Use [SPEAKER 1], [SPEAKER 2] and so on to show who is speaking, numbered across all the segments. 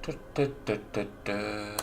[SPEAKER 1] Da, da, da, da, da.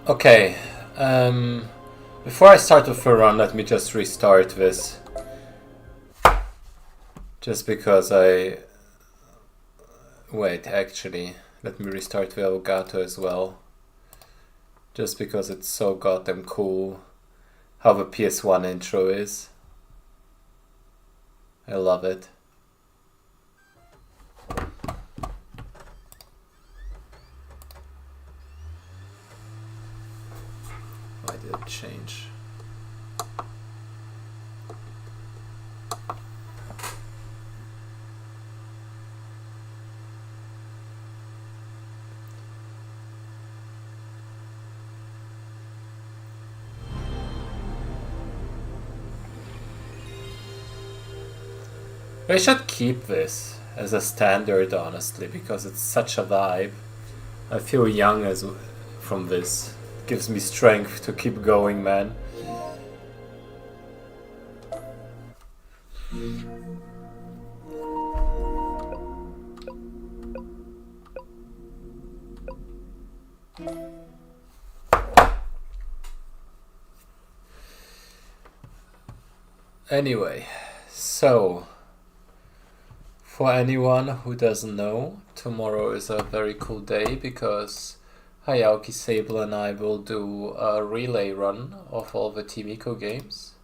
[SPEAKER 1] Okay, before I start with a run, let me just restart this. Just because wait, actually, let me restart the Elgato as well. Just because it's so goddamn cool how the PS1 intro is. I love it. Why did it change? I should keep this as a standard, honestly, because it's such a vibe. I feel young from this. It gives me strength to keep going, man. Anyway, so for anyone who doesn't know, tomorrow is a very cool day because Hayao Sable and I will do a relay run of all the Team Eco games.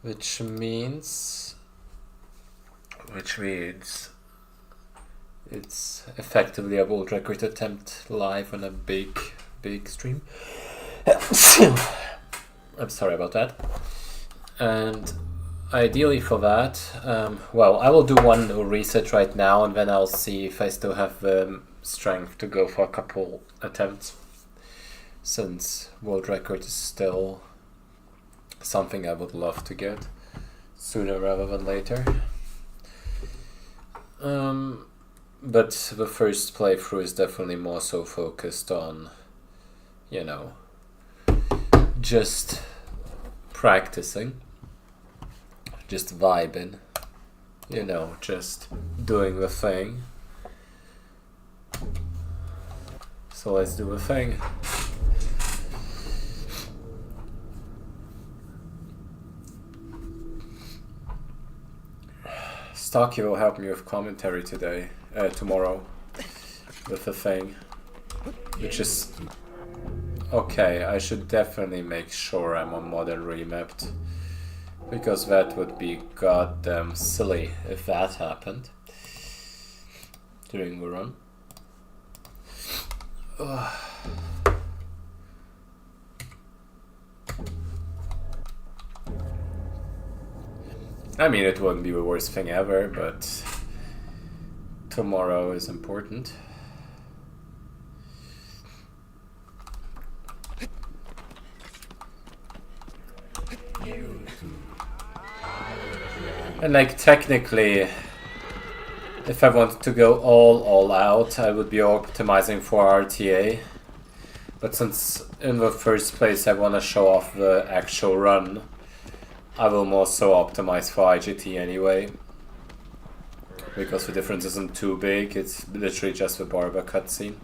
[SPEAKER 1] Which means it's effectively a world record attempt live on a big stream. I'm sorry about that. And ideally for that, well, I will do one reset right now and then I'll see if I still have the strength to go for a couple attempts, since world record is still something I would love to get sooner rather than later. But the first playthrough is definitely more so focused on, you know, just practicing, just vibing, you know, just doing the thing. So let's do the thing. Stocky will help me with commentary tomorrow, with the thing, which is okay. I should definitely make sure I'm on modern remapped, because that would be goddamn silly if that happened during the run. I mean, it wouldn't be the worst thing ever, but tomorrow is important. And like, technically, if I wanted to go all out, I would be optimizing for RTA. But since in the first place I want to show off the actual run, I will more so optimize for IGT anyway, because the difference isn't too big. It's literally just the barber cutscene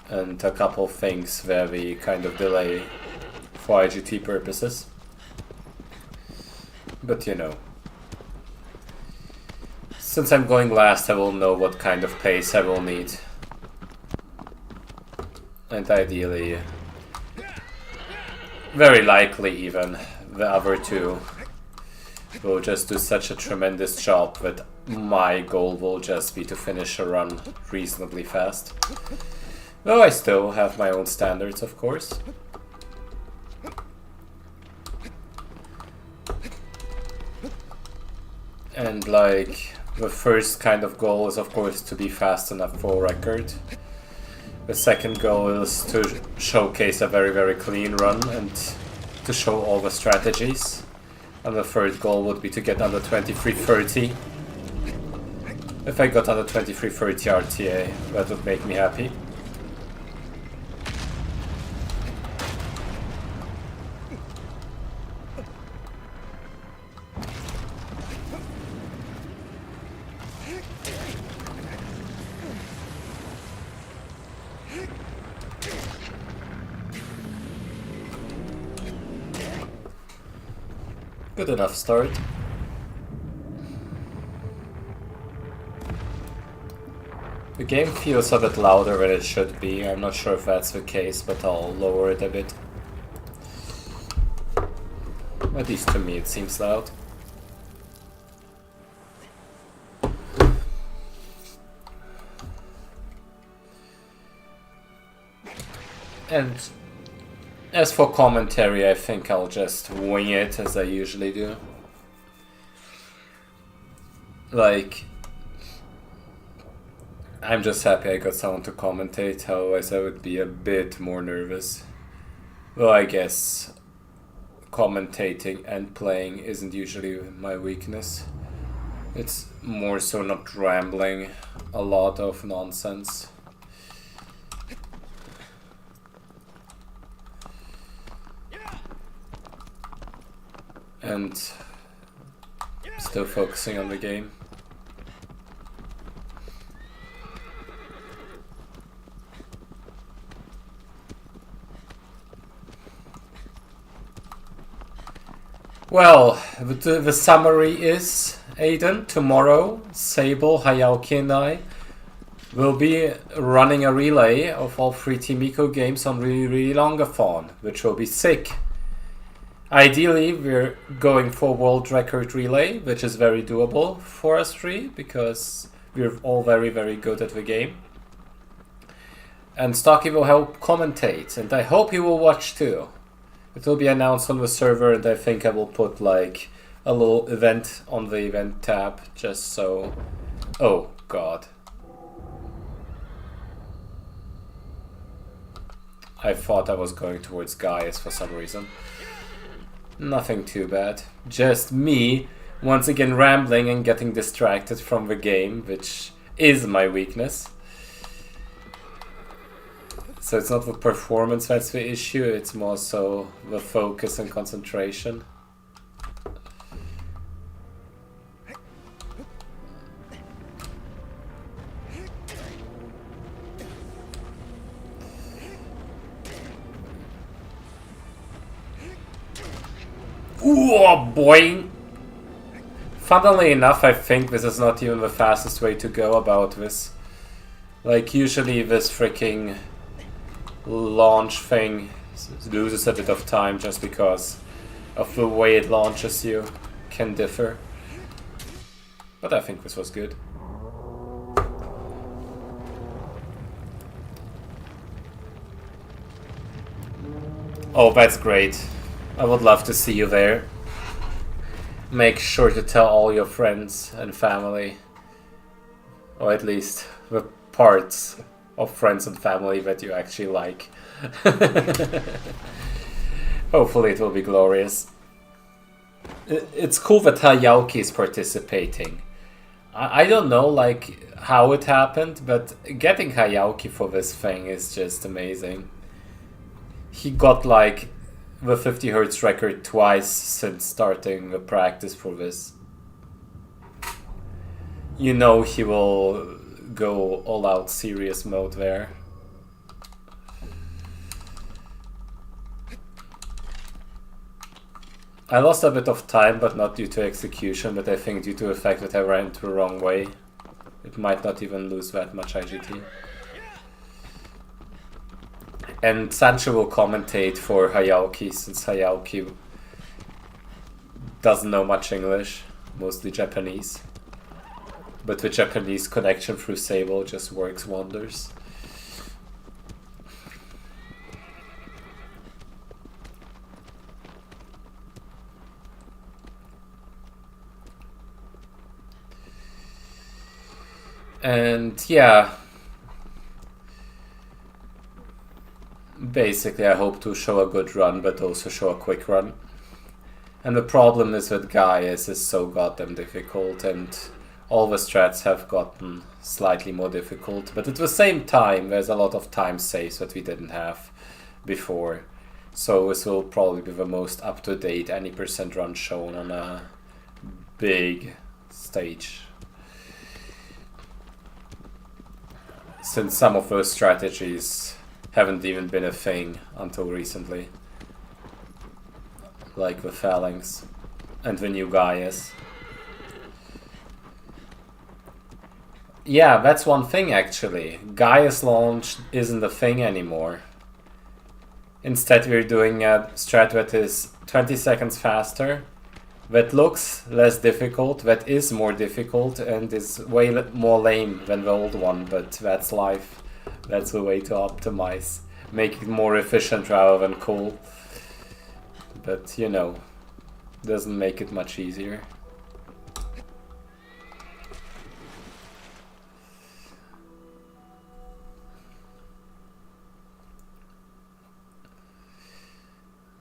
[SPEAKER 1] and a couple things where we kind of delay for IGT purposes. But you know, since I'm going last, I will know what kind of pace I will need, and ideally, very likely even, the other two will just do such a tremendous job that my goal will just be to finish a run reasonably fast. Though I still have my own standards, of course. And like, the first kind of goal is of course to be fast enough for record. The second goal is to showcase a very, very clean run and to show all the strategies. And the third goal would be to get under 23:30. If I got under 23:30 RTA, that would make me happy. Good enough start. The game feels a bit louder than it should be. I'm not sure if that's the case, but I'll lower it a bit. At least to me it seems loud. And as for commentary, I think I'll just wing it as I usually do. Like, I'm just happy I got someone to commentate, otherwise I would be a bit more nervous. Well, I guess commentating and playing isn't usually my weakness. It's more so not rambling a lot of nonsense. And still focusing on the game. Well, the summary is, Aiden, tomorrow, Sable, Hayao and I will be running a relay of all 3 Team Eco games on really longathon, which will be sick. Ideally, we're going for world record relay, which is very doable for us 3, because we're all very, very good at the game. And Stocky will help commentate, and I hope he will watch too. It will be announced on the server, and I think I will put like a little event on the event tab, just so... Oh, God. I thought I was going towards Gaius for some reason. Nothing too bad. Just me, once again rambling and getting distracted from the game, which is my weakness. So it's not the performance that's the issue, it's more so the focus and concentration. Ooh, boing! Funnily enough, I think this is not even the fastest way to go about this. Like, usually this freaking launch thing loses a bit of time just because of the way it launches you can differ. But I think this was good. Oh, that's great. I would love to see you there. Make sure to tell all your friends and family, or at least the parts of friends and family that you actually like. Hopefully it will be glorious. It's cool that Hayauki is participating. I don't know like how it happened, but getting Hayauki for this thing is just amazing. He got like the 50 Hz record twice since starting the practice for this. You know he will go all out serious mode there. I lost a bit of time, but not due to execution, but I think due to the fact that I ran the wrong way. It might not even lose that much IGT. And Sancho will commentate for Hayauki, since Hayauki doesn't know much English, mostly Japanese. But the Japanese connection through Sable just works wonders. And yeah, basically I hope to show a good run, but also show a quick run. And the problem is with Gaius is so goddamn difficult, and all the strats have gotten slightly more difficult. But at the same time, there's a lot of time saves that we didn't have before. So this will probably be the most up-to-date any percent run shown on a big stage. Since some of those strategies haven't even been a thing until recently. Like the Phalanx and the new Gaius. Yeah, that's one thing actually. Gaius launch isn't a thing anymore. Instead we're doing a strat that is 20 seconds faster, that looks less difficult, that is more difficult and is way more lame than the old one, but that's life. That's the way to optimize. Make it more efficient rather than cool. But, you know, doesn't make it much easier.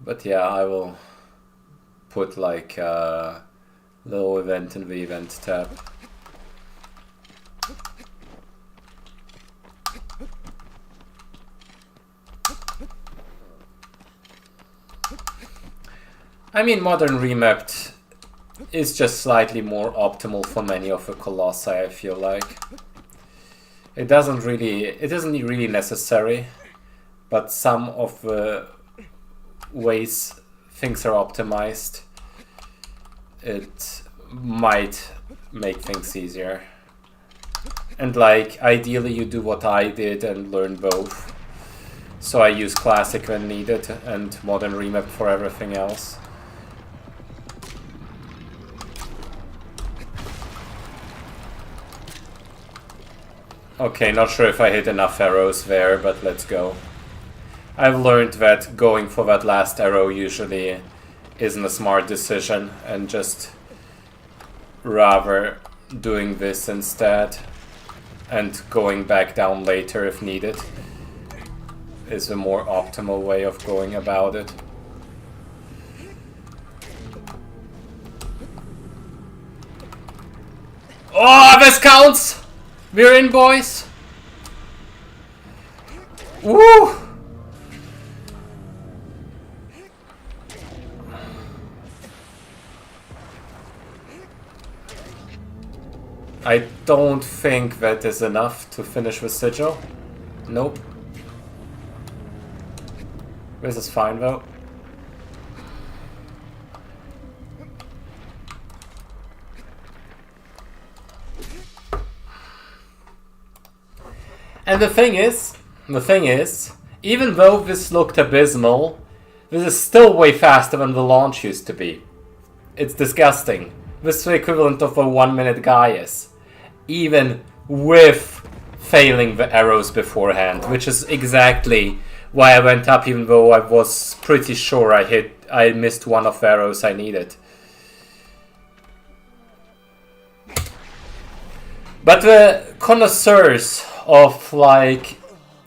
[SPEAKER 1] But yeah, I will put like a little event in the event tab. I mean, Modern Remapped is just slightly more optimal for many of the Colossi, I feel like. It isn't really necessary, but some of the ways things are optimized, it might make things easier. And like, ideally you do what I did and learn both. So I use Classic when needed and Modern Remap for everything else. Okay, not sure if I hit enough arrows there, but let's go. I've learned that going for that last arrow usually isn't a smart decision, and just rather doing this instead and going back down later if needed is a more optimal way of going about it. Oh, this counts! We're in, boys! Woo! I don't think that is enough to finish with Sigil. Nope. This is fine though. And the thing is, even though this looked abysmal, this is still way faster than the launch used to be. It's disgusting. This is the equivalent of a 1 minute Gaius. Even with failing the arrows beforehand, which is exactly why I went up, even though I was pretty sure I missed one of the arrows I needed. But the connoisseurs of like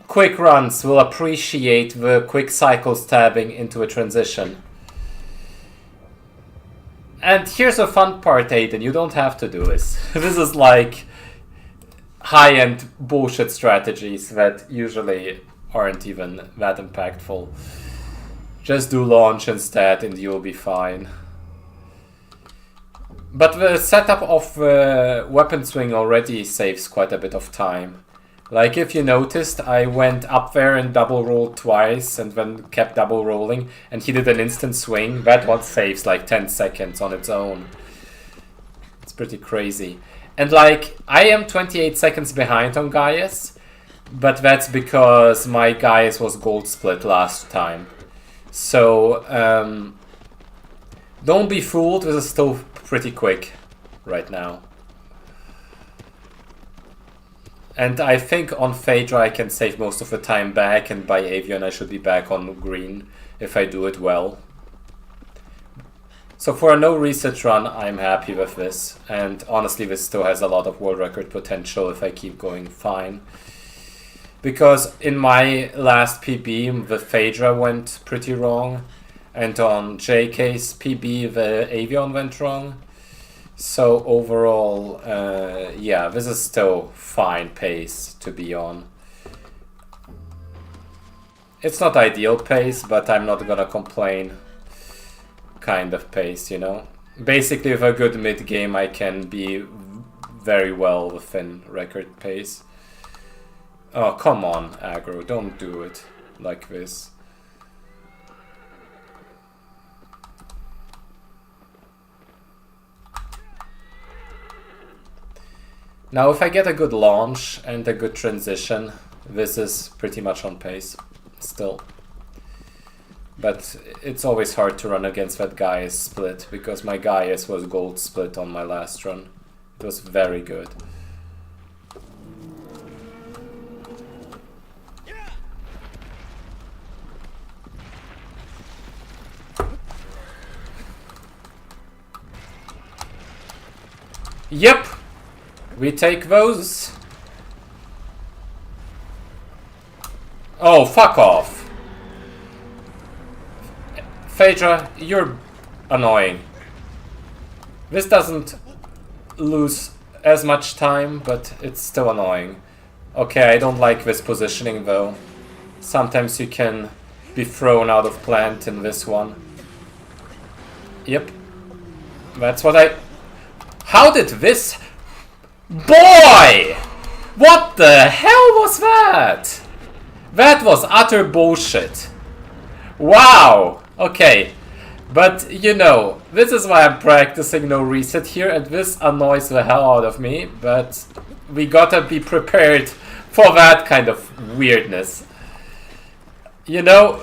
[SPEAKER 1] quick runs will appreciate the quick cycle stabbing into a transition. And here's the fun part, Aiden, you don't have to do this. This is like high-end bullshit strategies that usually aren't even that impactful. Just do launch instead and you'll be fine. But the setup of the weapon swing already saves quite a bit of time. Like if you noticed, I went up there and double rolled twice and then kept double rolling and he did an instant swing. That one saves like 10 seconds on its own. It's pretty crazy. And like, I am 28 seconds behind on Gaius, but that's because my Gaius was gold split last time. So, don't be fooled, this is still pretty quick right now. And I think on Phaedra I can save most of the time back, and by Avian I should be back on green if I do it well. So for a no reset run, I'm happy with this. And honestly, this still has a lot of world record potential if I keep going fine. Because in my last PB, the Phaedra went pretty wrong. And on JK's PB, the Avion went wrong. So overall, yeah, this is still fine pace to be on. It's not ideal pace, but I'm not gonna complain. Kind of pace, you know? Basically, with a good mid game, I can be very well within record pace. Oh, come on, aggro, don't do it like this. Now, if I get a good launch and a good transition, this is pretty much on pace still. But it's always hard to run against that Gaius split, because my Gaius was gold split on my last run. It was very good. Yep! We take those. Oh, fuck off. Phaedra, you're annoying. This doesn't lose as much time, but it's still annoying. Okay, I don't like this positioning though. Sometimes you can be thrown out of plant in this one. Yep. That's what I... How did this... Boy! What the hell was that? That was utter bullshit. Wow! Okay. But, you know, this is why I'm practicing no reset here, and this annoys the hell out of me, but we gotta be prepared for that kind of weirdness. You know,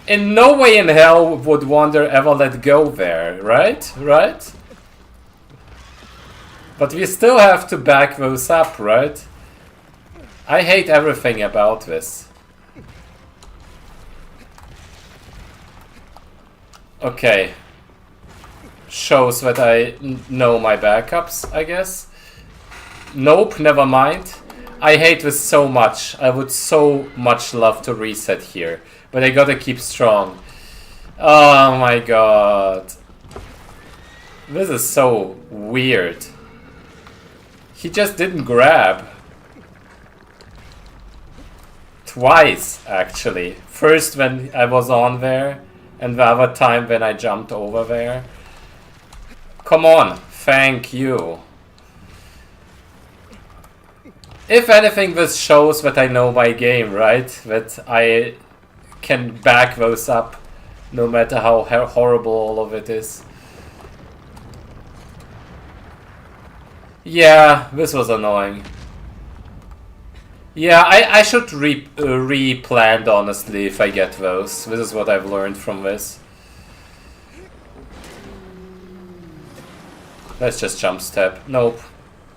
[SPEAKER 1] in no way in hell would Wander ever let go there, right? Right? But we still have to back those up, right? I hate everything about this. Okay. Shows that I know my backups, I guess. Nope, never mind. I hate this so much. I would so much love to reset here. But I gotta keep strong. Oh my god. This is so weird. He just didn't grab. Twice, actually. First when I was on there, and the other time when I jumped over there. Come on, thank you. If anything, this shows that I know my game, right? That I can back those up, no matter how horrible all of it is. Yeah, this was annoying. Yeah, I should re-plan, honestly, if I get those. This is what I've learned from this. Let's just jump step. Nope.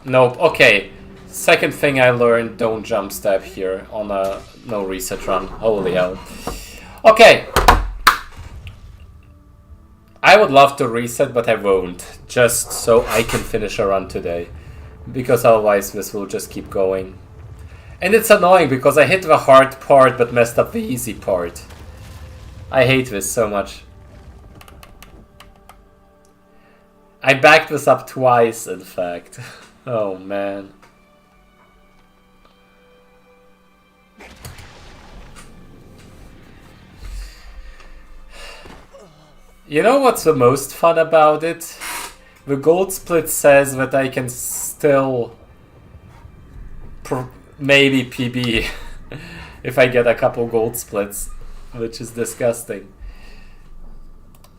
[SPEAKER 1] Nope. Okay. Second thing I learned, don't jump step here on a no reset run. Holy hell. Okay. I would love to reset, but I won't. Just so I can finish a run today. Because otherwise this will just keep going. And it's annoying because I hit the hard part but messed up the easy part. I hate this so much. I backed this up twice, in fact. Oh man. You know what's the most fun about it? The gold split says that I can still maybe PB if I get a couple gold splits, which is disgusting.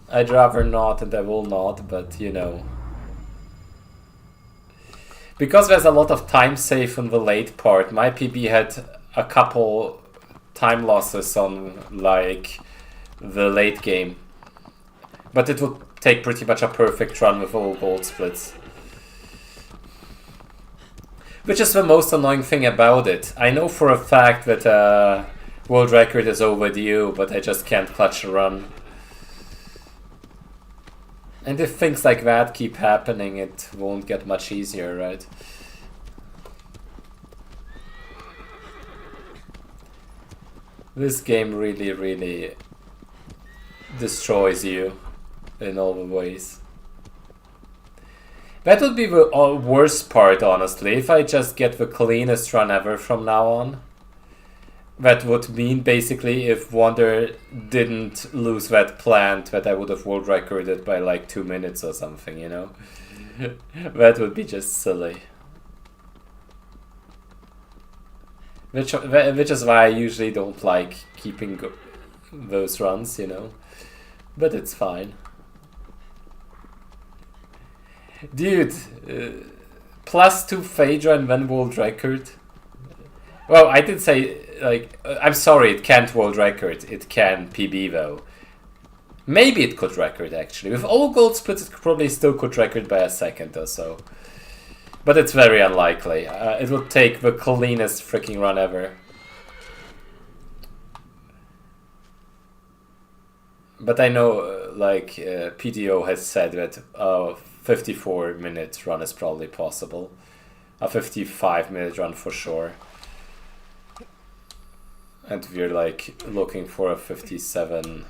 [SPEAKER 1] I'd rather not, and I will not, but you know. Because there's a lot of time save in the late part, my PB had a couple time losses on like the late game. But it would take pretty much a perfect run with all gold splits. Which is the most annoying thing about it. I know for a fact that world record is overdue, but I just can't clutch a run. And if things like that keep happening, it won't get much easier, right? This game really, really destroys you in all the ways. That would be the worst part, honestly, if I just get the cleanest run ever from now on. That would mean, basically, if Wonder didn't lose that plant, that I would have world recorded by like 2 minutes or something, you know? That would be just silly. Which is why I usually don't like keeping those runs, you know? But it's fine. Dude, +2 Phaedra and then world record. Well, I did say, like, I'm sorry, it can't world record. It can PB though. Maybe it could record actually. With all gold splits, it probably still could record by a second or so. But it's very unlikely. It would take the cleanest freaking run ever. But I know, like, PDO has said that 54-minute run is probably possible. A 55-minute run for sure. And we're like looking for a 57-24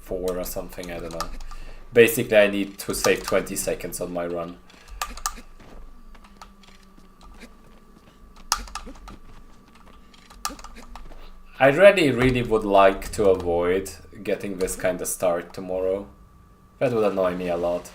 [SPEAKER 1] or something, I don't know. Basically, I need to save 20 seconds on my run. I really would like to avoid getting this kind of start tomorrow. That would annoy me a lot.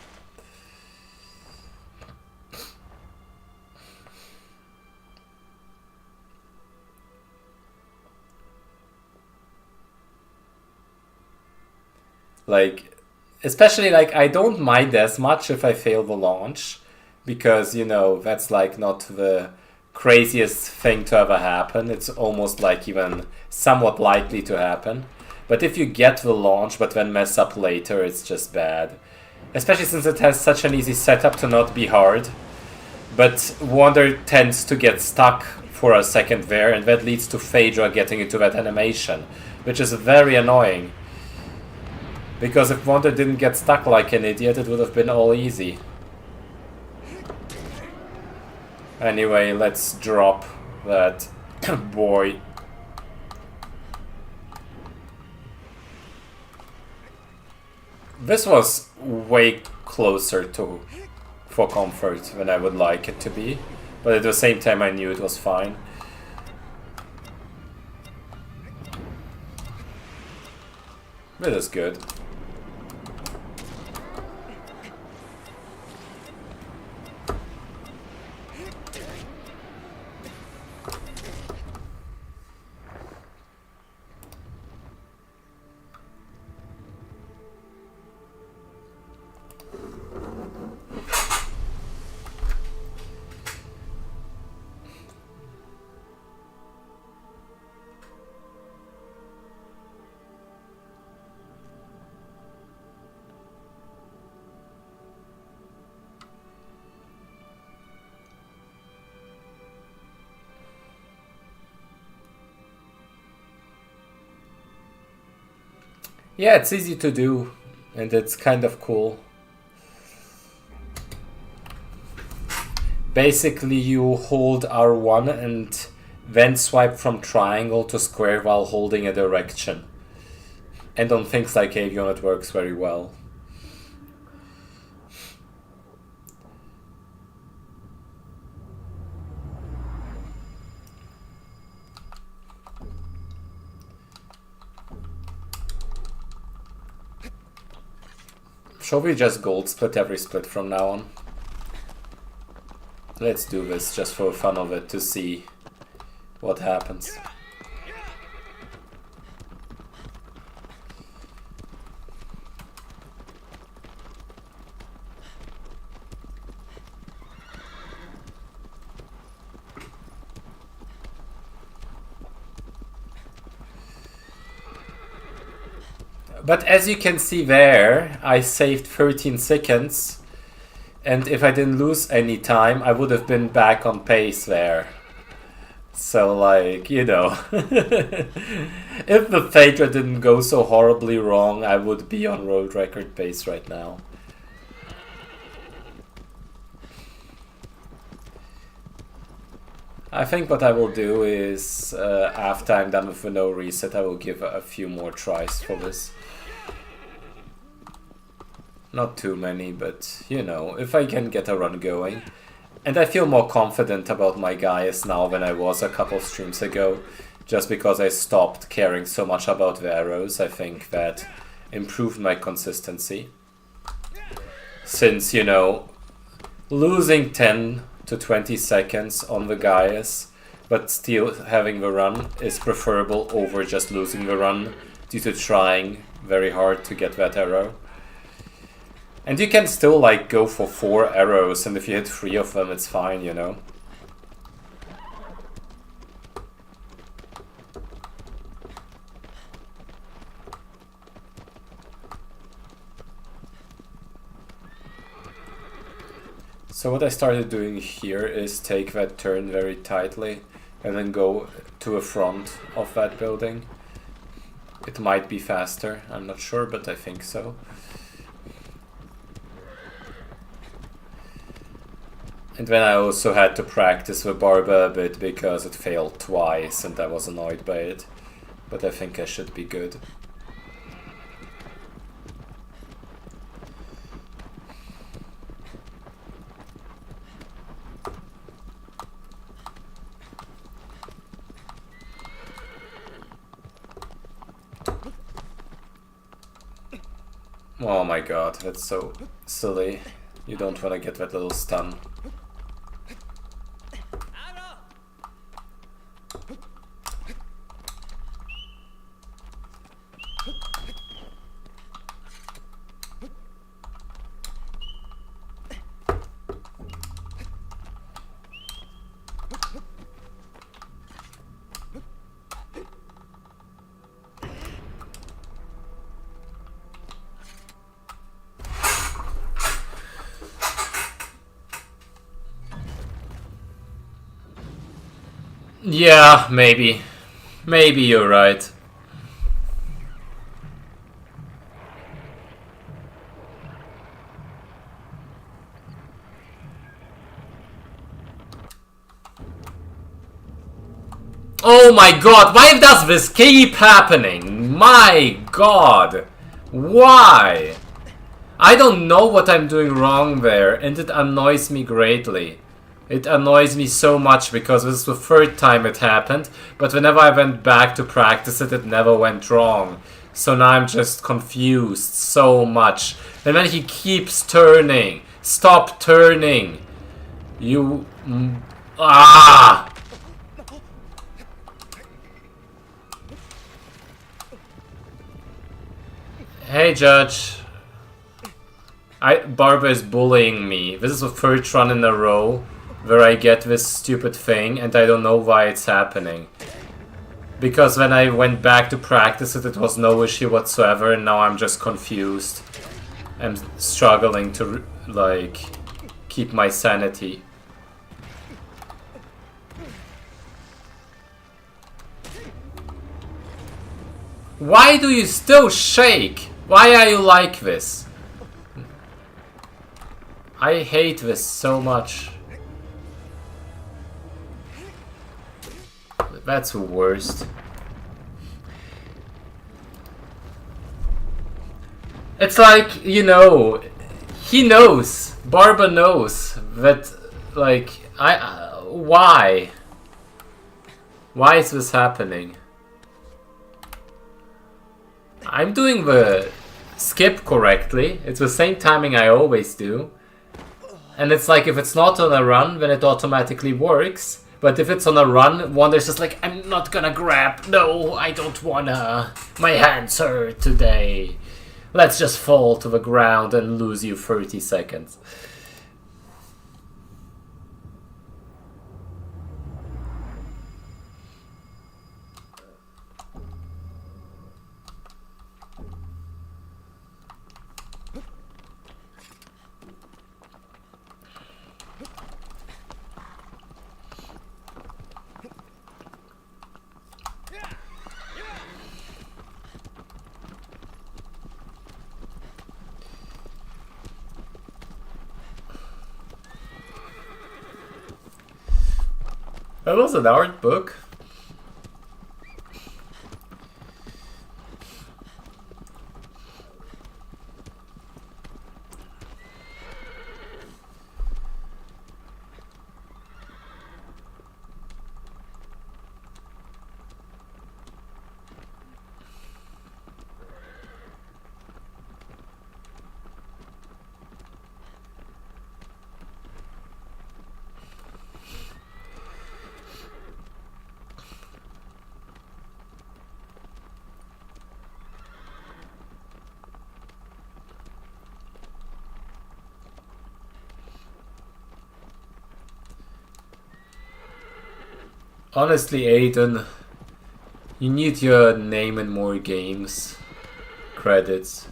[SPEAKER 1] Like, especially, like, I don't mind as much if I fail the launch, because, you know, that's like not the craziest thing to ever happen. It's almost like even somewhat likely to happen. But if you get the launch but then mess up later, it's just bad. Especially since it has such an easy setup to not be hard. But Wonder tends to get stuck for a second there, and that leads to Phaedra getting into that animation, which is very annoying. Because if Wonder didn't get stuck like an idiot, it would have been all easy. Anyway, let's drop that boy. This was way closer to for comfort than I would like it to be. But at the same time I knew it was fine. This is good. Yeah, it's easy to do, and it's kind of cool. Basically, you hold R1 and then swipe from triangle to square while holding a direction. And on things like Avion, it works very well. Shall we just gold split every split from now on? Let's do this just for the fun of it, to see what happens. But as you can see there, I saved 13 seconds, and if I didn't lose any time, I would have been back on pace there. So, like, you know, if the Phaedra didn't go so horribly wrong, I would be on world record pace right now. I think what I will do is, after I'm done with the no reset, I will give a few more tries for this. Not too many, but, you know, if I can get a run going. And I feel more confident about my guys now than I was a couple streams ago, just because I stopped caring so much about the arrows. I think that improved my consistency. Since, you know, losing 10 to 20 seconds on the guys, but still having the run is preferable over just losing the run due to trying very hard to get that arrow. And you can still, like, go for 4 arrows, and if you hit 3 of them, it's fine, you know? So what I started doing here is take that turn very tightly, and then go to the front of that building. It might be faster, I'm not sure, but I think so. And then I also had to practice the Barba a bit because it failed twice and I was annoyed by it. But I think I should be good. Oh my god, that's so silly. You don't want to get that little stun. Yeah, maybe. Maybe you're right. Oh my god, why does this keep happening? My god. Why? I don't know what I'm doing wrong there, and it annoys me greatly. It annoys me so much because this is the 3rd time it happened, but whenever I went back to practice it, it never went wrong. So now I'm just confused so much. And then he keeps turning. Stop turning. You... Ah! Hey, Judge. Barba is bullying me. This is the 3rd run in a row where I get this stupid thing, and I don't know why it's happening. Because when I went back to practice it, it was no issue whatsoever, and now I'm just confused. I'm struggling to, like, keep my sanity. Why do you still shake? Why are you like this? I hate this so much. That's the worst. It's like, you know, he knows, Barba knows that, like, why? Why is this happening? I'm doing the skip correctly. It's the same timing I always do. And it's like, if it's not on a run, then it automatically works. But if it's on a run, Wander's just like, I'm not gonna grab. No, I don't wanna. My hands hurt today. Let's just fall to the ground and lose you 30 seconds. That was an art book. Honestly, Aiden, you need your name in more games. Credits.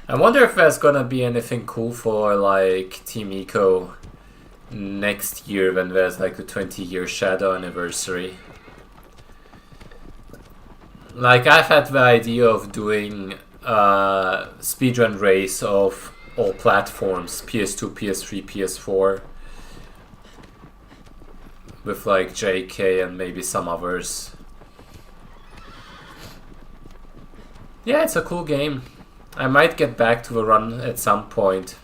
[SPEAKER 1] I wonder if there's gonna be anything cool for like Team Eco next year when there's like the 20-year Shadow anniversary. Like, I've had the idea of doing a speedrun race of all platforms, PS2, PS3, PS4, with like JK and maybe some others. Yeah, it's a cool game. I might get back to the run at some point.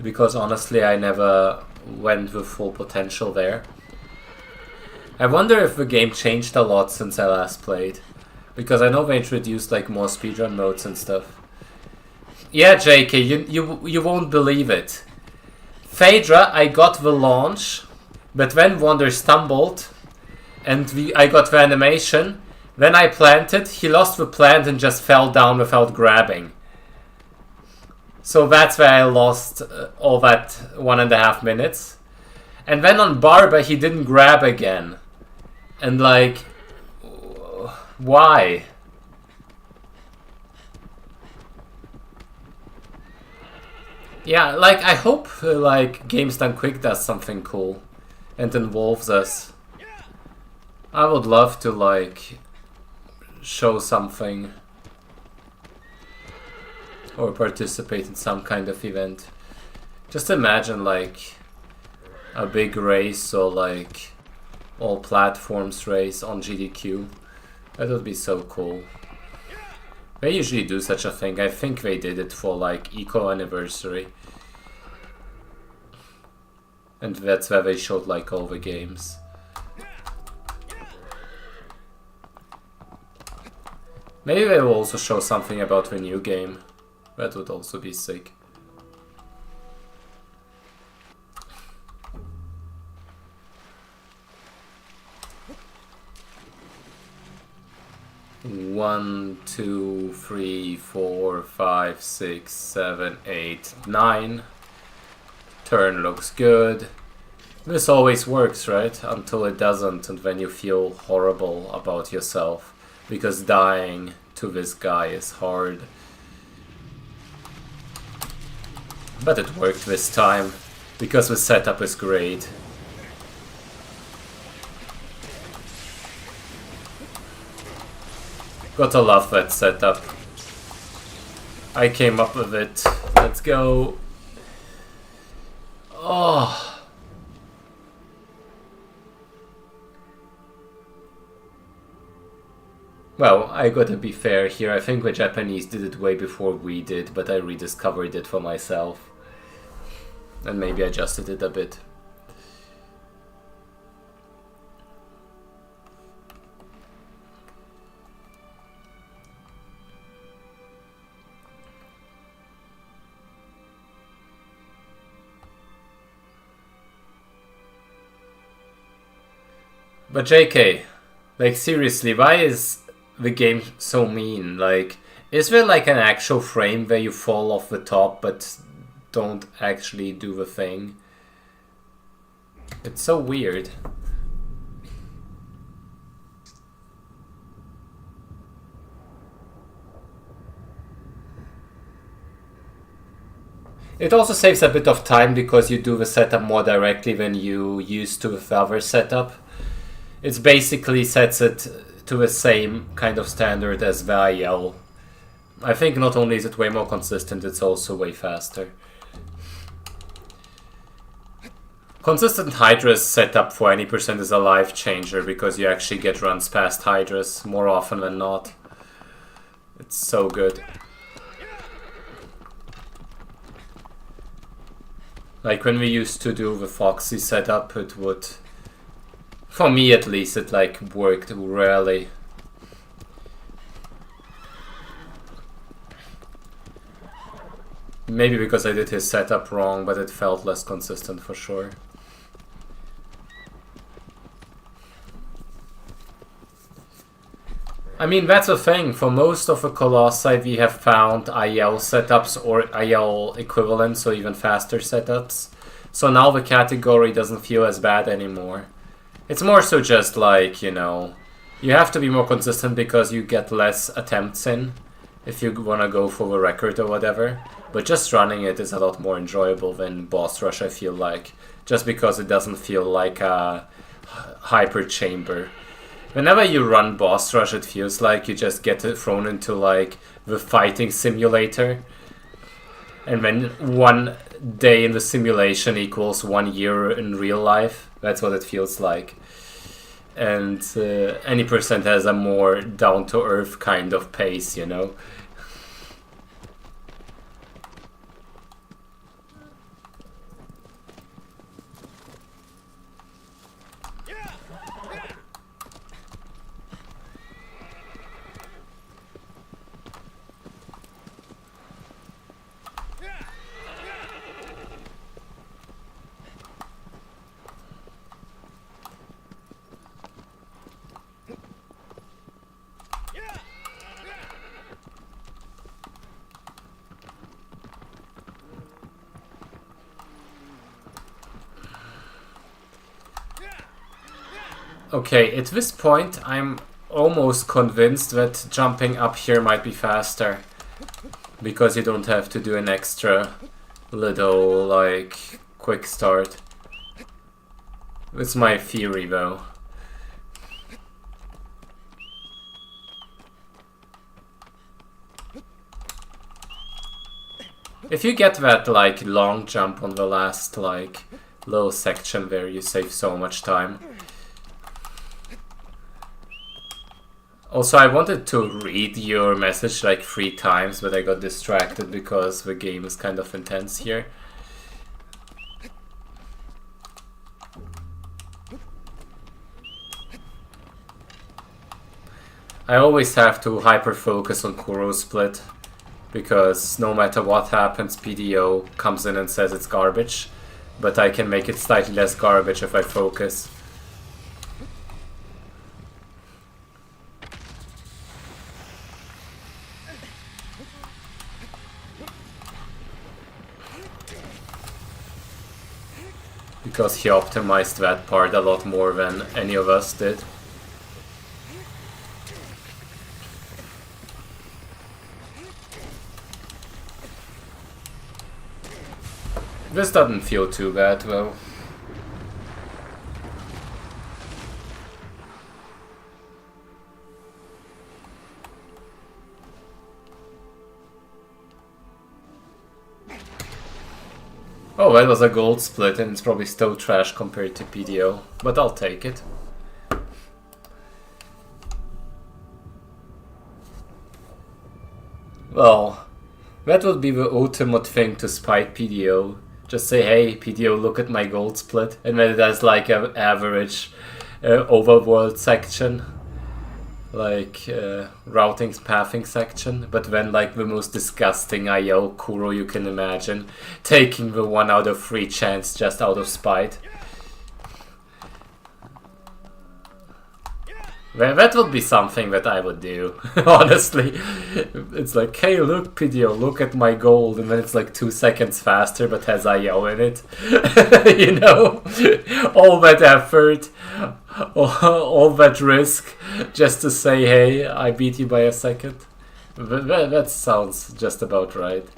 [SPEAKER 1] Because honestly, I never went with full potential there. I wonder if the game changed a lot since I last played. Because I know they introduced like more speedrun modes and stuff. Yeah, JK, you won't believe it. Phaedra, I got the launch, but then Wonder stumbled, and I got the animation. Then I planted, he lost the plant and just fell down without grabbing. So that's where I lost all that 1.5 minutes. And then on Barba, he didn't grab again. And like, why? Yeah, like, I hope like Games Done Quick does something cool and involves us. I would love to like show something or participate in some kind of event. Just imagine like a big race or like all platforms race on GDQ. That would be so cool. They usually do such a thing. I think they did it for like Eco Anniversary. And that's where they showed like all the games. Maybe they will also show something about the new game. That would also be sick. One, 2, 3, 4, 5, 6, 7, 8, 9. Turn looks good. This always works, right? Until it doesn't, and then you feel horrible about yourself. Because dying to this guy is hard. But it worked this time. Because the setup is great. Gotta love that setup. I came up with it. Let's go. Oh. Well, I gotta be fair here. I think the Japanese did it way before we did, but I rediscovered it for myself. And maybe adjusted it a bit. But JK, like seriously, why is the game so mean? Like, is there like an actual frame where you fall off the top but don't actually do the thing? It's so weird. It also saves a bit of time because you do the setup more directly than you used to with the other setup. It basically sets it to the same kind of standard as the IL. I think not only is it way more consistent, it's also way faster. Consistent Hydras setup for any percent is a life changer because you actually get runs past Hydras more often than not. It's so good. Like when we used to do the Foxy setup, it would, for me at least, it like worked rarely. Maybe because I did his setup wrong, but it felt less consistent for sure. I mean, that's the thing. For most of the Colossi, we have found IL setups or IL equivalents, or even faster setups. So now the category doesn't feel as bad anymore. It's more so just like, you know, you have to be more consistent because you get less attempts in if you want to go for the record or whatever. But just running it is a lot more enjoyable than Boss Rush, I feel like. Just because it doesn't feel like a hyper chamber. Whenever you run Boss Rush, it feels like you just get thrown into like the fighting simulator. And then 1 day in the simulation equals 1 year in real life. That's what it feels like. And any percent has a more down-to-earth kind of pace, you know? Okay, at this point, I'm almost convinced that jumping up here might be faster. Because you don't have to do an extra little, like, quick start. It's my theory, though. If you get that, like, long jump on the last, like, little section there, you save so much time. Also, I wanted to read your message like 3 times, but I got distracted because the game is kind of intense here. I always have to hyper-focus on Kuro split, because no matter what happens, PDO comes in and says it's garbage, but I can make it slightly less garbage if I focus. Because he optimized that part a lot more than any of us did. This doesn't feel too bad though. Oh, that was a gold split and it's probably still trash compared to PDO, but I'll take it. Well, that would be the ultimate thing to spite PDO. Just say, hey, PDO, look at my gold split, and then it has like an average overworld section. Like routing pathing section, but then like the most disgusting IO Kuro you can imagine, taking the 1 out of 3 chance just out of spite. Well, that would be something that I would do, honestly. It's like, hey look PDO, look at my gold, and then it's like 2 seconds faster but has IO in it. You know? All that effort, all that risk, just to say, hey, I beat you by a second. That sounds just about right.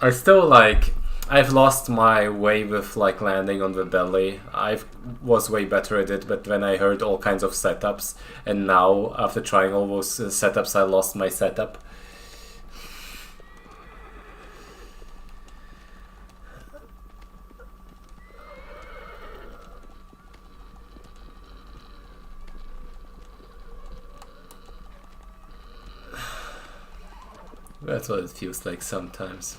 [SPEAKER 1] I still like... I've lost my way with like landing on the belly. I was way better at it, but when I heard all kinds of setups, and now after trying all those setups, I lost my setup. That's what it feels like sometimes.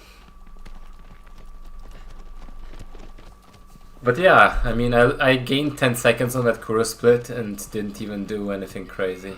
[SPEAKER 1] But yeah, I mean, I gained 10 seconds on that Kuro split and didn't even do anything crazy.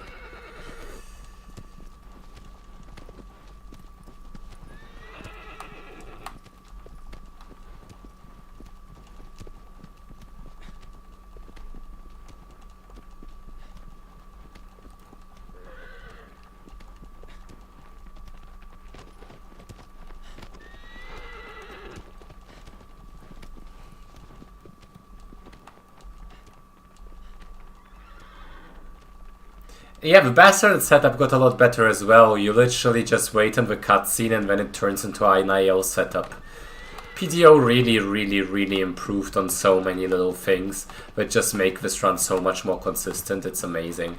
[SPEAKER 1] Yeah, the bastard setup got a lot better as well. You literally just wait on the cutscene and then it turns into an IL setup. PDO really improved on so many little things that just make this run so much more consistent. It's amazing.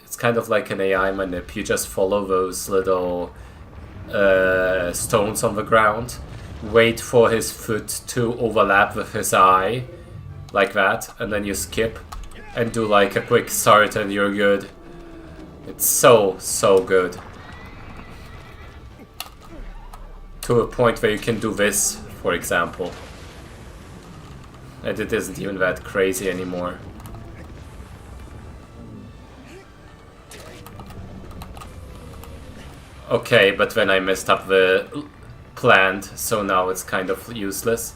[SPEAKER 1] It's kind of like an AI manip. You just follow those little stones on the ground, wait for his foot to overlap with his eye, like that, and then you skip and do like a quick start and you're good. It's so good. To a point where you can do this, for example. And it isn't even that crazy anymore. Okay, but then I messed up the plant, so now it's kind of useless.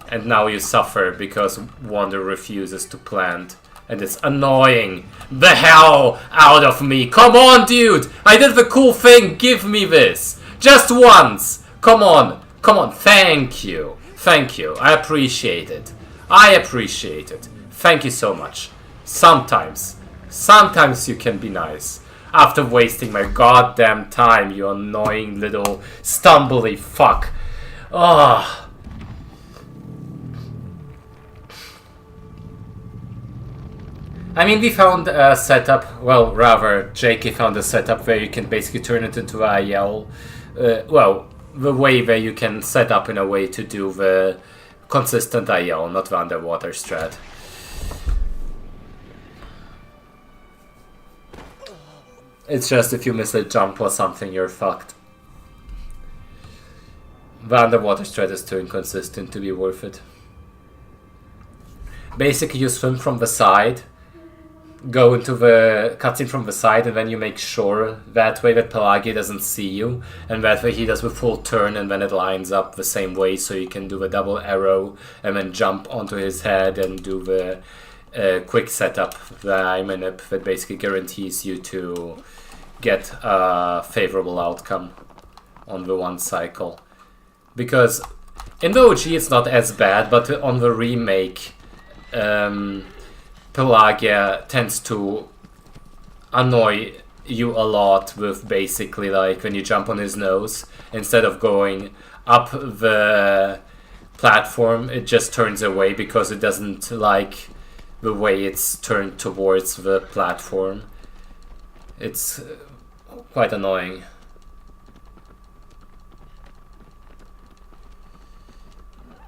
[SPEAKER 1] And now you suffer because Wonder refuses to plant. And it's annoying the hell out of me. Come on, dude! I did the cool thing, give me this! Just once! Come on, come on, thank you. Thank you, I appreciate it. I appreciate it. Thank you so much. Sometimes you can be nice. After wasting my goddamn time, you annoying little stumbly fuck. Ugh. I mean, we found a setup, well, rather, JK found a setup where you can basically turn it into a IL. Well, the way where you can set up in a way to do the consistent IL, not the underwater strat. It's just if you miss a jump or something, you're fucked. The underwater strat is too inconsistent to be worth it. Basically, you swim from the side, go into the cutscene from the side, and then you make sure that way that Pelagia doesn't see you, and that way he does the full turn and then it lines up the same way, so you can do the double arrow and then jump onto his head and do the quick setup, the manip that basically guarantees you to get a favorable outcome on the one cycle. Because in the OG it's not as bad, but on the remake Pelagia tends to annoy you a lot with basically like when you jump on his nose, instead of going up the platform, it just turns away because it doesn't like the way it's turned towards the platform. It's quite annoying.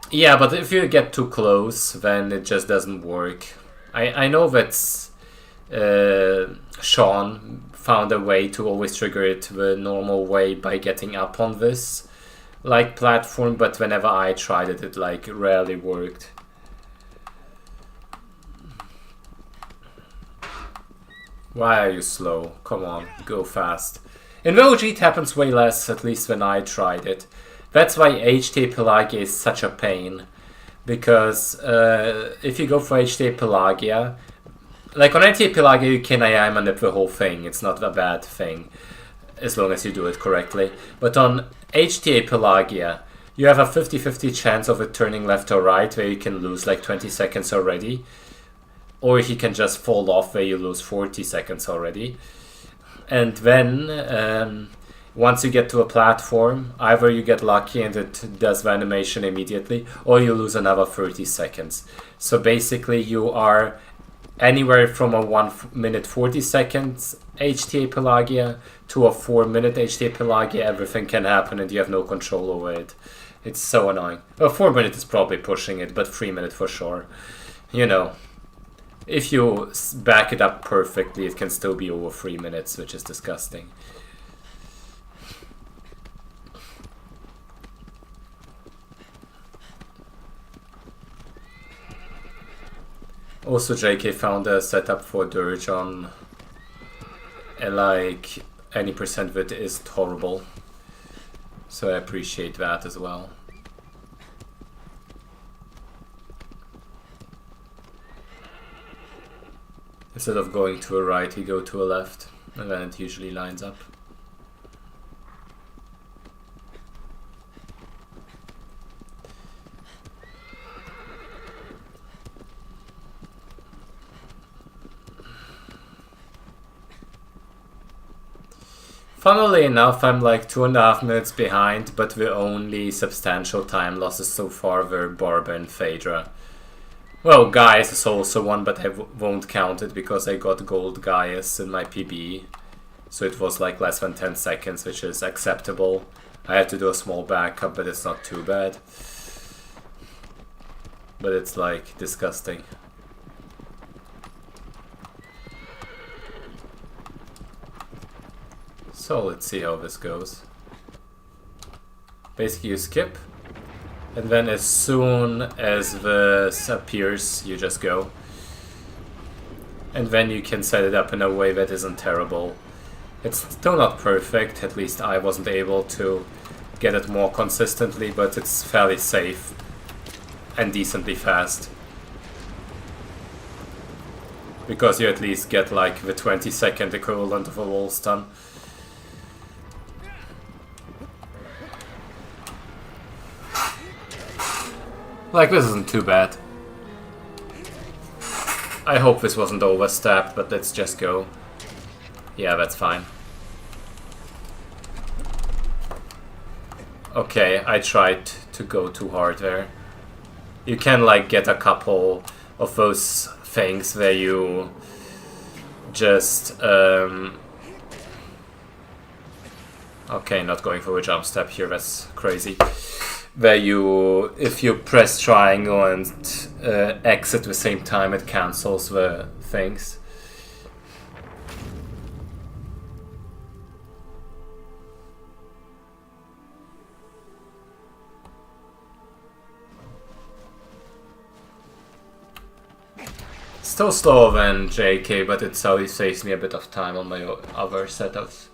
[SPEAKER 1] Yeah, but if you get too close, then it just doesn't work. I know that Sean found a way to always trigger it the normal way by getting up on this like platform, but whenever I tried it, it like rarely worked. Why are you slow? Come on, go fast. In the OG it happens way less, at least when I tried it. That's why HTA Pelagia is such a pain. Because if you go for HTA Pelagia, like on HTA Pelagia you can AI manip the whole thing, it's not a bad thing, as long as you do it correctly. But on HTA Pelagia, you have a 50-50 chance of it turning left or right, where you can lose like 20 seconds already. Or he can just fall off, where you lose 40 seconds already. And then once you get to a platform, either you get lucky and it does the animation immediately, or you lose another 30 seconds. So basically you are anywhere from a 1 minute 40 seconds HTA Pelagia to a 4 minute HTA Pelagia. Everything can happen and you have no control over it. It's so annoying. Well, 4 minutes is probably pushing it, but 3 minutes for sure. You know, if you back it up perfectly, it can still be over 3 minutes, which is disgusting. Also, JK found a setup for Dirge on, and like any percent of it is horrible. So I appreciate that as well. Instead of going to a right, you go to a left, and then it usually lines up. Funnily enough, I'm like 2.5 minutes behind, but the only substantial time losses so far were Barber and Phaedra. Well, Gaius is also one, but I won't count it because I got gold Gaius in my PB. So it was like less than 10 seconds, which is acceptable. I had to do a small backup, but it's not too bad. But it's like disgusting. So let's see how this goes. Basically you skip, and then as soon as this appears, you just go. And then you can set it up in a way that isn't terrible. It's still not perfect, at least I wasn't able to get it more consistently, but it's fairly safe and decently fast. Because you at least get like the 20-second equivalent of a wall stun. Like, this isn't too bad. I hope this wasn't overstepped, but let's just go. Yeah, that's fine. Okay, I tried to go too hard there. You can, like, get a couple of those things where you just, okay, not going for a jump step here, that's crazy. Where you, if you press triangle and X at the same time, it cancels the things. Still slower than JK, but it always saves me a bit of time on my other setups.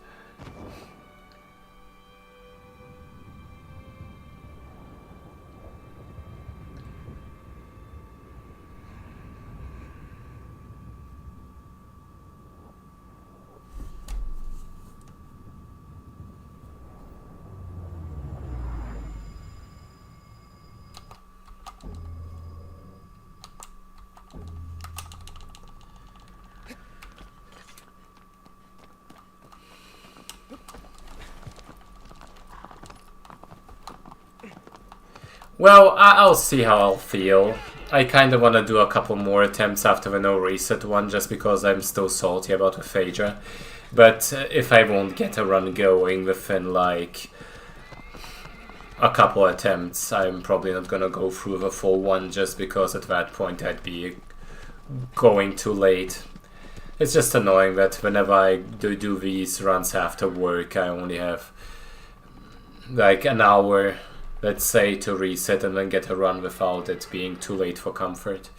[SPEAKER 1] Well, I'll see how I'll feel. I kind of want to do a couple more attempts after the no reset one, just because I'm still salty about the Phaedra. But if I won't get a run going within like a couple attempts, I'm probably not gonna go through the full one, just because at that point I'd be going too late. It's just annoying that whenever I do these runs after work, I only have like an hour, let's say, to reset and then get a run without it being too late for comfort.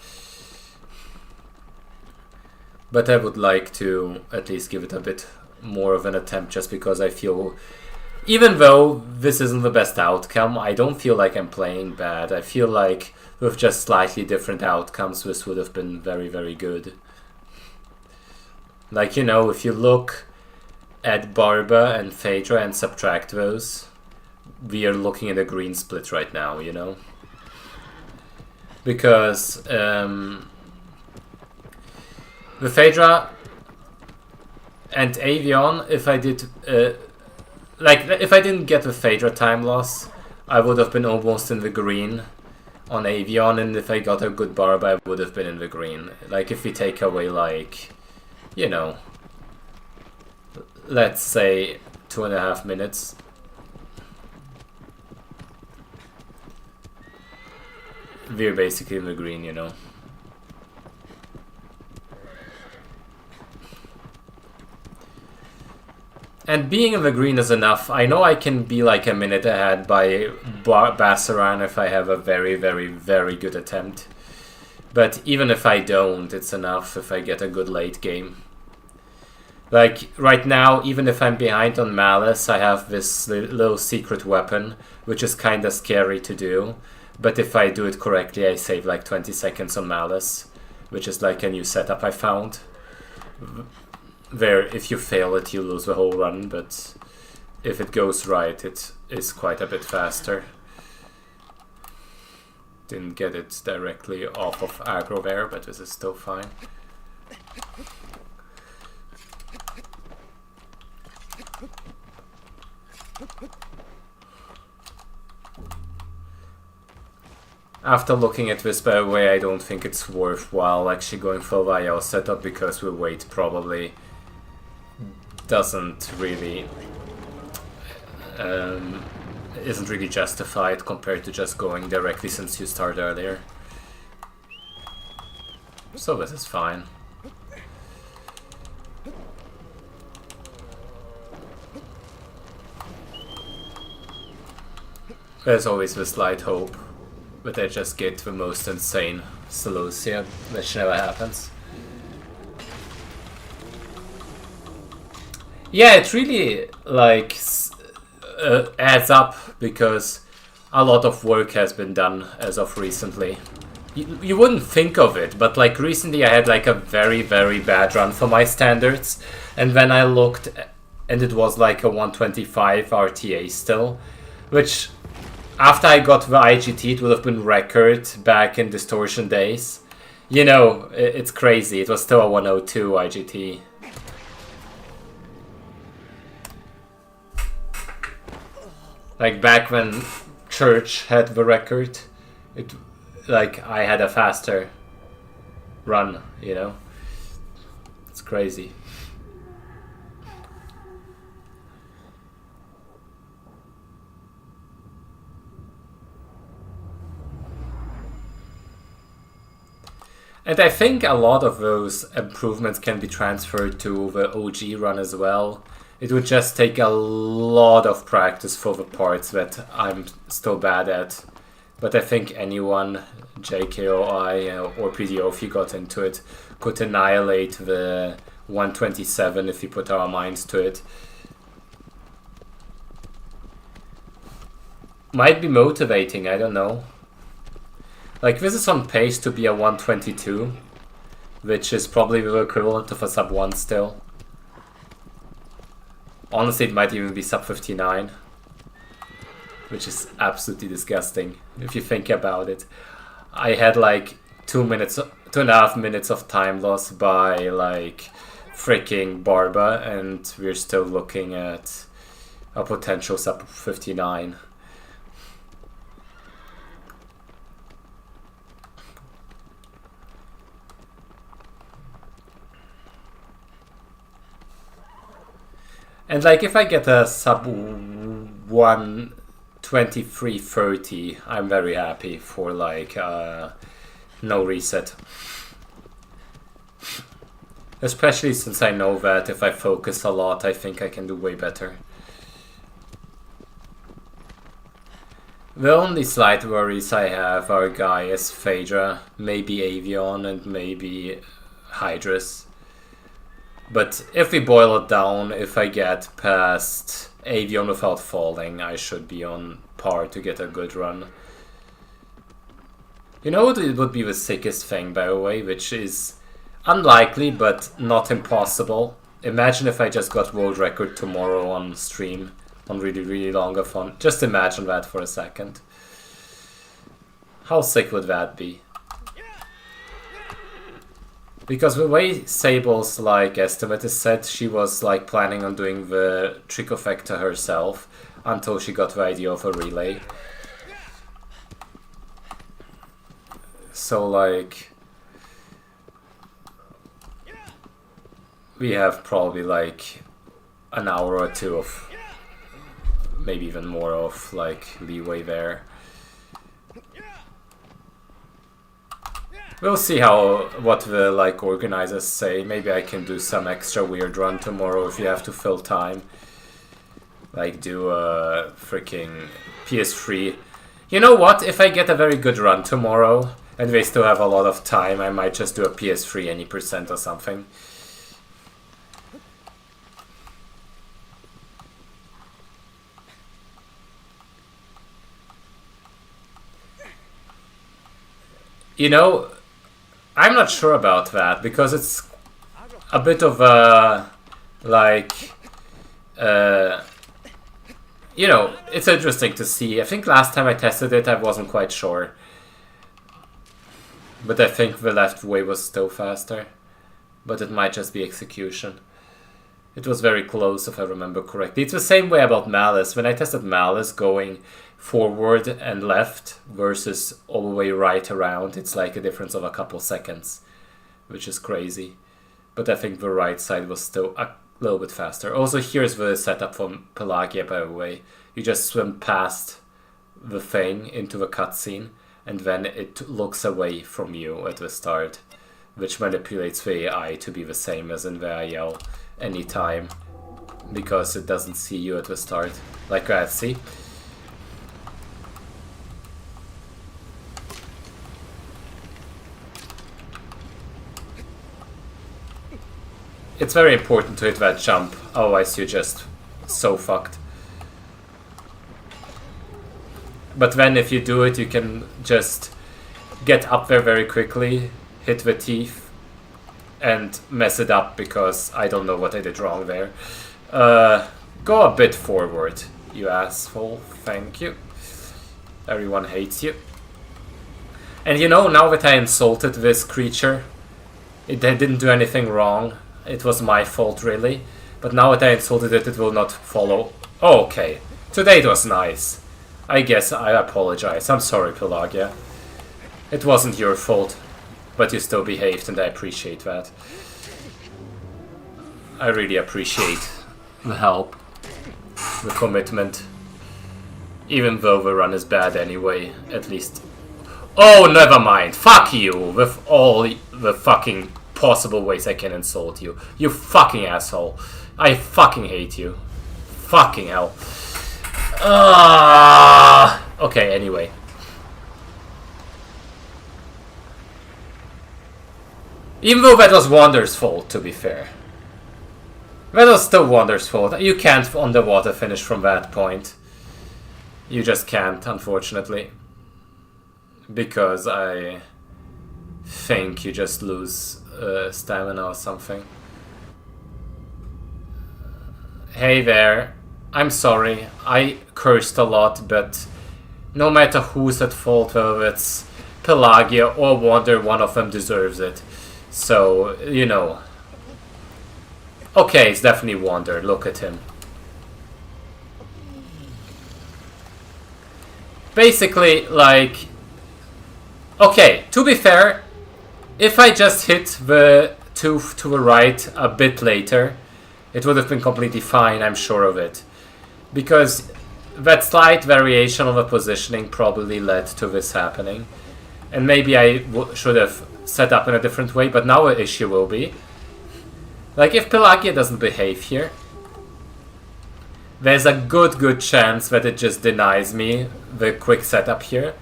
[SPEAKER 1] But I would like to at least give it a bit more of an attempt, just because I feel, even though this isn't the best outcome, I don't feel like I'm playing bad. I feel like with just slightly different outcomes, this would have been very, very good. Like, you know, if you look at Barba and Phaedra and subtract those, we are looking at a green split right now, you know? Because the Phaedra And Avion, if I did... like, if I didn't get the Phaedra time loss, I would have been almost in the green on Avion, and if I got a good Barba, I would have been in the green. Like, if we take away, like, you know, let's say 2.5 minutes. We're basically in the green, you know. And being in the green is enough. I know I can be like a minute ahead by Bassaran if I have a very, very, very good attempt. But even if I don't, it's enough if I get a good late game. Like, right now, even if I'm behind on Malice, I have this little secret weapon, which is kinda scary to do. But if I do it correctly, I save like 20 seconds on Malice, which is like a new setup I found. Where if you fail it, you lose the whole run, but if it goes right, it is quite a bit faster. Didn't get it directly off of aggro there, but this is still fine. After looking at this, by the way, I don't think it's worthwhile actually going for a YL setup because the weight probably doesn't really isn't really justified compared to just going directly since you start earlier. So this is fine. There's always the slight hope, but I just get the most insane Celosia, which never happens. Yeah, it really, like, adds up, because a lot of work has been done as of recently. You wouldn't think of it, but, like, recently I had, like, a very, very bad run for my standards, and then I looked, and it was, like, a 125 RTA still, which, after I got the IGT, it would have been record back in Distortion days. You know, it's crazy, it was still a 102 IGT. Like back when Church had the record, like I had a faster run, you know? It's crazy. And I think a lot of those improvements can be transferred to the OG run as well. It would just take a lot of practice for the parts that I'm still bad at. But I think anyone, JKOI or PDO, if you got into it, could annihilate the 127 if you put our minds to it. Might be motivating, I don't know. Like, this is on pace to be a 122, which is probably the equivalent of a sub 1 still. Honestly, it might even be sub 59, which is absolutely disgusting if you think about it. I had like 2.5 minutes of time loss by like freaking Barba, and we're still looking at a potential sub 59. And like if I get a sub 123.30, I'm very happy for like no reset. Especially since I know that if I focus a lot, I think I can do way better. The only slight worries I have are Gaius, Phaedra, maybe Avion, and maybe Hydrus. But if we boil it down, if I get past Avion without falling, I should be on par to get a good run. You know what it would be the sickest thing, by the way, which is unlikely but not impossible? Imagine if I just got world record tomorrow on stream, on really longer fun. Just imagine that for a second. How sick would that be? Because the way Sable's like estimate is said, she was like planning on doing the Trichofecta herself until she got the idea of a relay. So like we have probably like an hour or two of, maybe even more of like leeway there. We'll see what the like organizers say. Maybe I can do some extra weird run tomorrow if you have to fill time. Like do a freaking PS3. You know what? If I get a very good run tomorrow and they still have a lot of time, I might just do a PS3 any percent or something. You know, I'm not sure about that, because it's a bit of a, like, you know, it's interesting to see. I think last time I tested it, I wasn't quite sure. But I think the left way was still faster. But it might just be execution. It was very close, if I remember correctly. It's the same way about Malice. When I tested Malice going forward and left versus all the way right around, it's like a difference of a couple seconds, which is crazy. But I think the right side was still a little bit faster. Also, here's the setup from Pelagia, by the way. You just swim past the thing into the cutscene, and then it looks away from you at the start, which manipulates the AI to be the same as in the IL anytime, because it doesn't see you at the start. Like that, see? It's very important to hit that jump, otherwise you're just so fucked. But then if you do it, you can just get up there very quickly, hit the teeth, and mess it up, because I don't know what I did wrong there. Go a bit forward, you asshole. Thank you. Everyone hates you. And you know, now that I insulted this creature, they didn't do anything wrong. It was my fault, really. But now that I insulted it, it will not follow. Oh, okay. Today it was nice. I guess I apologize. I'm sorry, Pelagia. It wasn't your fault. But you still behaved, and I appreciate that. I really appreciate the help. The commitment. Even though the run is bad anyway, at least. Oh, never mind. Fuck you, with all the fucking possible ways I can insult you. You fucking asshole. I fucking hate you. Fucking hell. Okay, anyway. Even though that was Wander's fault, to be fair. That was still Wander's fault. You can't underwater finish from that point. You just can't, unfortunately. Because I think you just lose stamina or something. Hey there. I'm sorry. I cursed a lot, but no matter who's at fault, whether it's Pelagia or Wander, one of them deserves it. So, you know. Okay, it's definitely Wander. Look at him. Basically, like... Okay, to be fair, if I just hit the tooth to the right a bit later, it would have been completely fine, I'm sure of it. Because that slight variation of the positioning probably led to this happening. And maybe I should have set up in a different way, but now an issue will be, like, if Pelagia doesn't behave here, there's a good chance that it just denies me the quick setup here.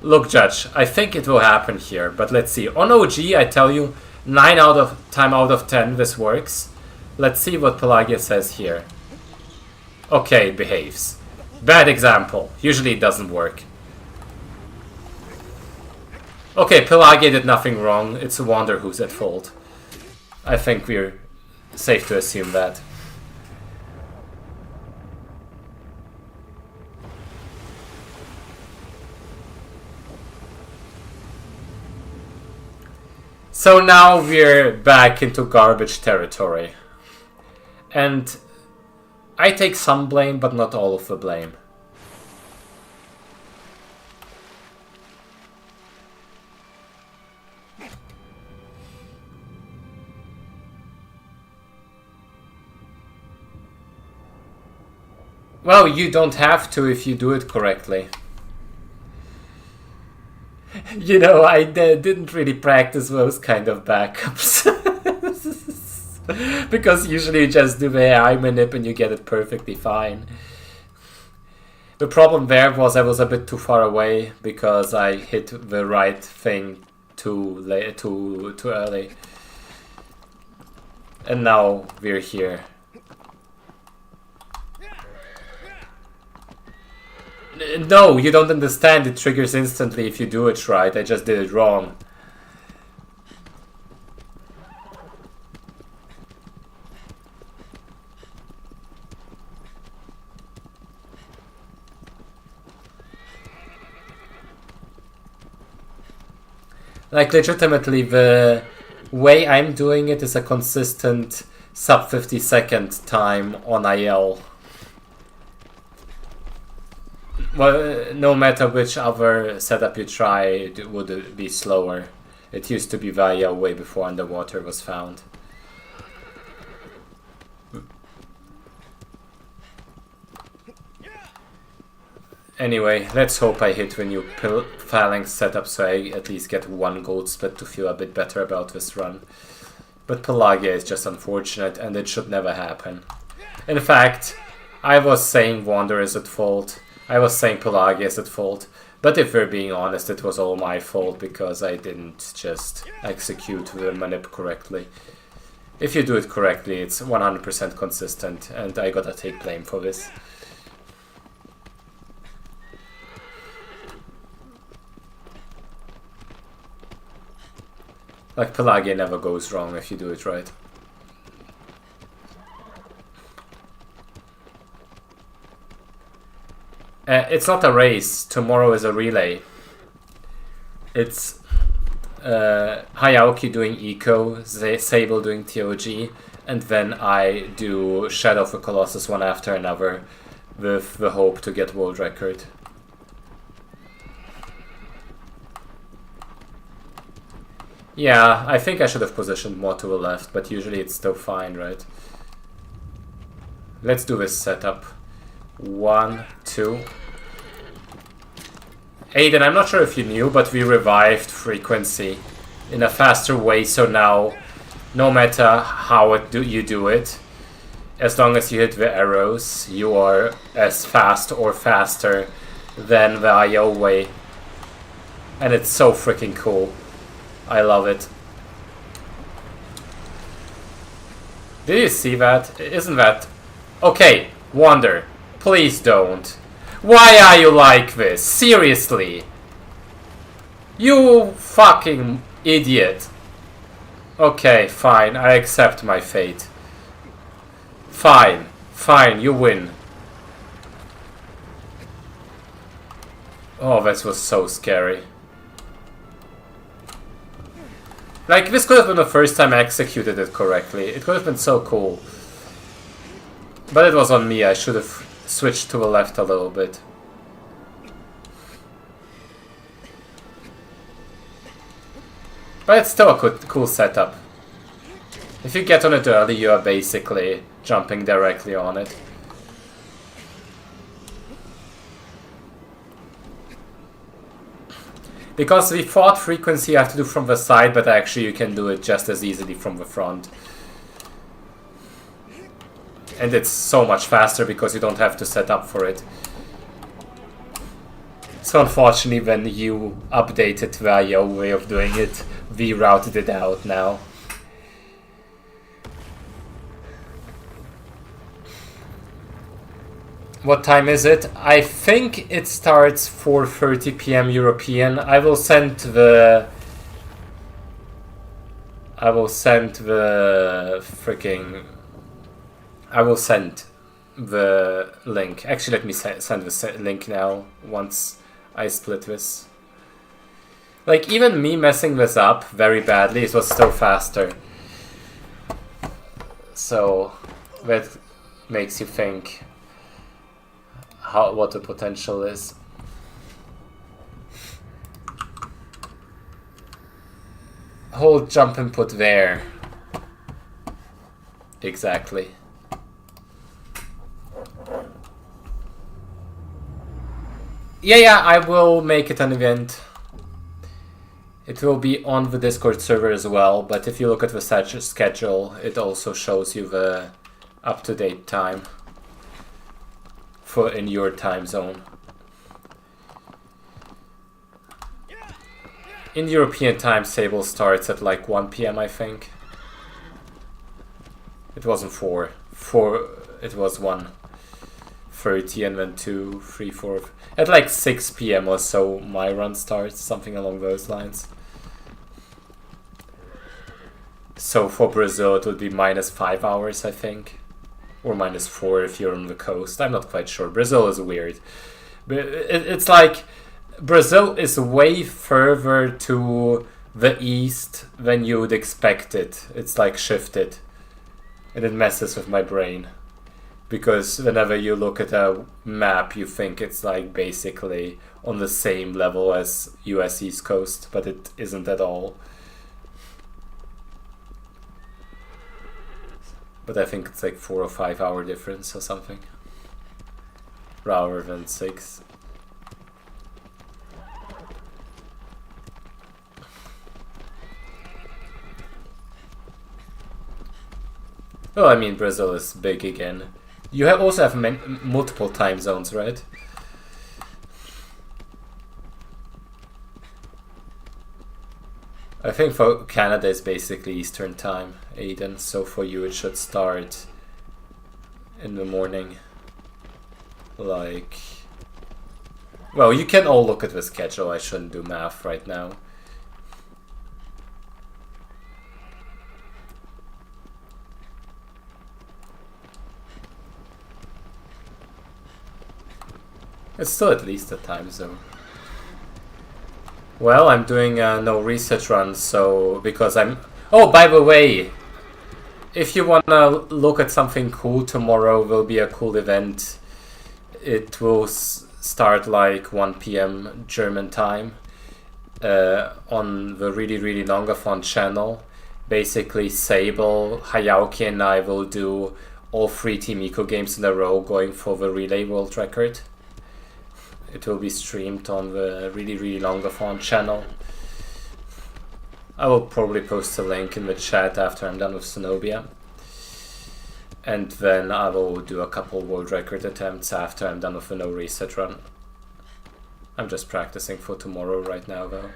[SPEAKER 1] Look, Judge, I think it will happen here, but let's see. On OG, I tell you, 9 out of 10 this works. Let's see what Pelagia says here. Okay, it behaves. Bad example. Usually it doesn't work. Okay, Pelagia did nothing wrong. It's Wander who's at fault. I think we're safe to assume that. So now we're back into garbage territory. And I take some blame, but not all of the blame. Well, you don't have to if you do it correctly. You know, I didn't really practice those kind of backups. Because usually you just do the AI manip and you get it perfectly fine. The problem there was I was a bit too far away because I hit the right thing too early. And now we're here. No, you don't understand. It triggers instantly if you do it right. I just did it wrong. Like, legitimately, the way I'm doing it is a consistent sub 50 second time on IL. Well, no matter which other setup you try, it would be slower. It used to be via way before underwater was found. Anyway, let's hope I hit the new phalanx setup so I at least get one gold split to feel a bit better about this run. But Pelagia is just unfortunate and it should never happen. In fact, I was saying Wander is at fault. I was saying Pelagia is at fault. But if we're being honest, it was all my fault because I didn't just execute the manip correctly. If you do it correctly, it's 100% consistent and I gotta take blame for this. Like, Pelagia never goes wrong if you do it right. It's not a race. Tomorrow is a relay. It's Hayao doing Eco, Sable doing TOG, and then I do Shadow for Colossus one after another with the hope to get world record. Yeah, I think I should have positioned more to the left, but usually it's still fine, right? Let's do this setup. 1, 2. Aiden, I'm not sure if you knew, but we revived frequency in a faster way, so now, no matter how you do it, as long as you hit the arrows, you are as fast or faster than the IO way. And it's so freaking cool. I love it. Did you see that? Isn't that... Okay, Wander, please don't. Why are you like this? Seriously? You fucking idiot. Okay, fine, I accept my fate. Fine, fine, you win. Oh, this was so scary. Like, this could have been the first time I executed it correctly. It could have been so cool. But it was on me, I should have switched to the left a little bit. But it's still a cool setup. If you get on it early, you are basically jumping directly on it. Because we thought frequency you have to do from the side, but actually you can do it just as easily from the front. And it's so much faster because you don't have to set up for it. So unfortunately when you updated the IO way of doing it, we routed it out now. What time is it? I think it starts 4:30 PM European. I will send the link. Actually, let me send the link now once I split this. Like, even me messing this up very badly, it was still faster. So, that makes you think what the potential is. Hold jump input there. Exactly. Yeah, I will make it an event. It will be on the Discord server as well, but if you look at the schedule, it also shows you the up-to-date time for in your time zone. In European time, Sable starts at like 1 PM, I think. It wasn't 4. It was 1:30 and then 2, 3, 4. At like 6 PM or so, my run starts, something along those lines. So for Brazil, it would be -5 hours, I think. Or -4 if you're on the coast. I'm not quite sure. Brazil is weird. But it's like Brazil is way further to the east than you would expect it. It's like shifted. And it messes with my brain. Because whenever you look at a map, you think it's like basically on the same level as US East Coast, but it isn't at all. But I think it's like 4 or 5 hour difference or something. Rather than 6. Well, I mean, Brazil is big again. You also have multiple time zones, right? I think for Canada is basically Eastern time, Aiden. So for you it should start in the morning. Like... Well, you can all look at the schedule. I shouldn't do math right now. It's still at least a time zone. Well, I'm doing no research runs, so because I'm... Oh, by the way, if you wanna look at something cool, tomorrow will be a cool event. It will start like 1 PM German time on the really Longathon channel. Basically, Sable, Hayauki and I will do all 3 Team Eco games in a row going for the relay world record. It will be streamed on the really Longathon channel. I will probably post a link in the chat after I'm done with Zenobia. And then I will do a couple world record attempts after I'm done with the no reset run. I'm just practicing for tomorrow right now though.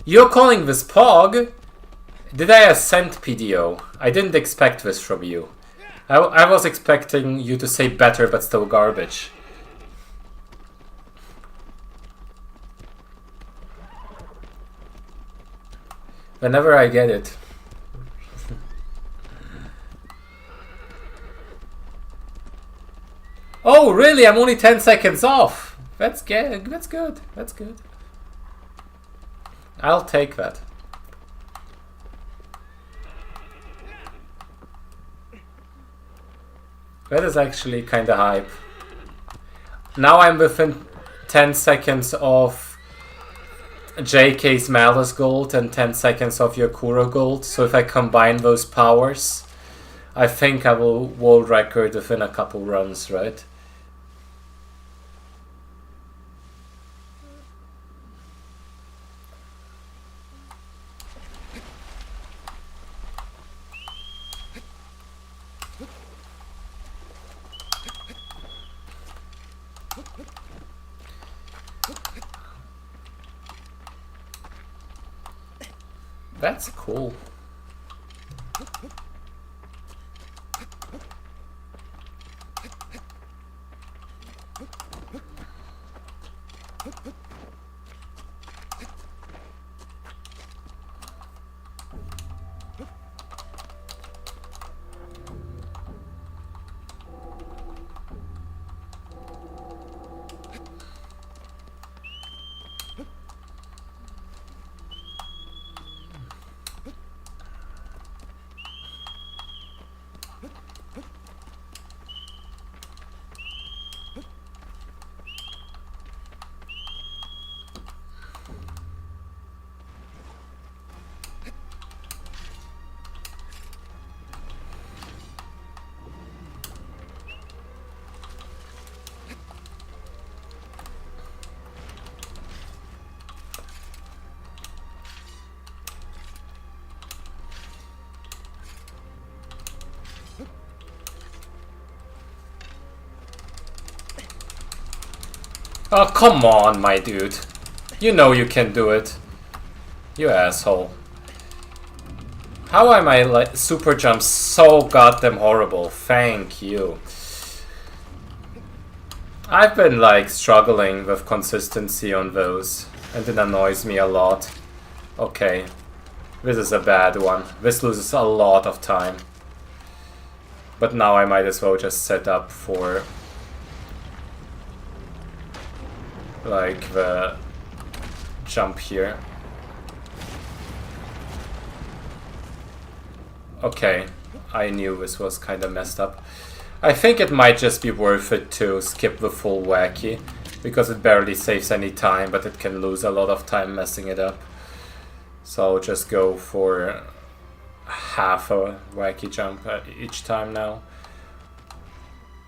[SPEAKER 1] You're calling this POG? Did I assent PDO? I didn't expect this from you. I was expecting you to say better but still garbage. Whenever I get it. Oh, really? I'm only 10 seconds off. That's good. That's good. That's good. I'll take that. That is actually kind of hype. Now I'm within 10 seconds of JK's Malice Gold and 10 seconds of your Kuro Gold. So if I combine those powers, I think I will world record within a couple runs, right? That's cool. Oh, come on, my dude. You know you can do it. You asshole. How am I like super jump so goddamn horrible? Thank you. I've been like struggling with consistency on those, and it annoys me a lot. Okay. This is a bad one. This loses a lot of time. But now I might as well just set up for like the jump here. Okay, I knew this was kind of messed up. I think it might just be worth it to skip the full wacky, because it barely saves any time, but it can lose a lot of time messing it up. So I'll just go for half a wacky jump each time now.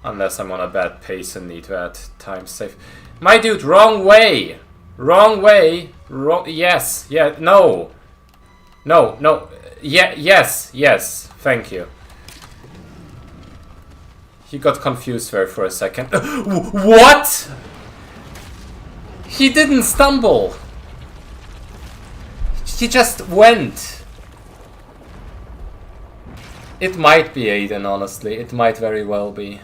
[SPEAKER 1] Unless I'm on a bad pace and need that time save. My dude, wrong way! Wrong way! Yes, yeah, no! No, no, yeah, yes, yes, thank you. He got confused there for a second. What?! He didn't stumble! He just went! It might be Aiden, honestly. It might very well be.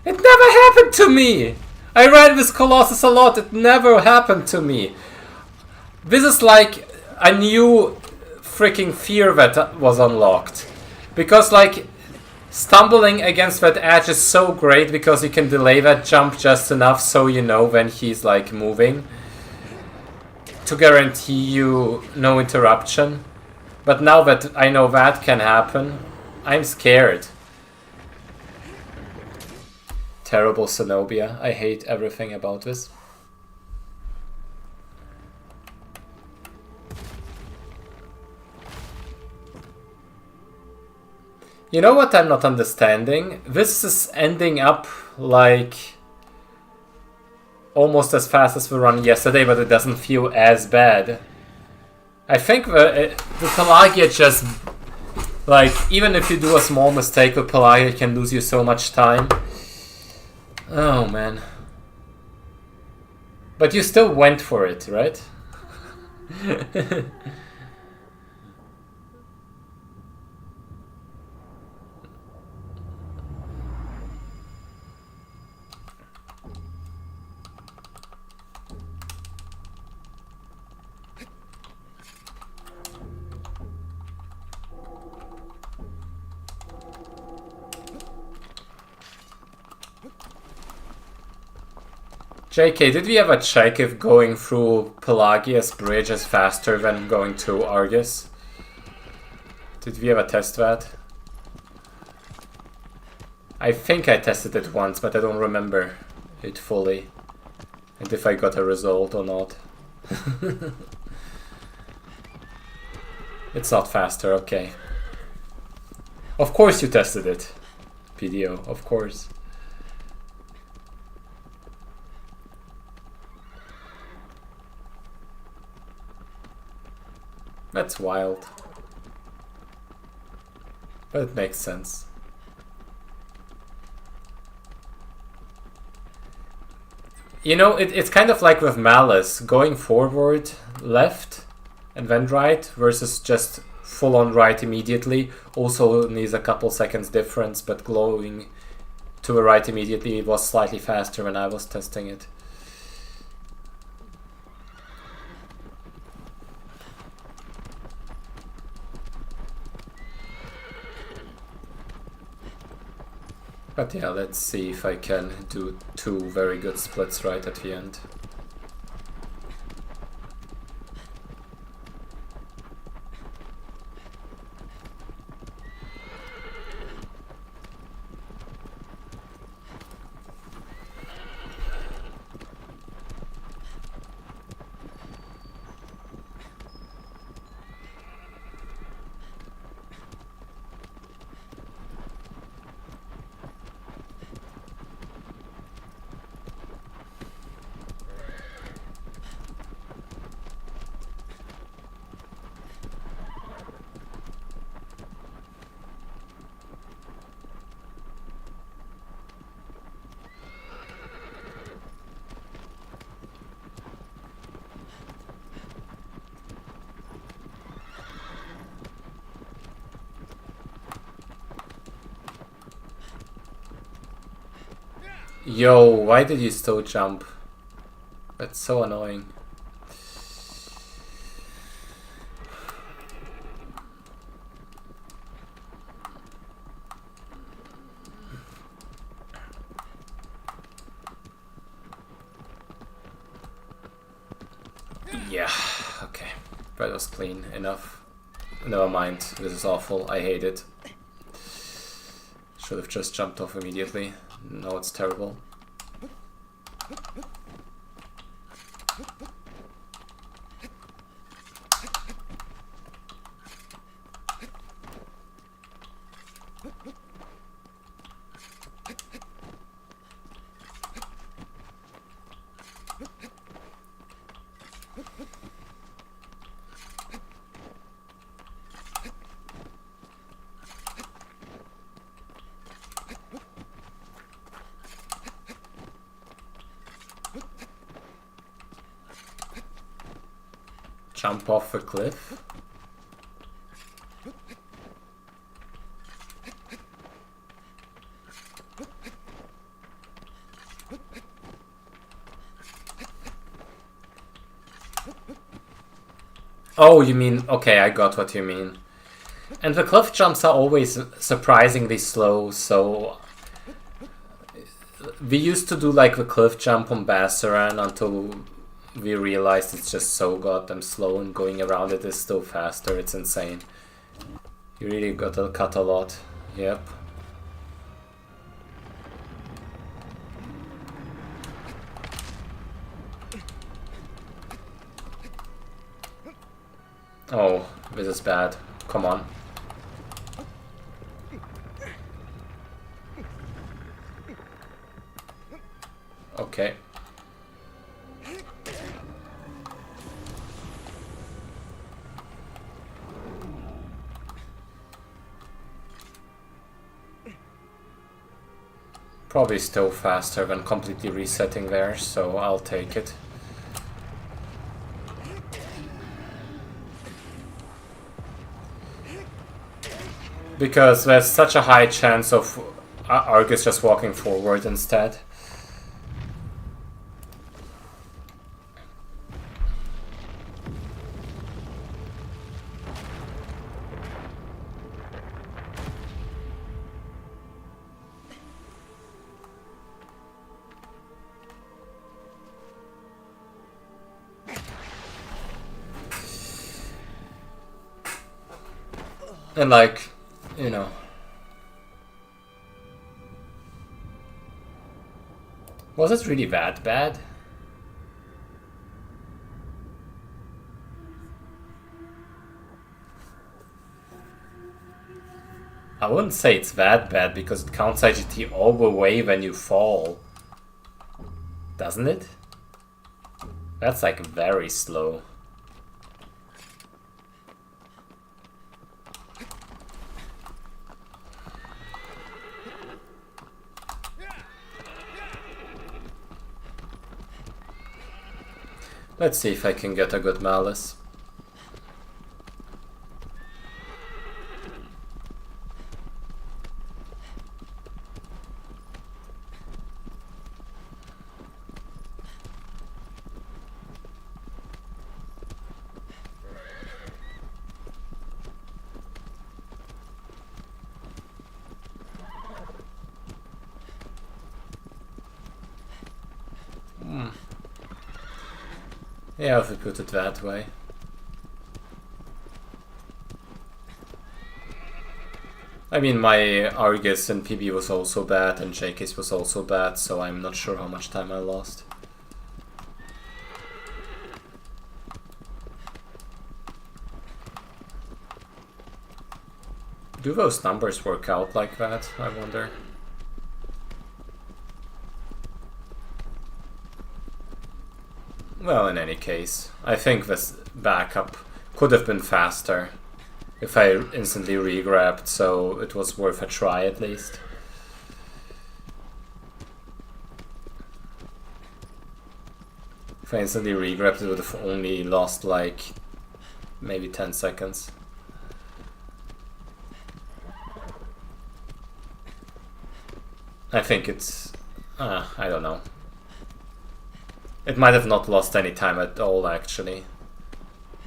[SPEAKER 1] It never happened to me! I ran with Colossus a lot, it never happened to me. This is like a new freaking fear that was unlocked. Because like, stumbling against that edge is so great because you can delay that jump just enough so you know when he's like moving. To guarantee you no interruption. But now that I know that can happen, I'm scared. Terrible Zenobia. I hate everything about this. You know what I'm not understanding? This is ending up like almost as fast as we run yesterday, but it doesn't feel as bad. I think the Pelagia just, like, even if you do a small mistake with Pelagia, it can lose you so much time. Oh man. But you still went for it, right? JK, did we ever check if going through Pelagia's bridge is faster than going to Argus? Did we ever test that? I think I tested it once, but I don't remember it fully. And if I got a result or not. It's not faster, okay. Of course you tested it, PDO, of course. That's wild. But it makes sense. You know, it's kind of like with Malice. Going forward, left, and then right versus just full on right immediately. Also needs a couple seconds difference, but glowing to the right immediately was slightly faster when I was testing it. But yeah, let's see if I can do 2 very good splits right at the end. Yo, why did you still jump? That's so annoying. Yeah, okay. That was clean enough. Never mind, this is awful. I hate it. Should have just jumped off immediately. No, it's terrible. Jump off a cliff? Oh, you mean... Okay, I got what you mean. And the cliff jumps are always surprisingly slow, so... We used to do like the cliff jump on Bassaran until we realized it's just so goddamn slow, and going around it is still faster. It's insane. You really gotta cut a lot. Yep. Oh, this is bad. Come on. Okay. Probably still faster than completely resetting there, so I'll take it. Because there's such a high chance of Argus just walking forward instead. And like, you know. Was it really that bad? I wouldn't say it's that bad because it counts IGT all the way when you fall. Doesn't it? That's like very slow. Let's see if I can get a good malice. Yeah, if we put it that way. I mean, my Argus and PB was also bad, and JK's was also bad, so I'm not sure how much time I lost. Do those numbers work out like that, I wonder? Well, in any case, I think this backup could have been faster if I instantly re-grabbed, so it was worth a try at least. If I instantly re-grabbed, it would have only lost like maybe 10 seconds. I think it's... I don't know. It might have not lost any time at all, actually.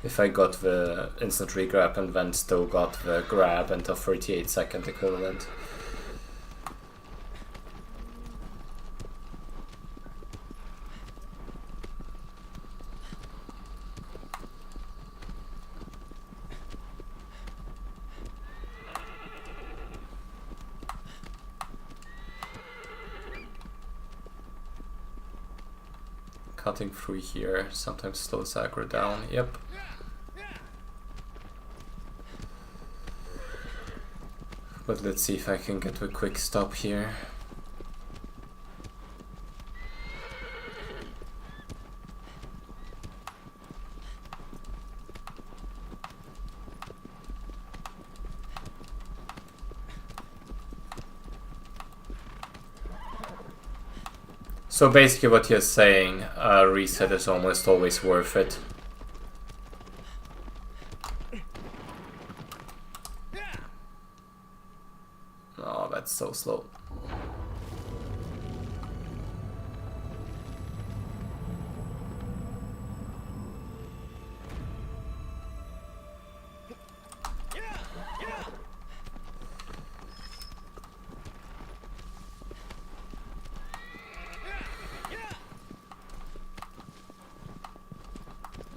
[SPEAKER 1] If I got the instant regrab and then still got the grab and a 38-second equivalent. Cutting through here sometimes slows aggro down, yep. But let's see if I can get a quick stop here. So basically what you're saying, reset is almost always worth it. Oh, that's so slow.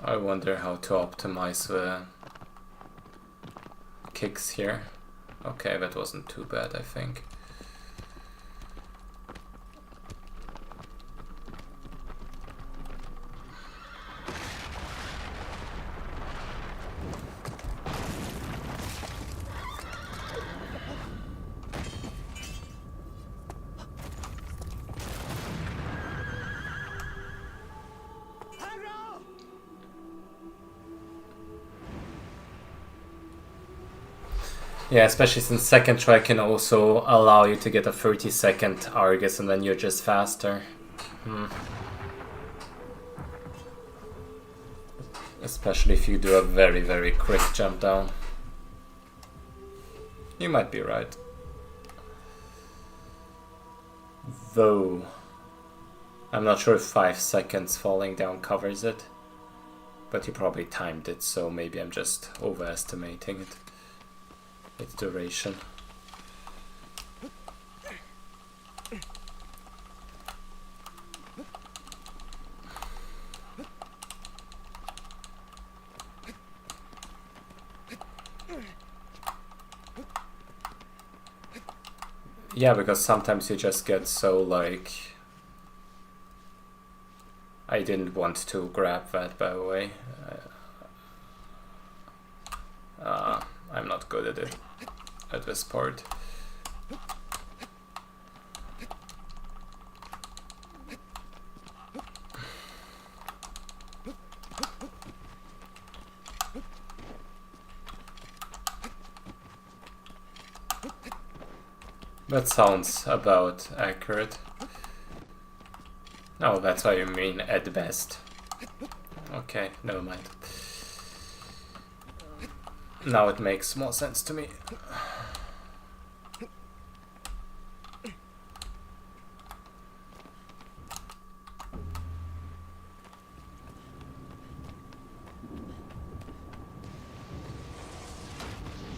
[SPEAKER 1] I wonder how to optimize the kicks here. Okay, that wasn't too bad, I think. Yeah, especially since second try can also allow you to get a 30-second Argus and then you're just faster. Especially if you do a very, very quick jump down. You might be right. Though, I'm not sure if 5 seconds falling down covers it. But you probably timed it, so maybe I'm just overestimating it. Its duration. Yeah, because sometimes you just get so like... I didn't want to grab that, by the way. I'm not good at it at this part. That sounds about accurate. Oh, that's what you mean, at best. Okay, never mind. Now it makes more sense to me.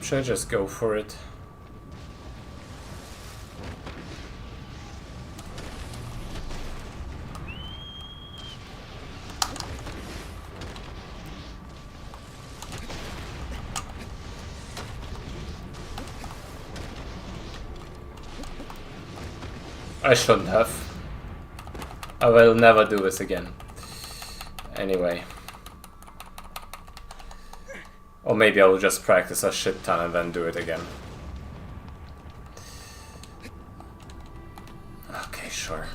[SPEAKER 1] Should I just go for it? I shouldn't have. I will never do this again. Anyway. Or maybe I'll just practice a shit ton and then do it again. Okay, sure.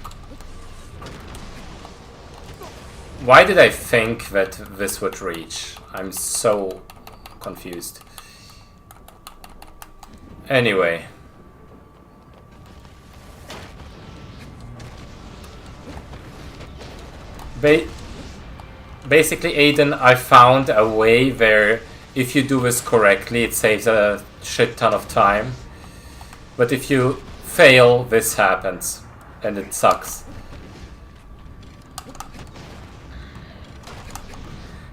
[SPEAKER 1] Why did I think that this would reach? I'm so confused. Anyway. Basically, Aiden, I found a way where if you do this correctly, it saves a shit ton of time. But if you fail, this happens. And it sucks.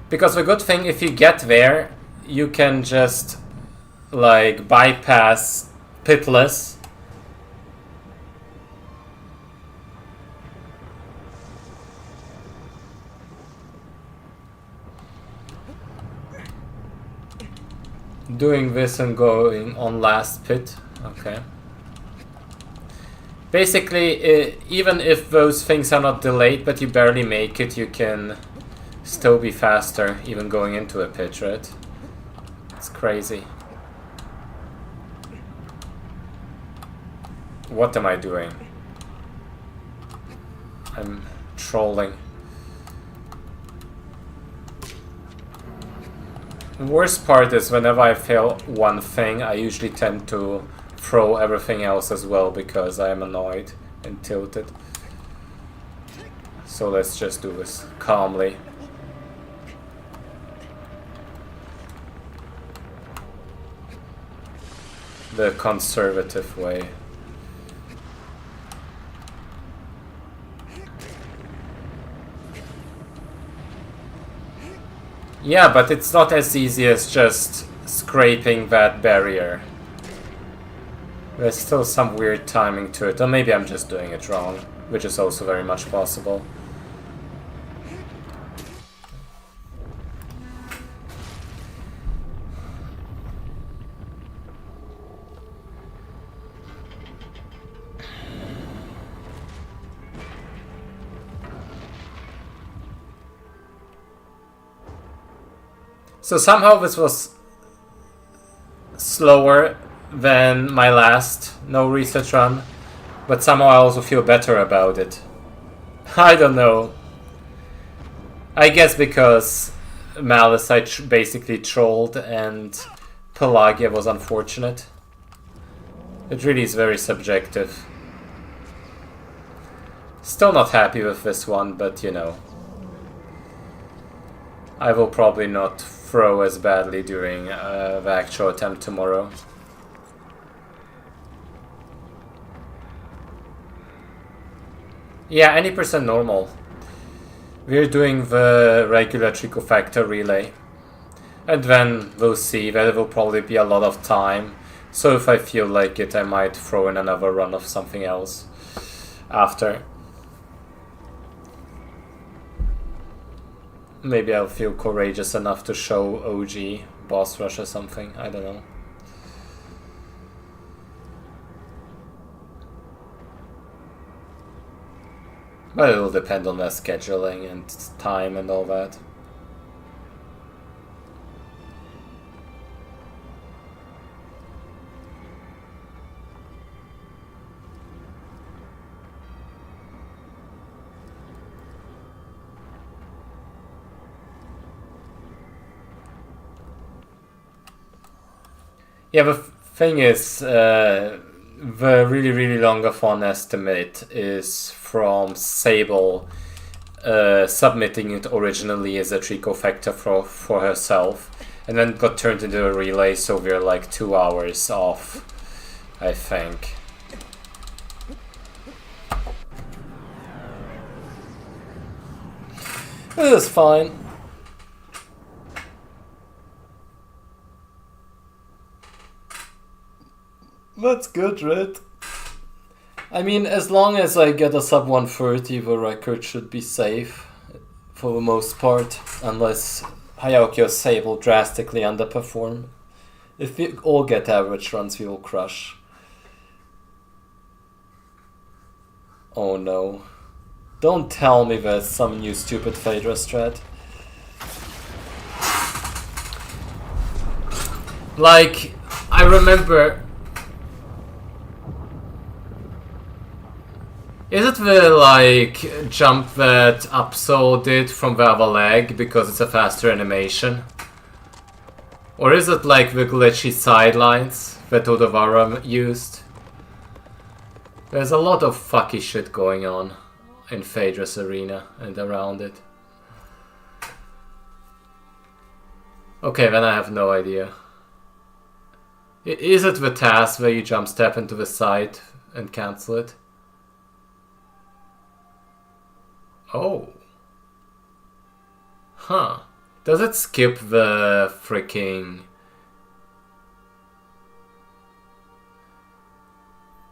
[SPEAKER 1] Because the good thing, if you get there, you can just, like, bypass Pitless. Doing this and going on last pit. Okay. Basically, even if those things are not delayed, but you barely make it, you can still be faster, even going into a pit, right? It's crazy. What am I doing? I'm trolling. The worst part is whenever I fail one thing, I usually tend to throw everything else as well because I am annoyed and tilted. So let's just do this calmly. The conservative way. Yeah, but it's not as easy as just scraping that barrier. There's still some weird timing to it, or maybe I'm just doing it wrong, which is also very much possible. So somehow this was slower than my last no research run, but somehow I also feel better about it. I don't know. I guess because Malice I basically trolled and Pelagia was unfortunate. It really is very subjective. Still not happy with this one, but you know. I will probably not throw as badly during the actual attempt tomorrow. Yeah, any percent normal. We're doing the regular Tricofactor relay. And then we'll see. There will probably be a lot of time. So if I feel like it, I might throw in another run of something else after. Maybe I'll feel courageous enough to show OG boss rush or something. I don't know. But it'll depend on their scheduling and time and all that. Yeah, the thing is, the really longathon estimate is from Sable submitting it originally as a Tricofactor for herself, and then got turned into a relay, so we're like 2 hours off, I think. It is fine. That's good, right? I mean, as long as I get a sub 130, the record should be safe for the most part, unless Hayaki or Sable drastically underperform. If we all get average runs, we will crush. Oh no. Don't tell me there's some new stupid Phaedra strat. Like, I remember... Is it the, like, jump that Upso did from the other leg because it's a faster animation? Or is it like the glitchy sidelines that Odavara used? There's a lot of fucky shit going on in Phaedra's arena and around it. Okay, then I have no idea. Is it the task where you jump step into the side and cancel it? Oh. Huh. Does it skip the freaking...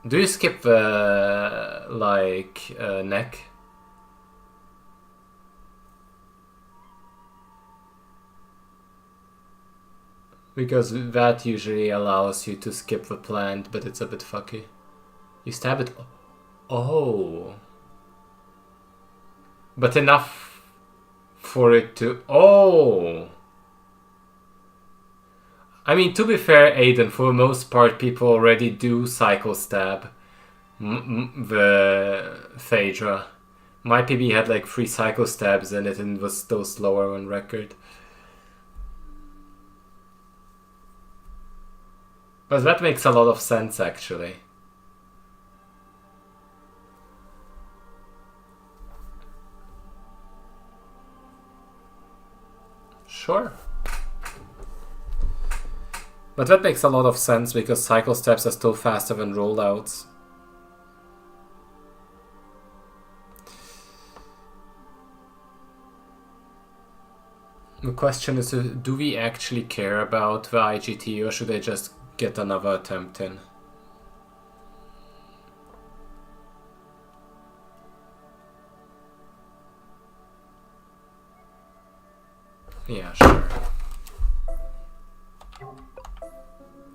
[SPEAKER 1] Do you skip the, like, neck? Because that usually allows you to skip the plant, but it's a bit fucky. You stab it... Oh. But enough for it to... Oh! I mean, to be fair, Aiden, for the most part, people already do cycle stab the Phaedra. My PB had like 3 cycle stabs in it and was still slower on record. But that makes a lot of sense, actually. Sure. But that makes a lot of sense because cycle steps are still faster than rollouts. The question is, do we actually care about the IGT or should I just get another attempt in? Yeah, sure.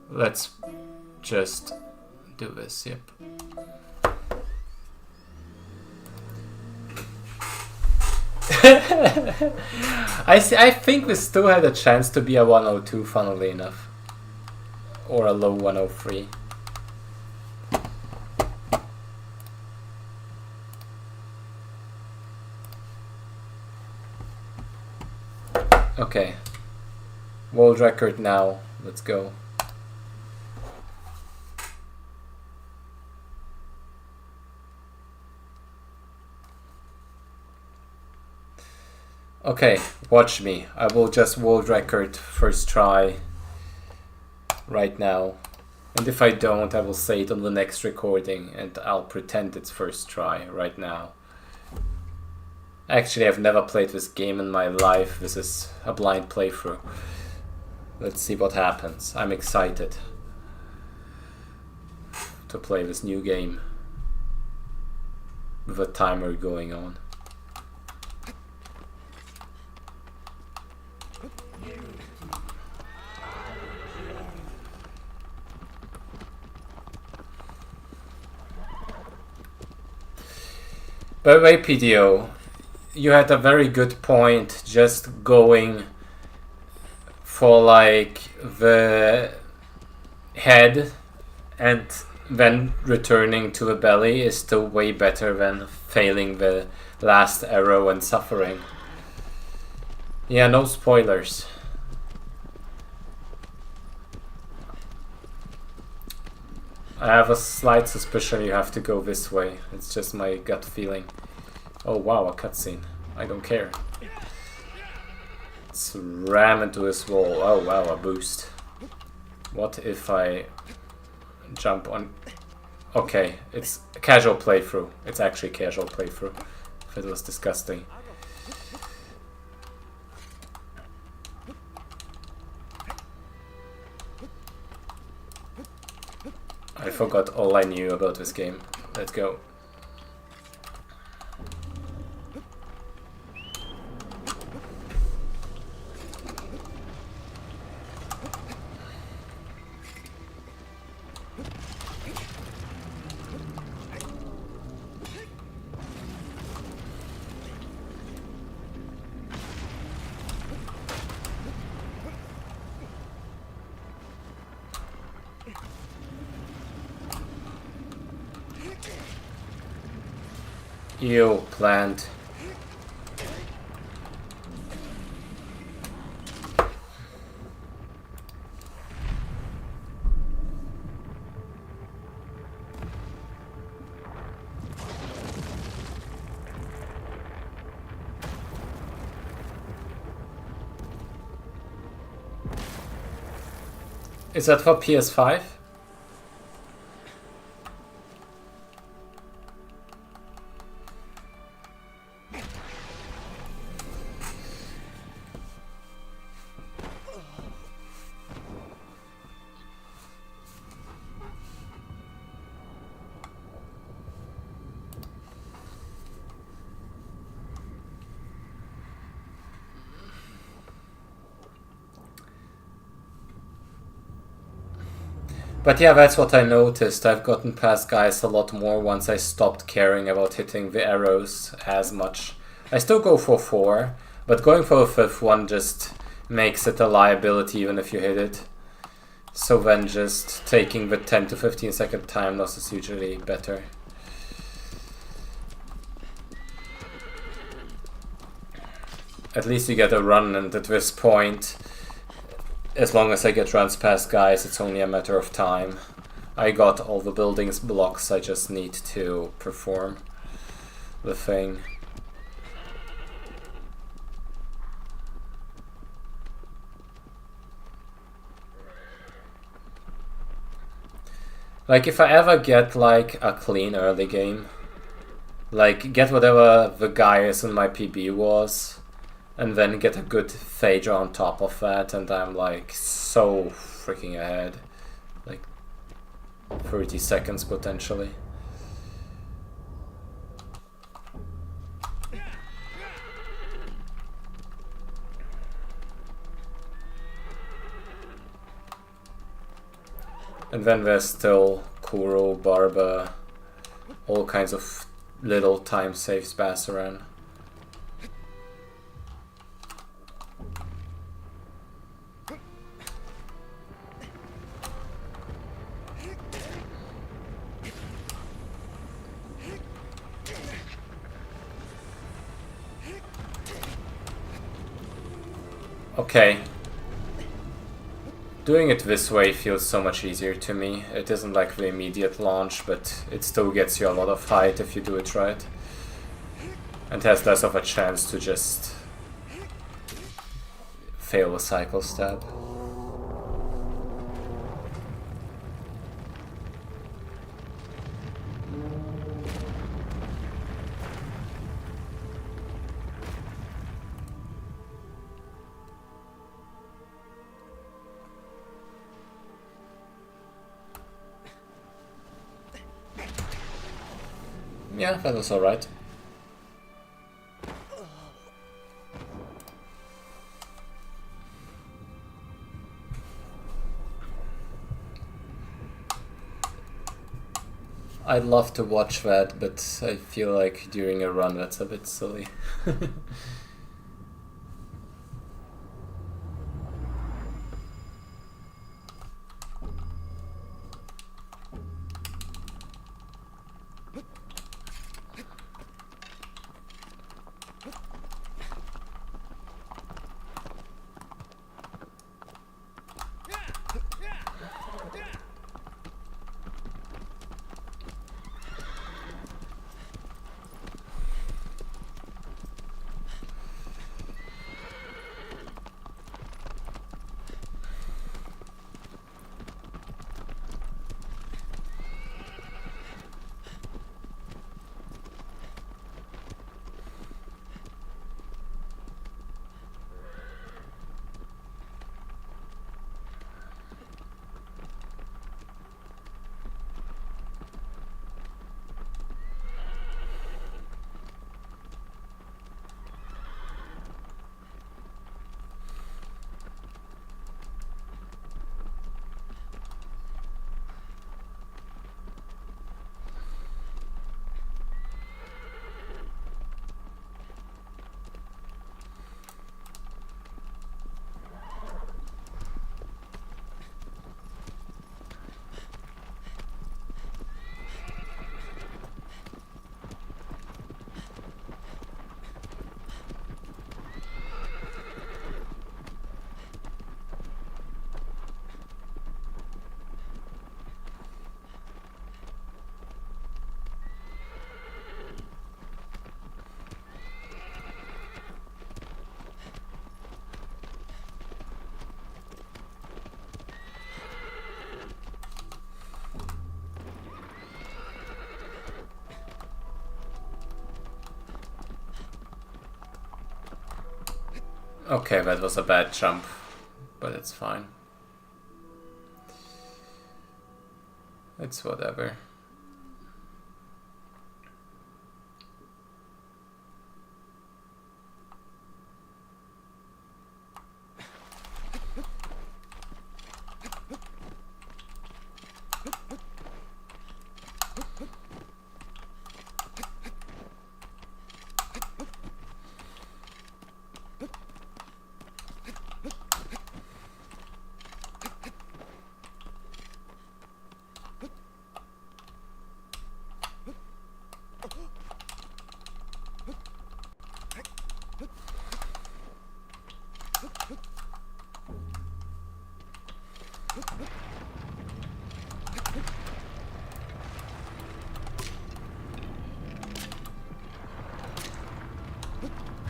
[SPEAKER 1] Let's just do this, yep. I think we still had a chance to be a 102, funnily enough. Or a low 103. Okay. World record now. Let's go. Okay, watch me. I will just world record first try right now. And if I don't, I will say it on the next recording and I'll pretend it's first try right now. Actually, I've never played this game in my life. This is a blind playthrough. Let's see what happens. I'm excited to play this new game with a timer going on. By the way, PDO, you had a very good point just going for like the head and then returning to the belly is still way better than failing the last arrow and suffering. Yeah, no spoilers. I have a slight suspicion you have to go this way. It's just my gut feeling. Oh wow, a cutscene. I don't care. Let's ram into this wall. Oh wow, a boost. What if I jump on... Okay, it's a casual playthrough. It's actually a casual playthrough. If it was disgusting. I forgot all I knew about this game. Let's go. Ew, plant. Is that for PS5? But yeah, that's what I noticed. I've gotten past guys a lot more once I stopped caring about hitting the arrows as much. I still go for 4, but going for a 5th one just makes it a liability even if you hit it. So then just taking the 10 to 15 second time loss is usually better. At least you get a run, and at this point, as long as I get runs past guys, it's only a matter of time. I got all the buildings blocks, I just need to perform the thing. Like, if I ever get like a clean early game, like get whatever the guy is in my PB was, and then get a good Phaedra on top of that, and I'm like so freaking ahead. Like 30 seconds potentially. And then there's still Kuro, Barba, all kinds of little time saves pass around. Okay. Doing it this way feels so much easier to me. It isn't like the immediate launch, but it still gets you a lot of height if you do it right. And has less of a chance to just fail a cycle stab. Yeah, that was alright. I'd love to watch that, but I feel like during a run that's a bit silly. Okay, that was a bad jump, but it's fine. It's whatever.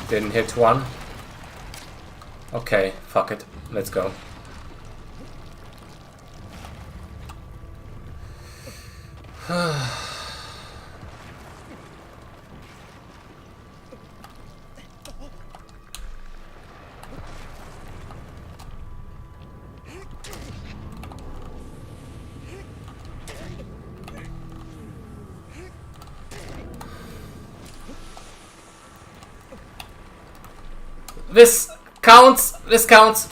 [SPEAKER 1] Didn't hit one. Okay, fuck it. Let's go. This counts! This counts!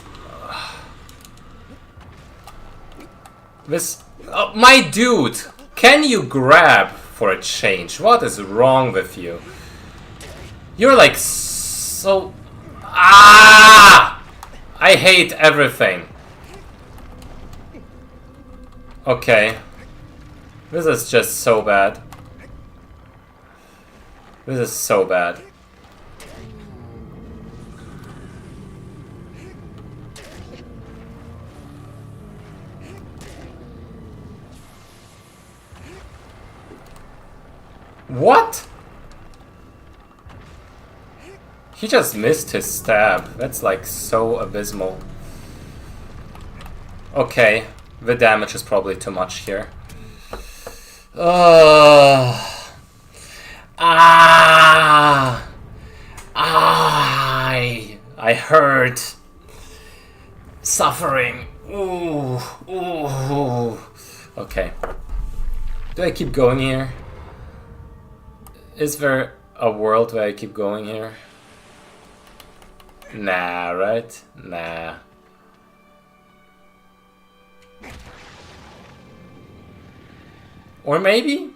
[SPEAKER 1] This... Oh, my dude! Can you grab for a change? What is wrong with you? You're like so... Ah! I hate everything. Okay. This is just so bad. This is so bad. What? He just missed his stab. That's like so abysmal. Okay, the damage is probably too much here. I hurt. Suffering. Ooh, ooh. Okay. Do I keep going here? Is there a world where I keep going here? Nah, right? Nah. Or maybe?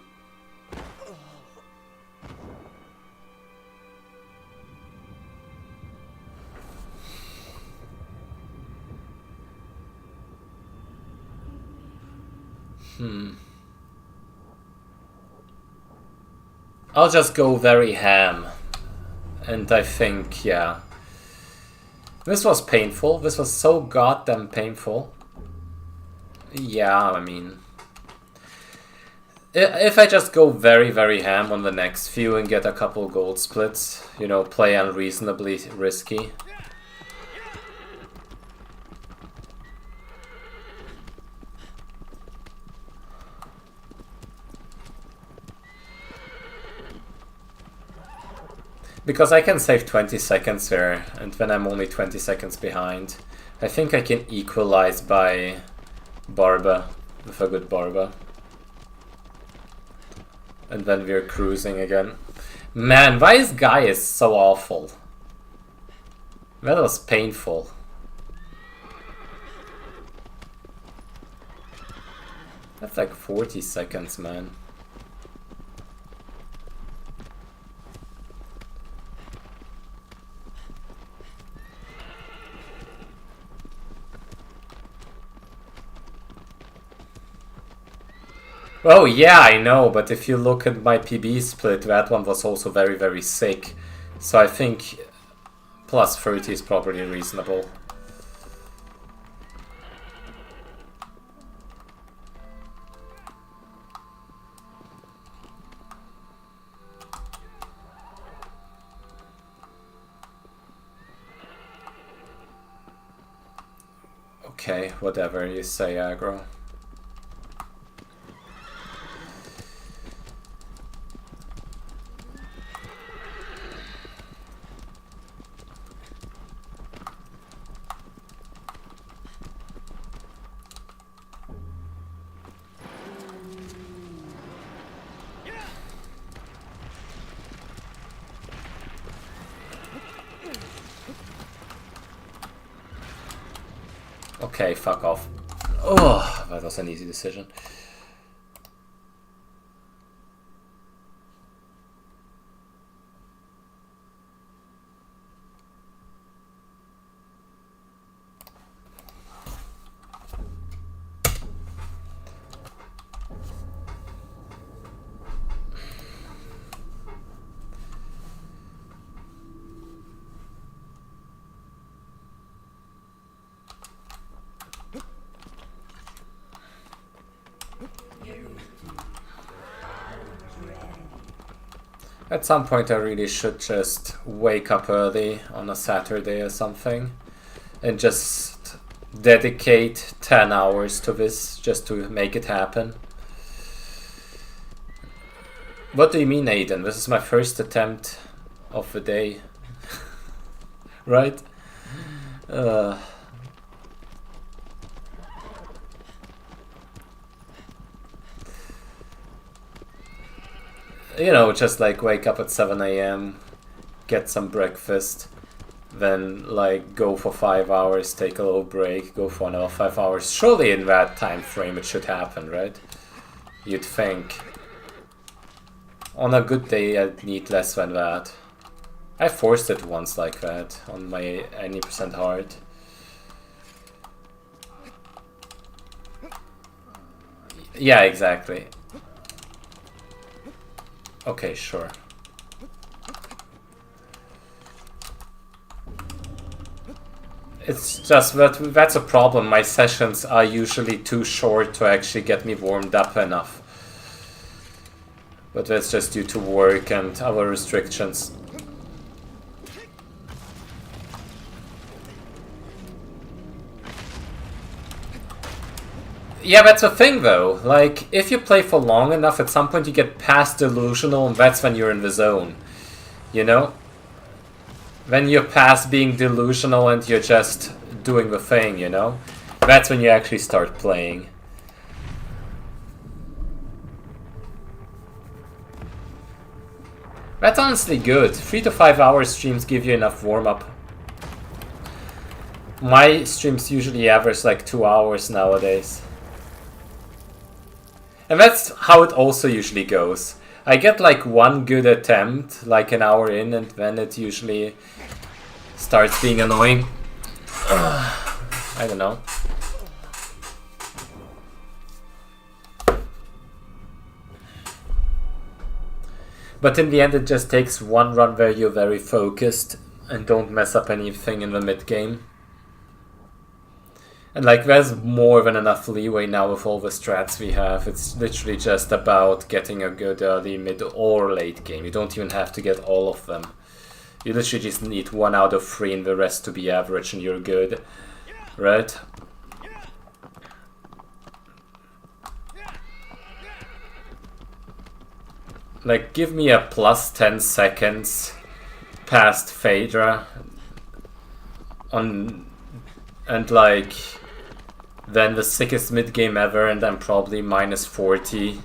[SPEAKER 1] I'll just go very ham. And I think, yeah. This was painful. This was so goddamn painful. Yeah, I mean... If I just go very, very ham on the next few and get a couple gold splits, you know, play unreasonably risky. Because I can save 20 seconds here, and when I'm only 20 seconds behind, I think I can equalize by Barba, with a good Barba. And then we're cruising again. Man, why this guy is so awful? That was painful. That's like 40 seconds, man. Oh yeah, I know, but if you look at my PB split, that one was also very, very sick. So I think plus 30 is probably reasonable. Okay, whatever you say, aggro. Okay, fuck off. Oh, that was an easy decision. At some point I really should just wake up early on a Saturday or something and just dedicate 10 hours to this just to make it happen. What do you mean, Aiden? This is my first attempt of the day. Right? You know, just like wake up at 7 AM, get some breakfast, then like go for 5 hours, take a little break, go for another 5 hours. Surely in that time frame it should happen, right? You'd think. On a good day I'd need less than that. I forced it once like that on my 90% hard. Yeah, exactly. Okay, sure. It's just that's a problem. My sessions are usually too short to actually get me warmed up enough. But that's just due to work and other restrictions. Yeah, that's the thing though. Like, if you play for long enough, at some point you get past delusional and that's when you're in the zone. You know? When you're past being delusional and you're just doing the thing, you know? That's when you actually start playing. That's honestly good. 3 to 5 hour streams give you enough warm-up. My streams usually average like 2 hours nowadays. And that's how it also usually goes. I get like one good attempt, like an hour in, and then it usually starts being annoying. I don't know. But in the end it just takes one run where you're very focused and don't mess up anything in the mid-game. And like, there's more than enough leeway now with all the strats we have. It's literally just about getting a good early, mid, or late game. You don't even have to get all of them. You literally just need 1 out of 3 and the rest to be average and you're good. Right? Like, give me a plus 10 seconds past Phaedra on... and like... then the sickest mid-game ever, and I'm probably minus 40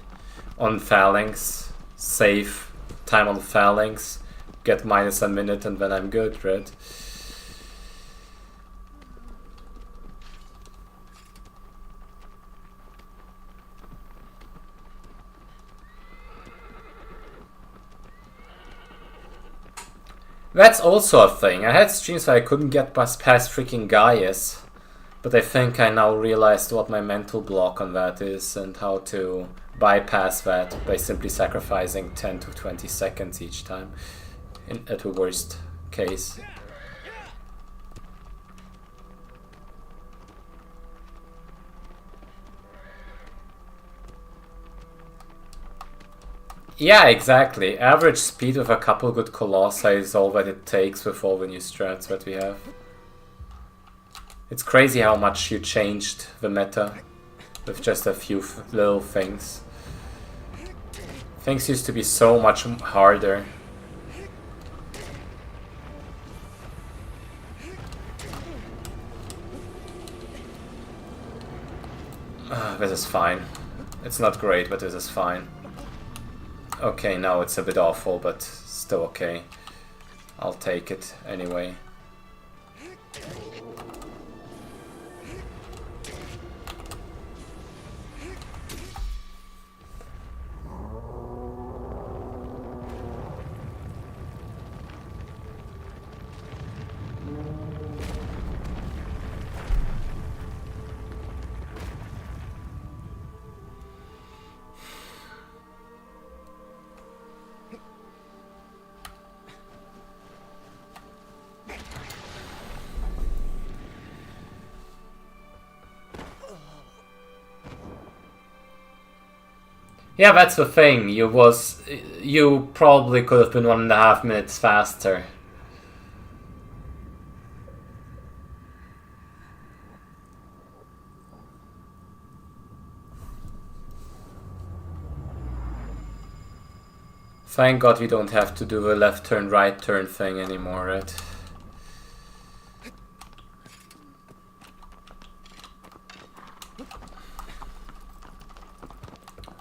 [SPEAKER 1] on Phalanx. Save time on Phalanx. Get minus a minute and then I'm good, right? That's also a thing. I had streams where I couldn't get past freaking Gaius. But I think I now realized what my mental block on that is and how to bypass that by simply sacrificing 10 to 20 seconds each time, at the worst case. Yeah, exactly. Average speed with a couple good Colossi is all that it takes with all the new strats that we have. It's crazy how much you changed the meta with just a few little things. Things used to be so much harder. This is fine. It's not great, but this is fine. Okay, now it's a bit awful, but still okay. I'll take it anyway. Yeah, that's the thing. You probably could have been 1.5 minutes faster. Thank God we don't have to do the left turn, right turn thing anymore, right?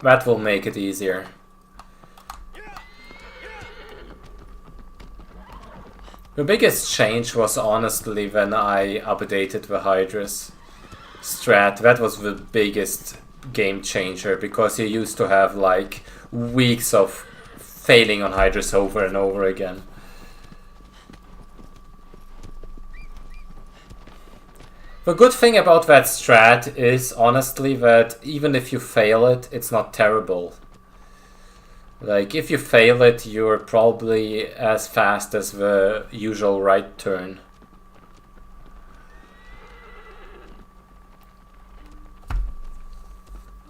[SPEAKER 1] That will make it easier. The biggest change was honestly when I updated the Hydra's strat. That was the biggest game changer, because you used to have like weeks of failing on Hydra's over and over again. The good thing about that strat is honestly that even if you fail it, it's not terrible. Like, if you fail it, you're probably as fast as the usual right turn.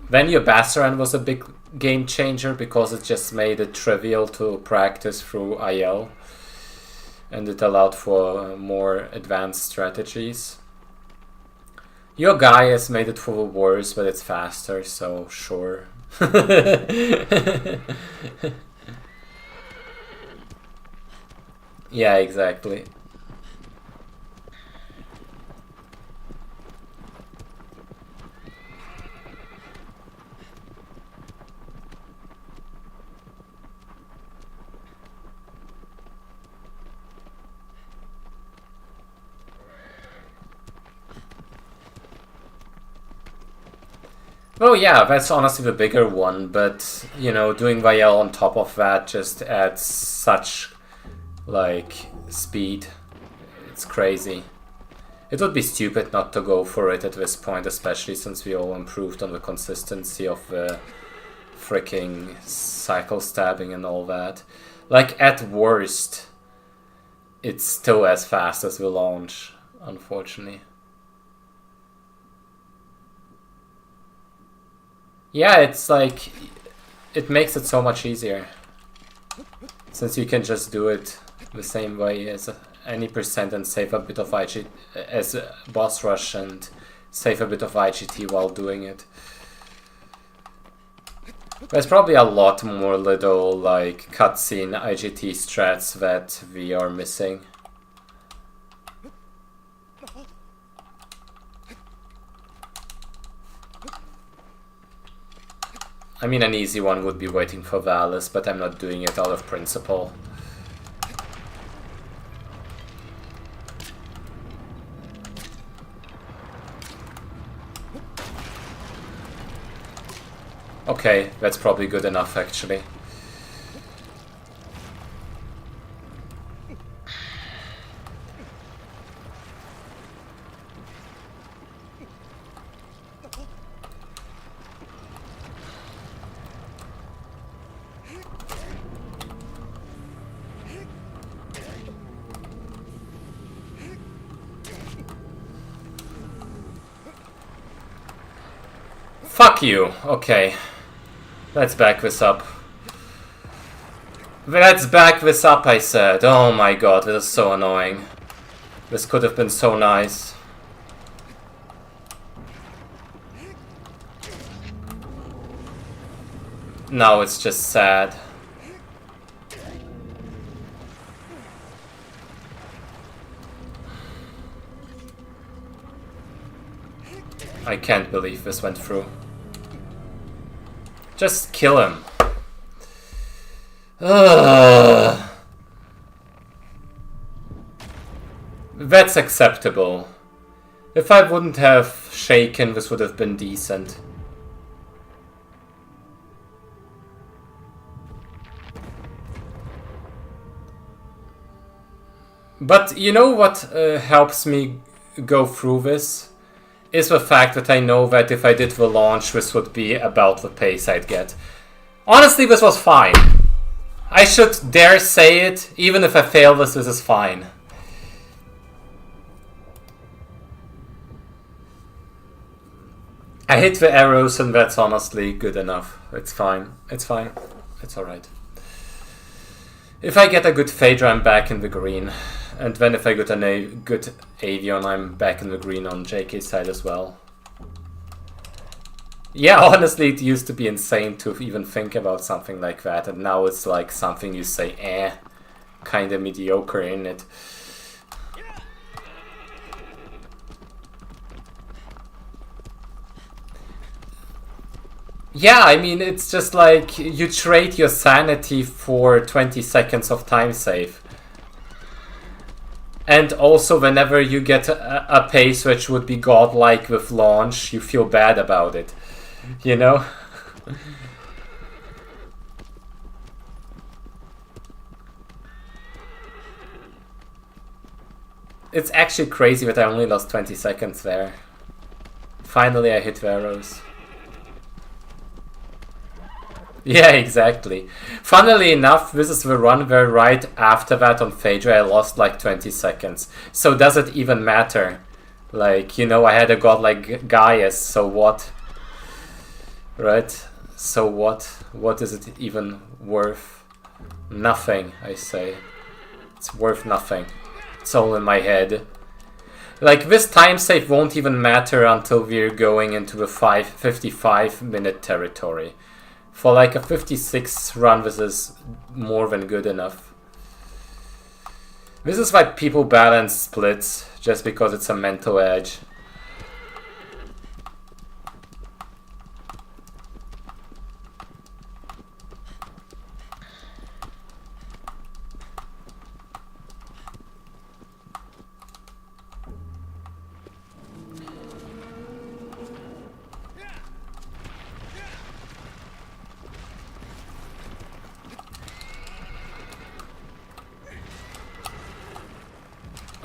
[SPEAKER 1] Then your Bassaran was a big game changer, because it just made it trivial to practice through IL. And it allowed for more advanced strategies. Your guy has made it for the worse, but it's faster, so sure. Yeah, exactly. Oh yeah, that's honestly the bigger one, but, you know, doing Vial on top of that just adds such, like, speed. It's crazy. It would be stupid not to go for it at this point, especially since we all improved on the consistency of the freaking cycle stabbing and all that. Like, at worst, it's still as fast as the launch, unfortunately. Yeah, it's like, it makes it so much easier, since you can just do it the same way as any percent and save a bit of IGT as a boss rush, and save a bit of IGT while doing it. There's probably a lot more little like cutscene IGT strats that we are missing. I mean, an easy one would be waiting for Valis, but I'm not doing it out of principle. Okay, that's probably good enough, actually. Fuck you. Okay. Let's back this up. Let's back this up, I said. Oh my god, this is so annoying. This could have been so nice. Now it's just sad. I can't believe this went through. Just kill him. Ugh. That's acceptable. If I wouldn't have shaken, this would have been decent. But you know what helps me go through this? Is the fact that I know that if I did the launch, this would be about the pace I'd get. Honestly, this was fine. I should dare say it. Even if I fail this, this is fine. I hit the arrows, and that's honestly good enough. it's fine. It's fine. It's alright. If I get a good Phaedra, I'm back in the green. And then if I get a good Avion, I'm back in the green on JK's side as well. Yeah, honestly, it used to be insane to even think about something like that, and now it's like something you say, kinda mediocre in it. Yeah, I mean, it's just like you trade your sanity for 20 seconds of time save. And also, whenever you get a pace which would be godlike with launch, you feel bad about it. You know? It's actually crazy that I only lost 20 seconds there. Finally, I hit the arrows. Yeah, exactly. Funnily enough, this is the run where right after that on Phaedra I lost like 20 seconds. So does it even matter? Like, you know, I had a god like Gaius, so what? Right? So what? What is it even worth? Nothing, I say. It's worth nothing. It's all in my head. Like, this time save won't even matter until we're going into the 55-minute territory. For like a 56 run, this is more than good enough. This is why people balance splits, just because it's a mental edge.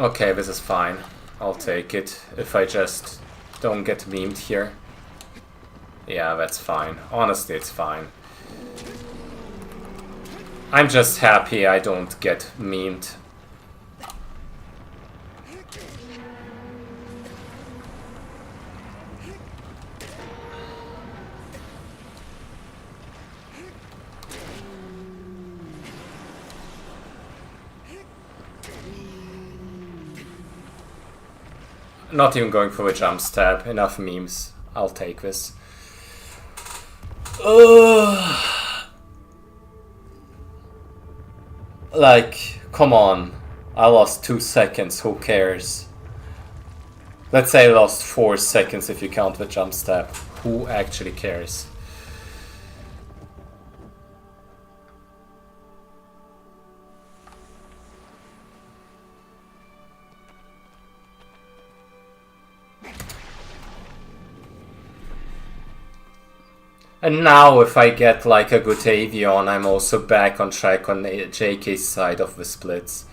[SPEAKER 1] Okay, this is fine. I'll take it if I just don't get memed here. Yeah, that's fine. Honestly, it's fine. I'm just happy I don't get memed. Not even going for a jump stab. Enough memes. I'll take this. Like, come on. I lost 2 seconds. Who cares? Let's say I lost 4 seconds if you count the jump stab. Who actually cares? And now if I get like a good Avion, I'm also back on track on JK's side of the splits.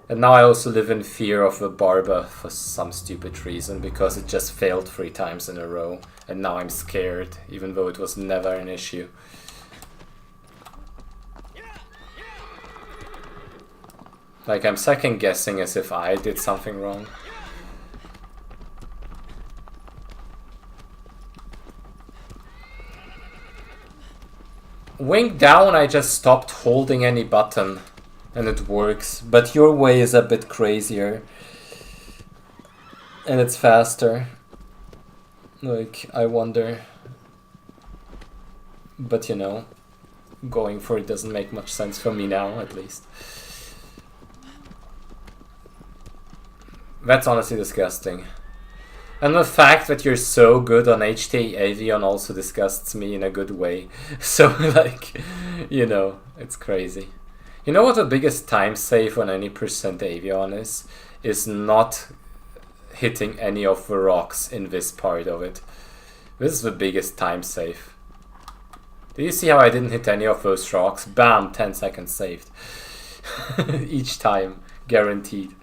[SPEAKER 1] And now I also live in fear of the Barba for some stupid reason, because it just failed 3 times in a row. And now I'm scared, even though it was never an issue. Like, I'm second guessing as if I did something wrong. Wing down, I just stopped holding any button. And it works. But your way is a bit crazier. And it's faster. Like, I wonder. But you know, going for it doesn't make much sense for me now, at least. That's honestly disgusting. And the fact that you're so good on HT Avion also disgusts me in a good way. So, like, you know, it's crazy. You know what the biggest time save on any percent Avion is? Is not hitting any of the rocks in this part of it. This is the biggest time save. Do you see how I didn't hit any of those rocks? Bam! 10 seconds saved. Each time. Guaranteed.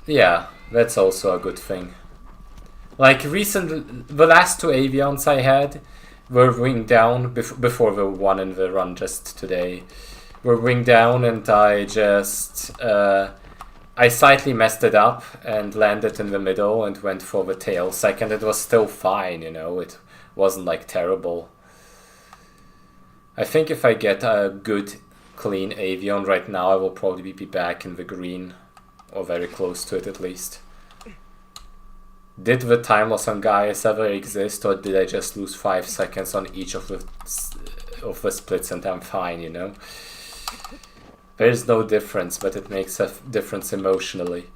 [SPEAKER 1] Yeah, that's also a good thing. Like the last 2 Avions I had, We're wing down before the one in the run just today. We're wing down and I just I slightly messed it up and landed in the middle and went for the tail second. It was still fine, you know, it wasn't like terrible. I think if I get a good clean avion right now, I will probably be back in the green, or very close to it at least. Did the time loss on Gaius ever exist, or did I just lose 5 seconds on each of the splits and I'm fine, you know? There's no difference, but it makes a difference emotionally.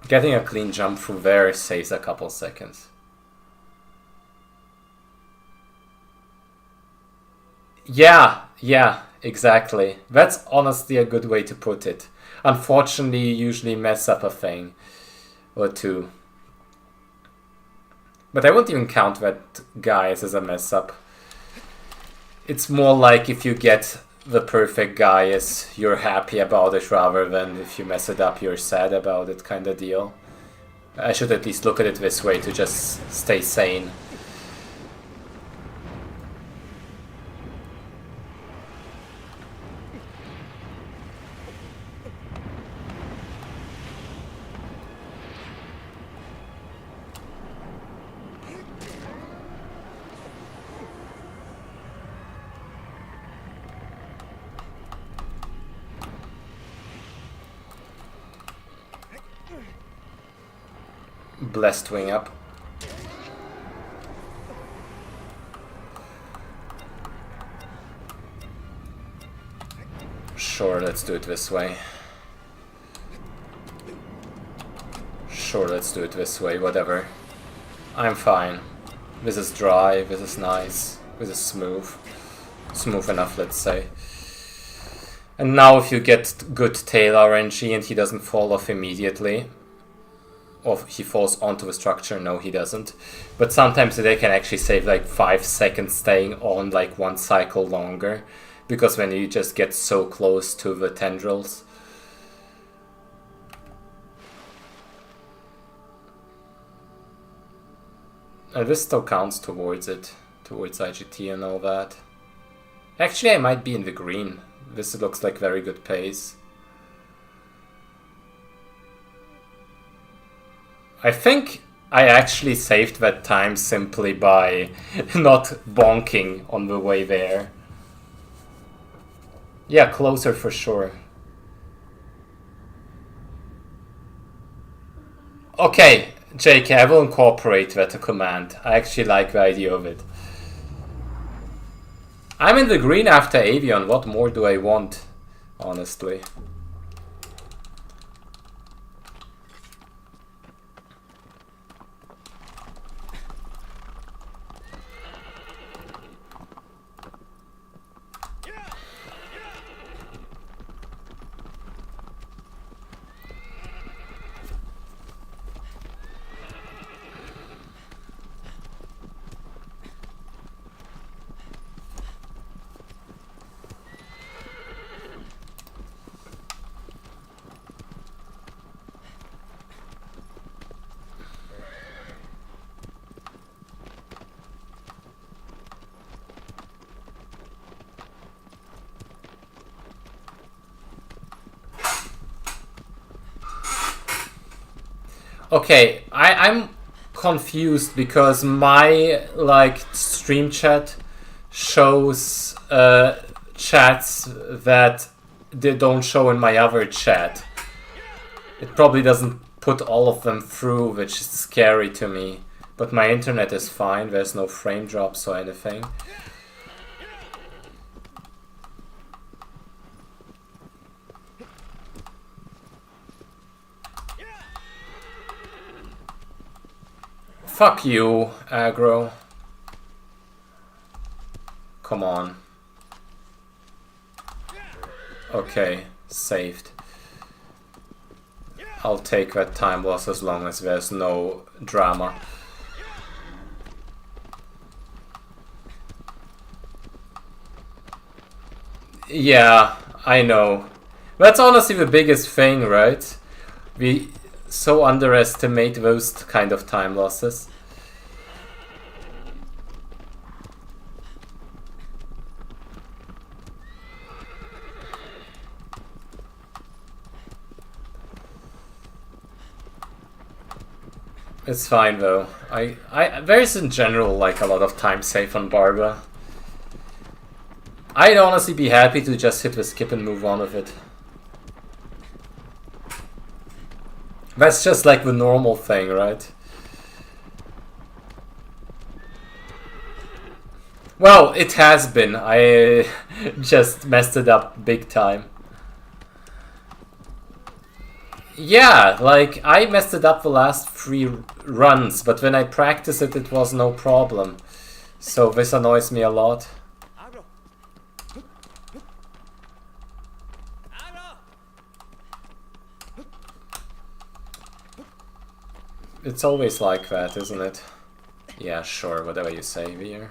[SPEAKER 1] Getting a clean jump through there saves a couple seconds. Yeah, exactly. That's honestly a good way to put it. Unfortunately, you usually mess up a thing or two. But I won't even count that Gaius as a mess up. It's more like if you get the perfect Gaius, you're happy about it rather than if you mess it up, you're sad about it kind of deal. I should at least look at it this way to just stay sane. Blessed wing up. Sure, let's do it this way. Sure, let's do it this way, whatever. I'm fine. This is dry, this is nice, this is smooth. Smooth enough, let's say. And now if you get good tail RNG and he doesn't fall off immediately, or he falls onto the structure, no he doesn't. But sometimes they can actually save like 5 seconds staying on like 1 cycle longer. Because when you just get so close to the tendrils. This still counts towards it. Towards IGT and all that. Actually I might be in the green. This looks like very good pace. I think I actually saved that time simply by not bonking on the way there. Yeah, closer for sure. Okay, JK, I will incorporate that command. I actually like the idea of it. I'm in the green after Avion. What more do I want, honestly? Okay, I'm confused because my like stream chat shows chats that they don't show in my other chat. It probably doesn't put all of them through, which is scary to me. But my internet is fine, there's no frame drops or anything. Fuck you, aggro. Come on. Okay, saved. I'll take that time loss as long as there's no drama. Yeah, I know. That's honestly the biggest thing, right? We so underestimate those kind of time losses. It's fine though. There's in general like a lot of time safe on Barba. I'd honestly be happy to just hit the skip and move on with it. That's just like the normal thing, right? Well, it has been. I just messed it up big time. Yeah, like, I messed it up the last 3 runs, but when I practiced it, it was no problem. So this annoys me a lot. It's always like that, isn't it? Yeah, sure, whatever you say here.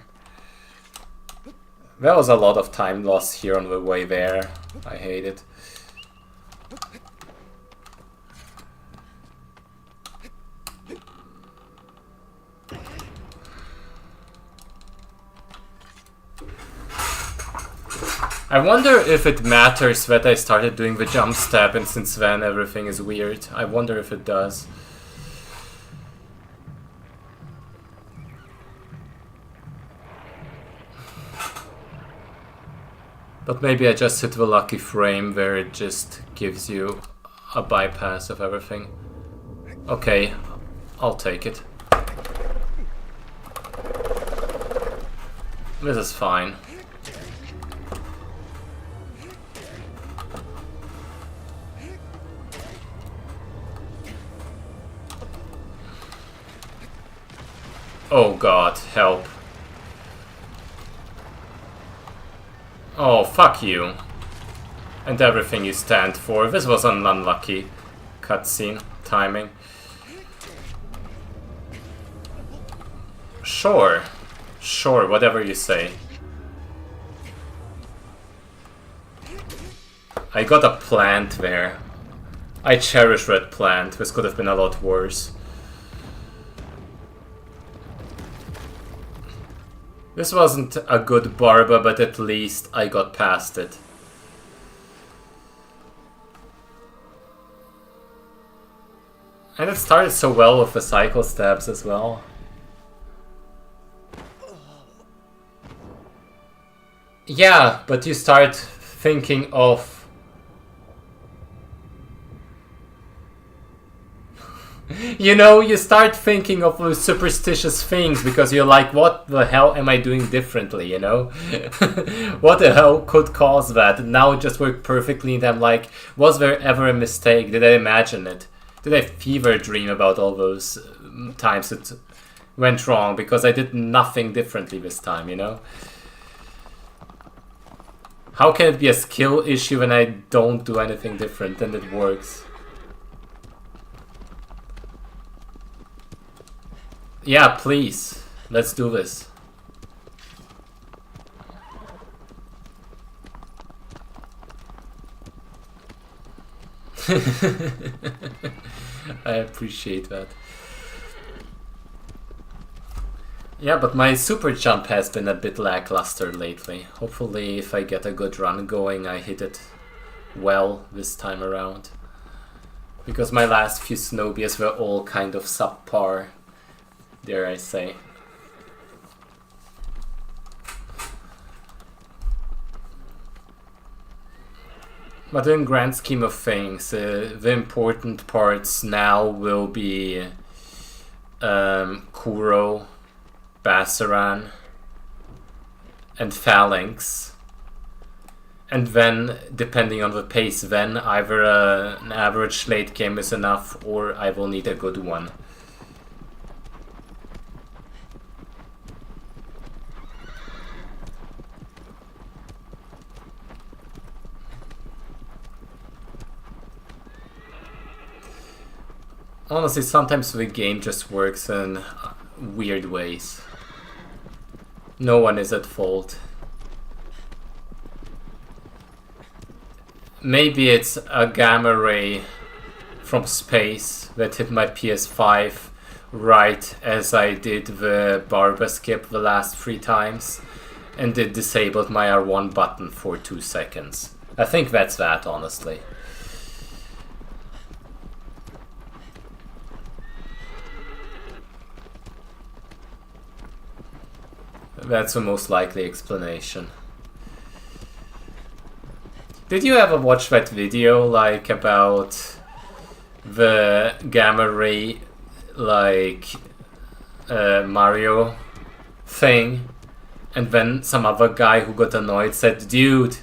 [SPEAKER 1] There was a lot of time lost here on the way there. I hate it. I wonder if it matters that I started doing the jump step and since then everything is weird. I wonder if it does. But maybe I just hit the lucky frame where it just gives you a bypass of everything. Okay, I'll take it. This is fine. Oh god, help. Oh, fuck you. And everything you stand for. This was an unlucky cutscene timing. Sure. Sure, whatever you say. I got a plant there. I cherish that plant. This could have been a lot worse. This wasn't a good Barba, but at least I got past it. And it started so well with the cycle stabs as well. Yeah, but you start thinking of... You know, you start thinking of those superstitious things because you're like, what the hell am I doing differently, you know? What the hell could cause that? And now it just worked perfectly and I'm like, was there ever a mistake? Did I imagine it? Did I fever dream about all those times it went wrong? Because I did nothing differently this time, you know? How can it be a skill issue when I don't do anything different and it works? Yeah, please. Let's do this. I appreciate that. Yeah, but my super jump has been a bit lackluster lately. Hopefully, if I get a good run going, I hit it well this time around. Because my last few Snobias were all kind of subpar, dare I say. But in grand scheme of things, the important parts now will be Kuro, Bassaran, and Phalanx. And then, depending on the pace, then either an average late game is enough or I will need a good one. Honestly, sometimes the game just works in weird ways. No one is at fault. maybe it's a gamma ray from space that hit my PS5 right as I did the barber skip the last 3 times, and it disabled my R1 button for 2 seconds. I think that's that, honestly. That's the most likely explanation. Did you ever watch that video, like, about the gamma ray, like, Mario thing? And then some other guy who got annoyed said, "Dude,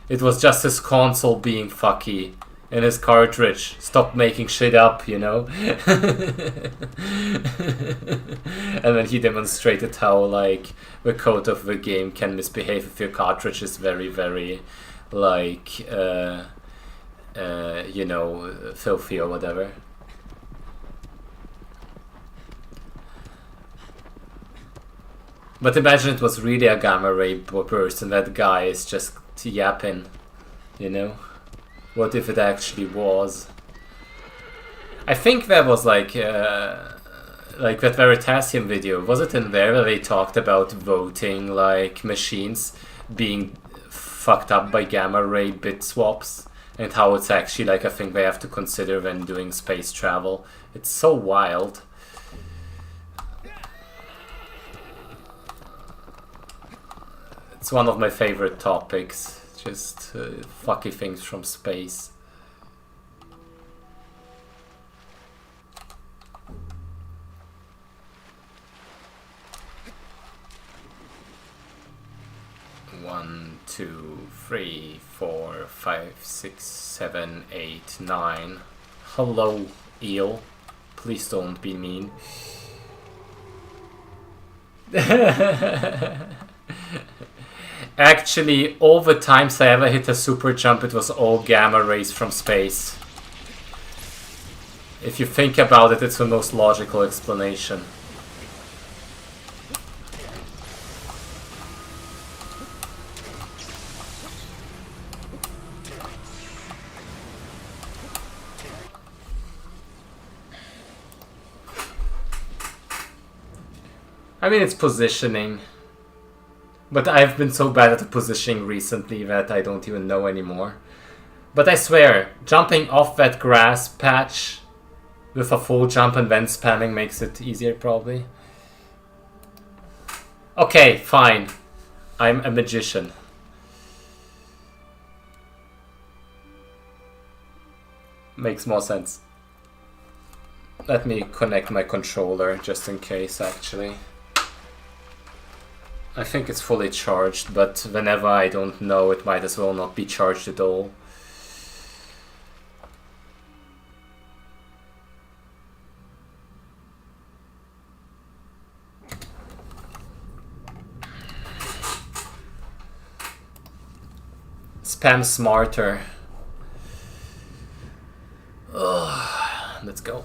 [SPEAKER 1] it was just his console being fucky and his cartridge. Stop making shit up, you know?" And then he demonstrated how, like, the code of the game can misbehave if your cartridge is very, very, like, you know, filthy or whatever. But imagine it was really a gamma ray burst and that guy is just yapping, you know? What if it actually was? I think there was like that Veritasium video. Was it in there where they talked about voting, like, machines being fucked up by gamma ray bit swaps? And how it's actually like a thing they have to consider when doing space travel. It's so wild. It's one of my favorite topics, just fucky things from space. One, 2, 3, 4, 5, 6, 7, 8, 9. Hello, eel. Please don't be mean. Actually, all the times I ever hit a super jump, it was all gamma rays from space. If you think about it, it's the most logical explanation. I mean, it's positioning. But I've been so bad at the positioning recently that I don't even know anymore. But I swear, jumping off that grass patch with a full jump and then spamming makes it easier, probably. Okay, fine. I'm a magician. Makes more sense. Let me connect my controller just in case, actually. I think it's fully charged, but whenever I don't know, it might as well not be charged at all. Spam smarter. Ugh, let's go.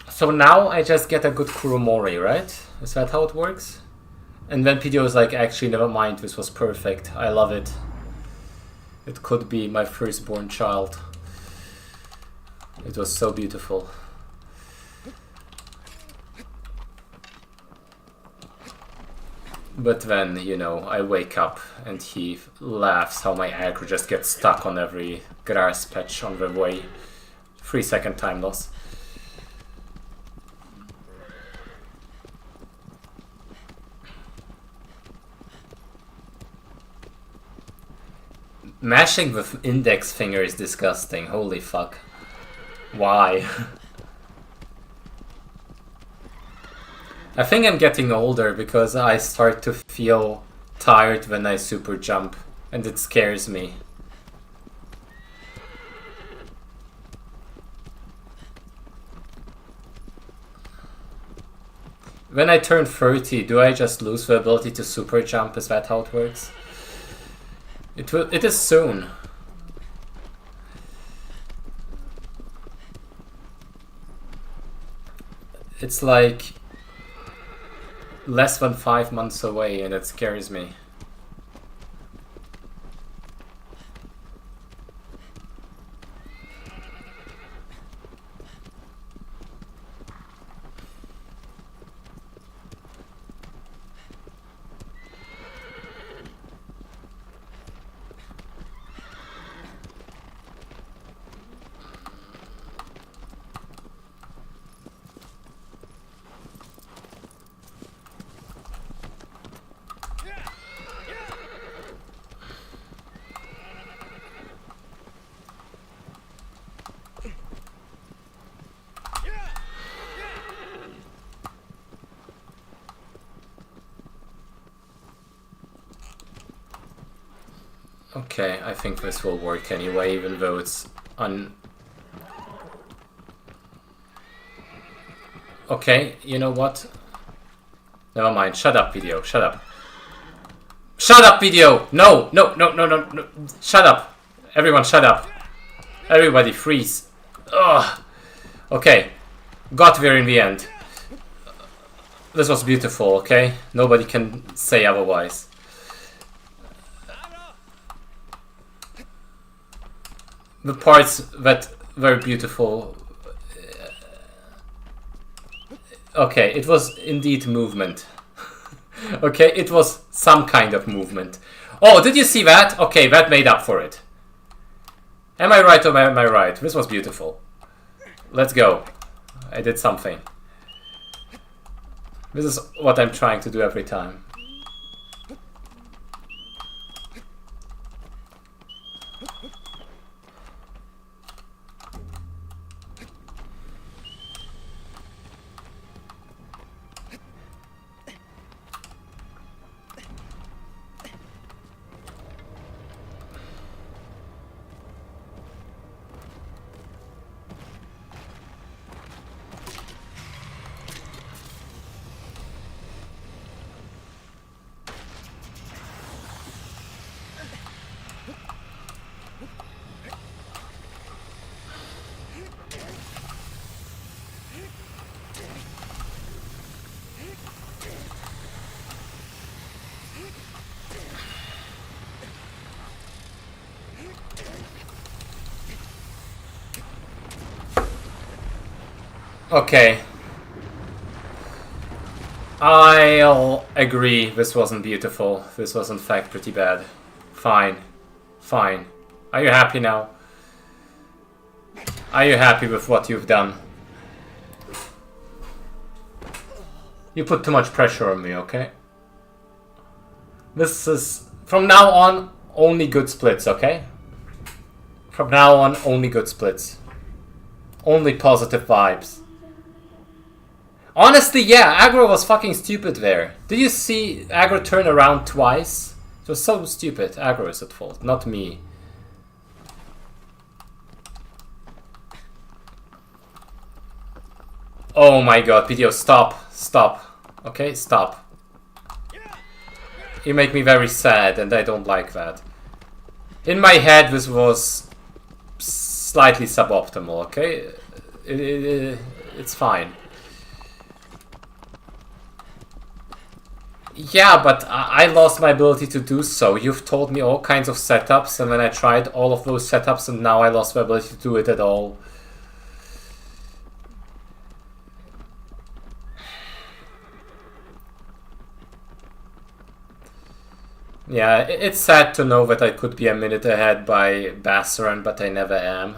[SPEAKER 1] So now I just get a good Kuromori, right? Is that how it works? And then PDO is like, actually, never mind, this was perfect. I love it. It could be my firstborn child. It was so beautiful. But then, you know, I wake up and he laughs how my aggro just gets stuck on every grass patch on the way. 3-second time loss. Mashing with index finger is disgusting. Holy fuck. Why? I think I'm getting older because I start to feel tired when I super jump, and it scares me. When I turn 30, do I just lose the ability to super jump? Is that how it works? It is soon. It's like less than 5 months away, and it scares me. Okay, I think this will work anyway, even though it's Okay, you know what? Never mind. Shut up, video. Shut up. Shut up, video! No! No, no, no, no, no. Shut up. Everyone, shut up. Everybody, freeze. Ugh. Okay. Got there in the end. This was beautiful, okay? Nobody can say otherwise. The parts that were beautiful... Okay, it was indeed movement. Okay, it was some kind of movement. Oh, did you see that? Okay, that made up for it. Am I right or am I right? This was beautiful. Let's go. I did something. This is what I'm trying to do every time. Okay. I'll agree, this wasn't beautiful. This was in fact pretty bad. Fine. Fine. Are you happy now? Are you happy with what you've done? You put too much pressure on me, okay? This is... From now on, only good splits, okay? From now on, only good splits. Only positive vibes. Honestly, yeah, aggro was fucking stupid there. Did you see aggro turn around twice? It was so stupid. Aggro is at fault, not me. Oh my god, video, stop. Stop. Okay, stop. You make me very sad, and I don't like that. In my head, this was slightly suboptimal, okay? It's fine. Yeah, but I lost my ability to do so. You've told me all kinds of setups, and then I tried all of those setups, and now I lost my ability to do it at all. Yeah, it's sad to know that I could be a minute ahead by Bassaran, but I never am.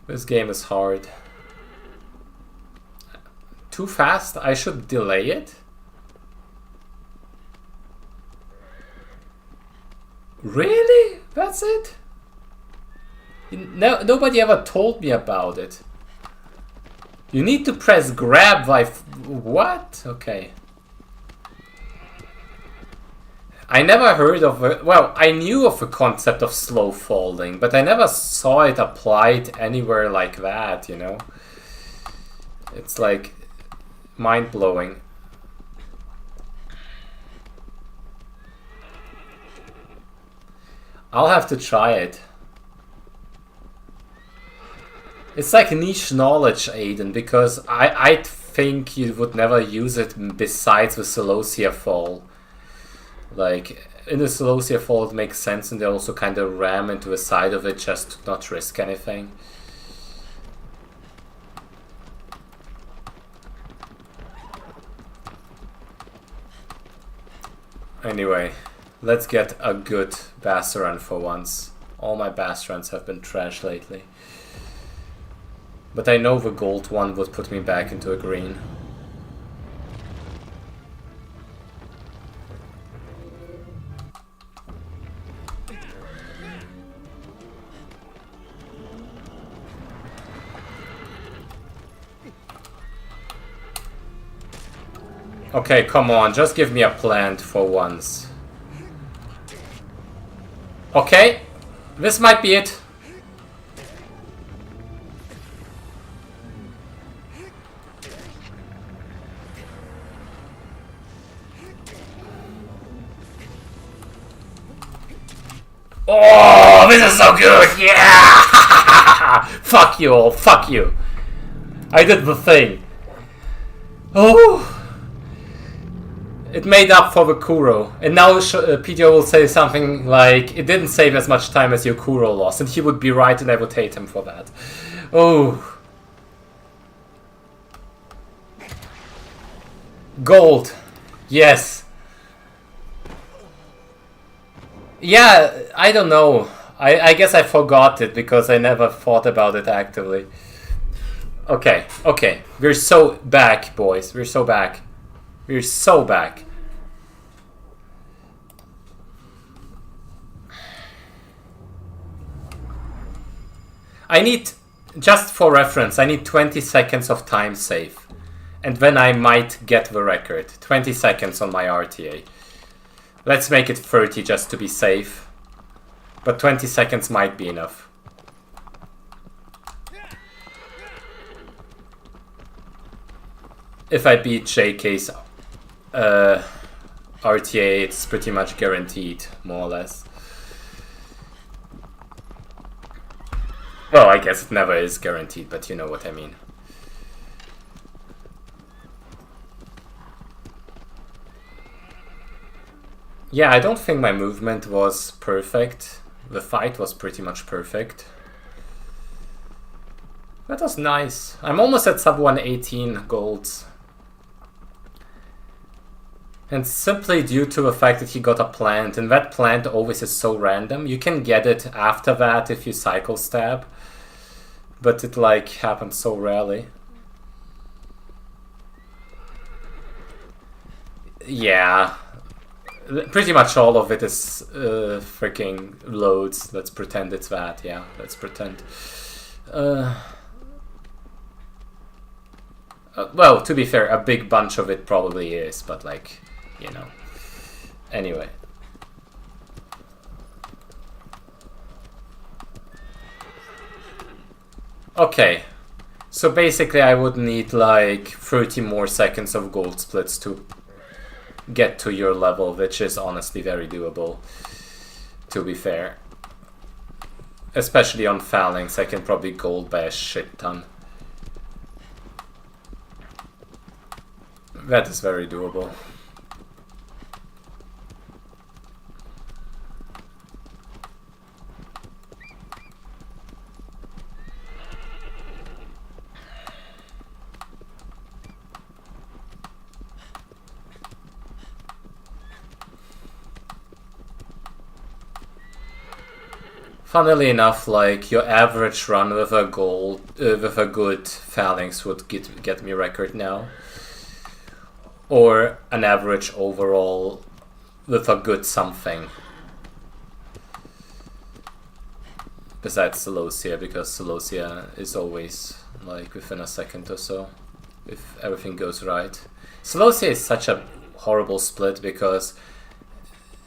[SPEAKER 1] This game is hard. Too fast? I should delay it? Really? That's it? No, nobody ever told me about it. You need to press grab by... What? Okay. I never heard of it. Well, I knew of the concept of slow folding, but I never saw it applied anywhere like that, you know? It's like mind-blowing. I'll have to try it. It's like niche knowledge, Aiden, because I think you would never use it besides the Celosia fall. Like, in the Celosia fall it makes sense, and they also kind of ram into the side of it just to not risk anything. Anyway, let's get a good Bassaran for once. All my Bassarans have been trash lately. But I know the gold one would put me back into a green. Okay, come on, just give me a plant for once. Okay, this might be it. Oh, this is so good! Yeah! Fuck you all, fuck you. I did the thing. Oh! It made up for the Kuro. And now PTO will say something like, it didn't save as much time as your Kuro loss. And he would be right and I would hate him for that. Oh. Gold. Yes. Yeah, I don't know. I guess I forgot it because I never thought about it actively. Okay, okay. We're so back, boys. We're so back. We're so back. I need, just for reference, I need 20 seconds of time save. And then I might get the record. 20 seconds on my RTA. Let's make it 30 just to be safe. But 20 seconds might be enough. If I beat JK's RTA, it's pretty much guaranteed, more or less. Well, I guess it never is guaranteed, but you know what I mean. Yeah, I don't think my movement was perfect. The fight was pretty much perfect. That was nice. I'm almost at sub 118 golds. And simply due to the fact that he got a plant, and that plant always is so random. You can get it after that if you cycle stab. But it like happens so rarely. Yeah. Pretty much all of it is freaking loads. Let's pretend it's that. Yeah, let's pretend. Well, to be fair, a big bunch of it probably is, but like, you know. Anyway. Okay. So basically I would need like 30 more seconds of gold splits to get to your level, which is honestly very doable, to be fair. Especially on Phalanx, I can probably gold by a shit ton. That is very doable. Funnily enough, like your average run with a with a good Phalanx would get me record now, or an average overall with a good something. Besides Celosia, because Celosia is always like within a second or so, if everything goes right. Celosia is such a horrible split because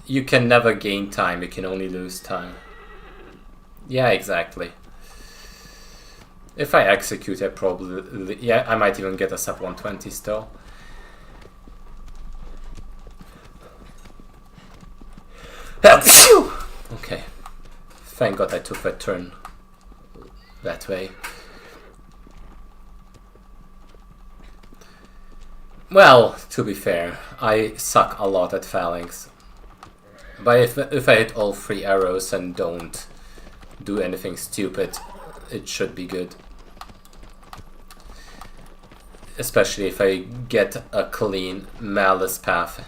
[SPEAKER 1] you can never gain time; you can only lose time. Yeah, exactly. If I execute, I probably... Yeah, I might even get a sub 120 still. Okay. Thank God I took that turn that way. Well, to be fair, I suck a lot at Phalanx. But if I hit all 3 arrows and don't do anything stupid, it should be good. Especially if I get a clean malice path.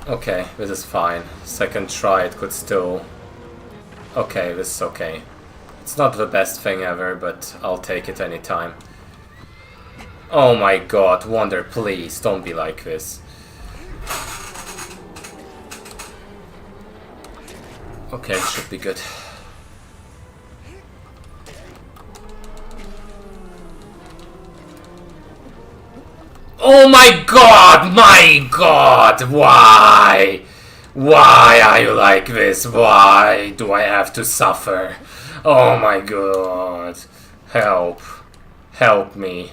[SPEAKER 1] Okay, this is fine. Second try, it could still Okay, this is okay. It's not the best thing ever, but I'll take it anytime. Oh my god, Wonder, please, don't be like this. Okay, it should be good. Oh my god! My god! Why? Why are you like this? Why do I have to suffer? Oh my god. Help. Help me.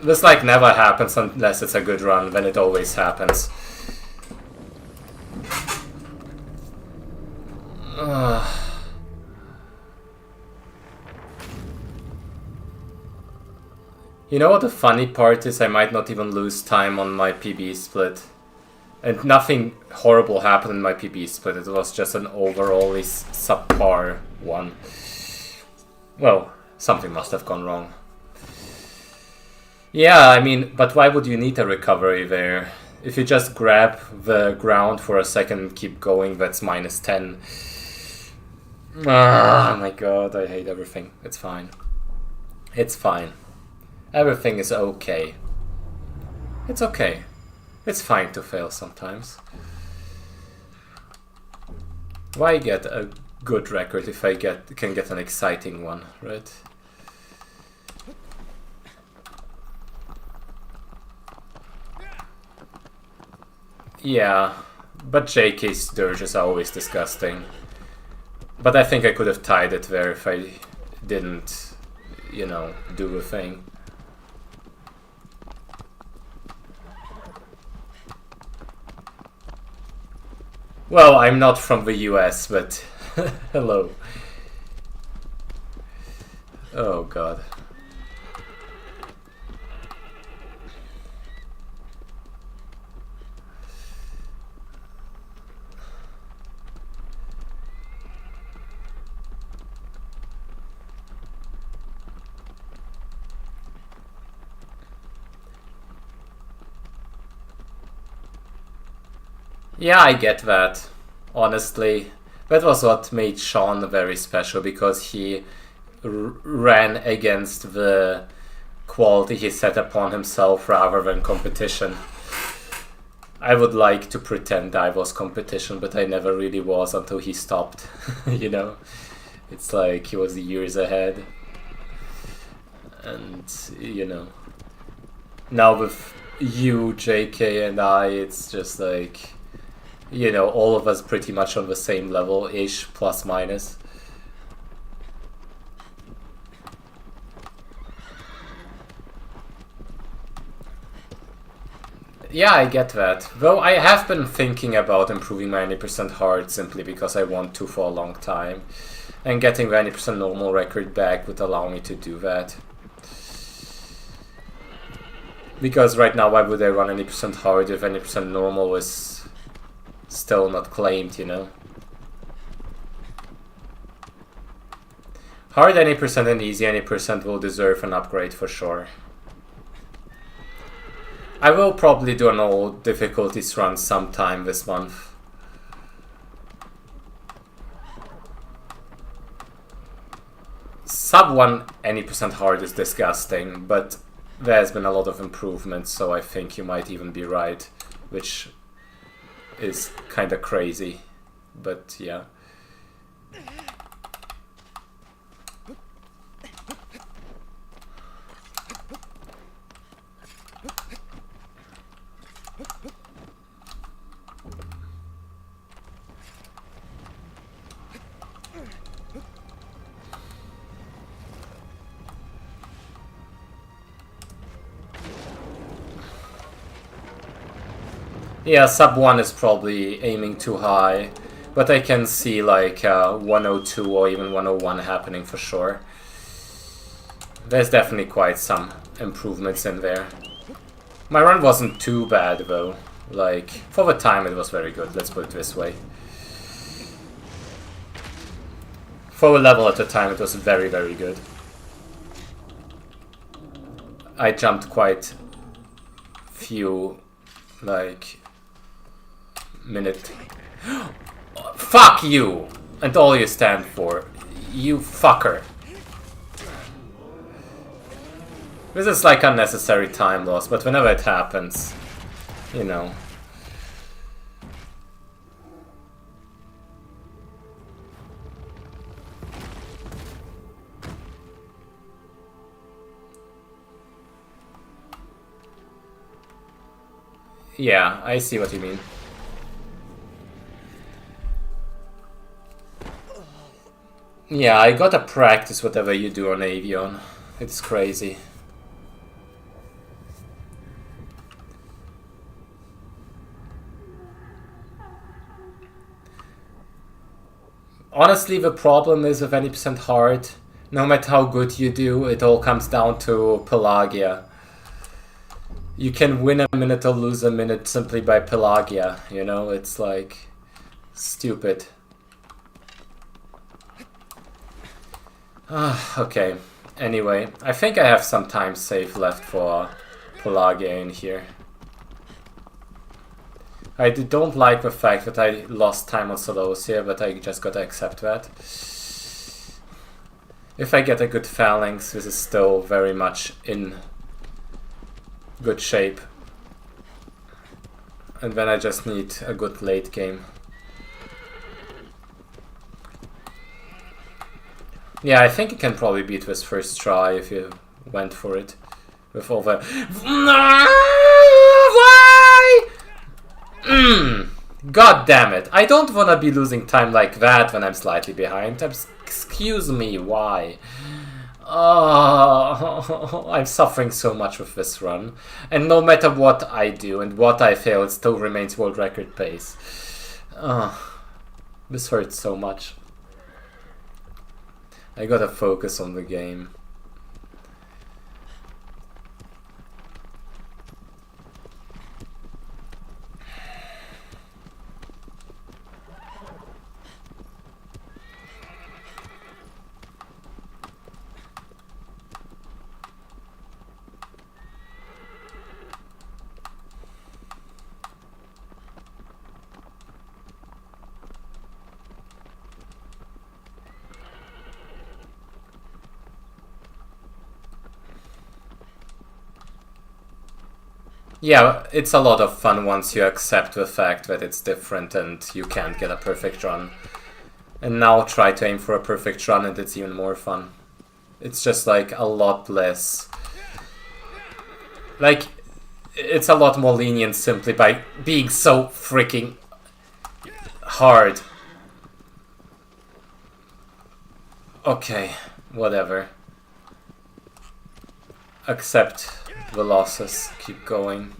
[SPEAKER 1] This like never happens unless it's a good run, then it always happens. You know what the funny part is? I might not even lose time on my PB split. And nothing horrible happened in my PB split, it was just an overall subpar one. Well, something must have gone wrong. Yeah, I mean, but why would you need a recovery there? If you just grab the ground for a second and keep going, that's minus 10. Oh my god, I hate everything. It's fine. It's fine. Everything is okay. It's okay. It's fine to fail sometimes. Why get a good record if I can get an exciting one, right? Yeah, but JK's dirges are always disgusting. But I think I could have tied it there if I didn't, you know, do the thing. Well, I'm not from the US, but hello. Oh god. Yeah, I get that. Honestly, that was what made Sean very special, because he ran against the quality he set upon himself rather than competition. I would like to pretend I was competition, but I never really was until he stopped. You know? It's like he was years ahead. And, you know. Now with you, JK, and I, it's just like, you know, all of us pretty much on the same level-ish, plus minus. Yeah, I get that. Though I have been thinking about improving my 90% hard simply because I want to for a long time. And getting the 90% normal record back would allow me to do that. Because right now, why would I run 90% hard if 90% normal is still not claimed, you know? Hard 90% and easy 90% will deserve an upgrade for sure. I will probably do an all difficulties run sometime this month. Sub 1 any% hard is disgusting, but there's been a lot of improvements, so I think you might even be right, which is kinda crazy, but yeah. Yeah, sub 1 is probably aiming too high, but I can see like 102 or even 101 happening for sure. There's definitely quite some improvements in there. My run wasn't too bad though, like, for the time it was very good, let's put it this way. For the level at the time it was very, very good. I jumped quite few, like, minute. Fuck you! And all you stand for. You fucker. This is like unnecessary time loss, but whenever it happens, you know. Yeah, I see what you mean. Yeah, I gotta practice whatever you do on Avion. It's crazy. Honestly, the problem is with any percent hard, no matter how good you do, it all comes down to Pelagia. You can win a minute or lose a minute simply by Pelagia, you know? It's like stupid. Okay, anyway, I think I have some time safe left for Pelagia in here. I don't like the fact that I lost time on solos here, but I just gotta accept that. If I get a good phalanx, this is still very much in good shape. And then I just need a good late game. Yeah, I think you can probably beat this first try if you went for it. With all the... Why? God damn it. I don't wanna be losing time like that when I'm slightly behind. Excuse me, why? Oh, I'm suffering so much with this run. And no matter what I do and what I fail, it still remains world record pace. This hurts so much. I gotta focus on the game. Yeah, it's a lot of fun once you accept the fact that it's different and you can't get a perfect run. And now try to aim for a perfect run and it's even more fun. It's just like a lot less... Like, it's a lot more lenient simply by being so freaking hard. Okay, whatever. Accept the losses, keep going.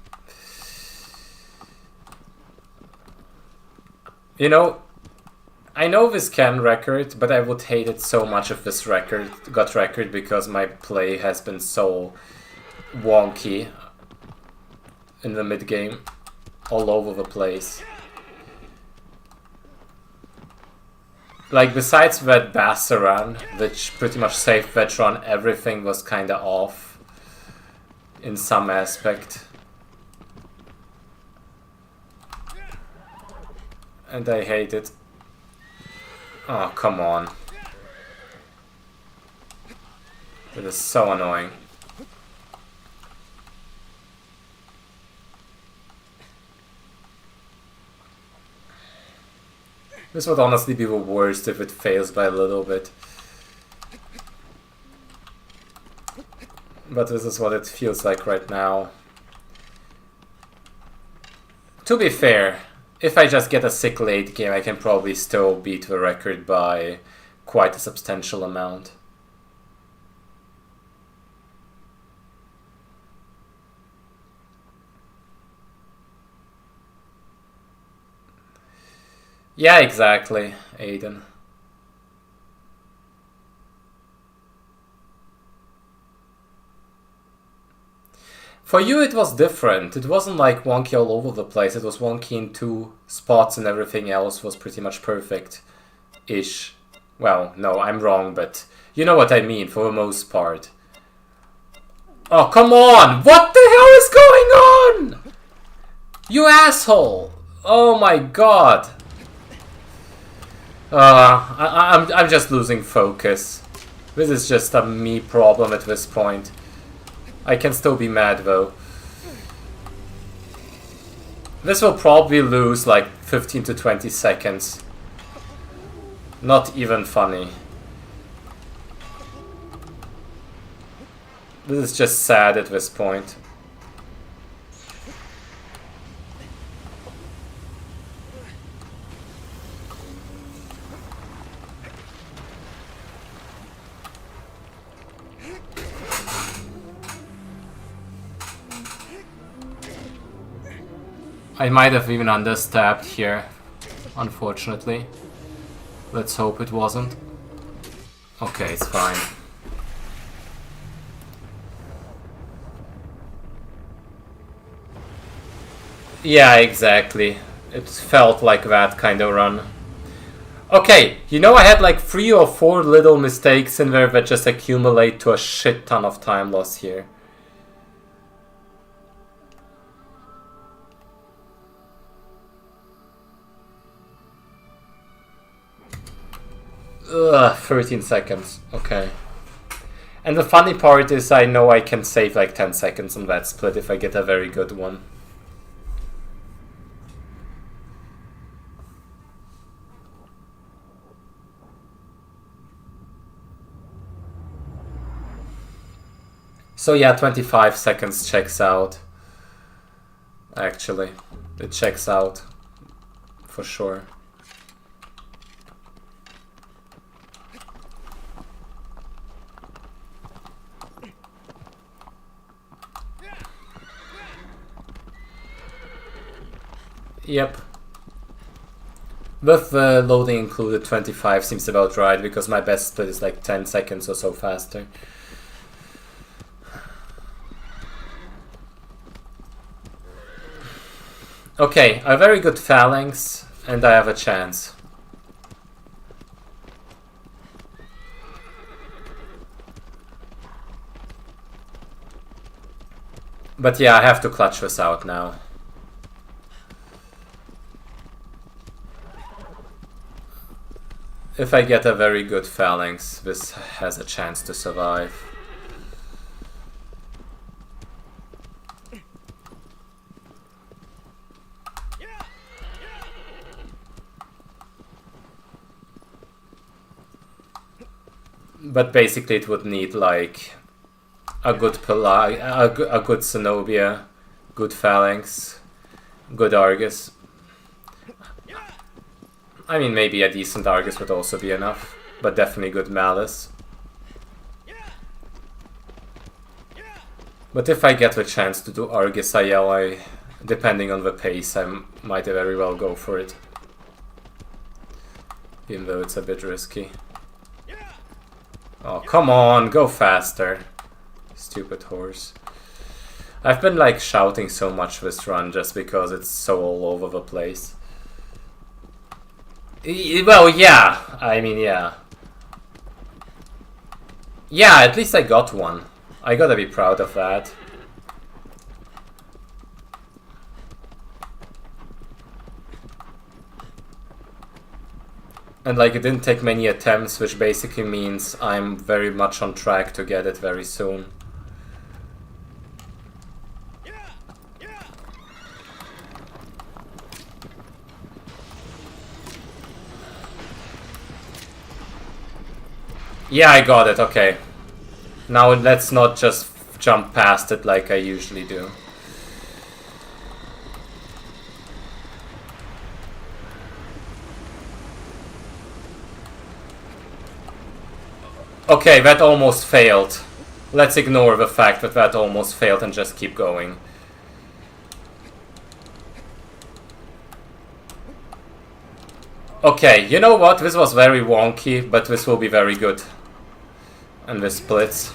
[SPEAKER 1] You know, I know this can record, but I would hate it so much if this record got record because my play has been so wonky in the mid game, all over the place. Like, besides that Bassa run, which pretty much saved that run, everything was kinda off in some aspect. And I hate it. Oh, come on. It is so annoying. This would honestly be the worst if it fails by a little bit. But this is what it feels like right now. To be fair, if I just get a sick late game, I can probably still beat the record by quite a substantial amount. Yeah, exactly, Aiden. For you it was different. It wasn't like wonky all over the place. It was wonky in two spots and everything else was pretty much perfect-ish. Well, no, I'm wrong, but you know what I mean for the most part. Oh, come on! What the hell is going on? You asshole! Oh my god! I'm just losing focus. This is just a me problem at this point. I can still be mad though. This will probably lose like 15 to 20 seconds. Not even funny. This is just sad at this point. I might have even understabbed here, unfortunately. Let's hope it wasn't. Okay, it's fine. Yeah, exactly. It felt like that kind of run. Okay, you know I had like 3 or 4 little mistakes in there that just accumulate to a shit ton of time loss here. Ugh, 13 seconds. Okay. And the funny part is I know I can save like 10 seconds on that split if I get a very good one. So yeah, 25 seconds checks out. Actually, it checks out for sure. Yep. With the loading included, 25 seems about right, because my best split is like 10 seconds or so faster. Okay, a very good phalanx, and I have a chance. But yeah, I have to clutch this out now. If I get a very good phalanx, this has a chance to survive. But basically it would need like a good a good Zenobia, good phalanx, good Argus. I mean, maybe a decent Argus would also be enough, but definitely good Malice. But if I get the chance to do Argus IL, depending on the pace, I might very well go for it. Even though it's a bit risky. Oh, come on, go faster. Stupid horse. I've been like shouting so much this run just because it's so all over the place. Well, yeah. I mean, yeah. Yeah, at least I got one. I gotta be proud of that. And like, it didn't take many attempts, which basically means I'm very much on track to get it very soon. Yeah, I got it, okay. Now let's not just jump past it like I usually do. Okay, that almost failed. Let's ignore the fact that that almost failed and just keep going. Okay, you know what? This was very wonky, but this will be very good. And this splits.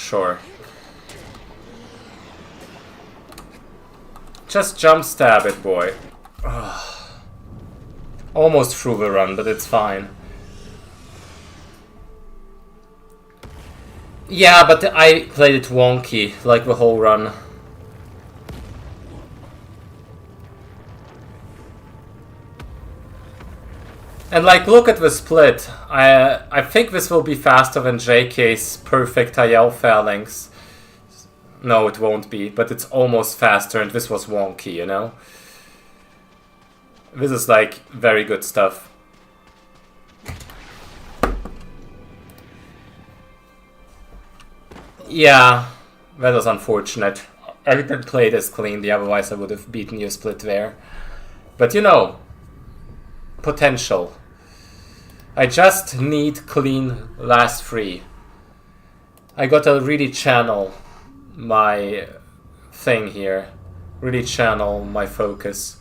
[SPEAKER 1] sure. Just jump stab it, boy. Ugh. Almost through the run, but it's fine. Yeah, but I played it wonky, like the whole run. And like, look at the split. I think this will be faster than JK's perfect IL phalanx. No, it won't be, but it's almost faster, and this was wonky, you know? This is like very good stuff. Yeah, that was unfortunate. I didn't play this cleanly, otherwise I would have beaten your split there. But you know, potential. I just need clean last three. I gotta really channel my thing here. Really channel my focus.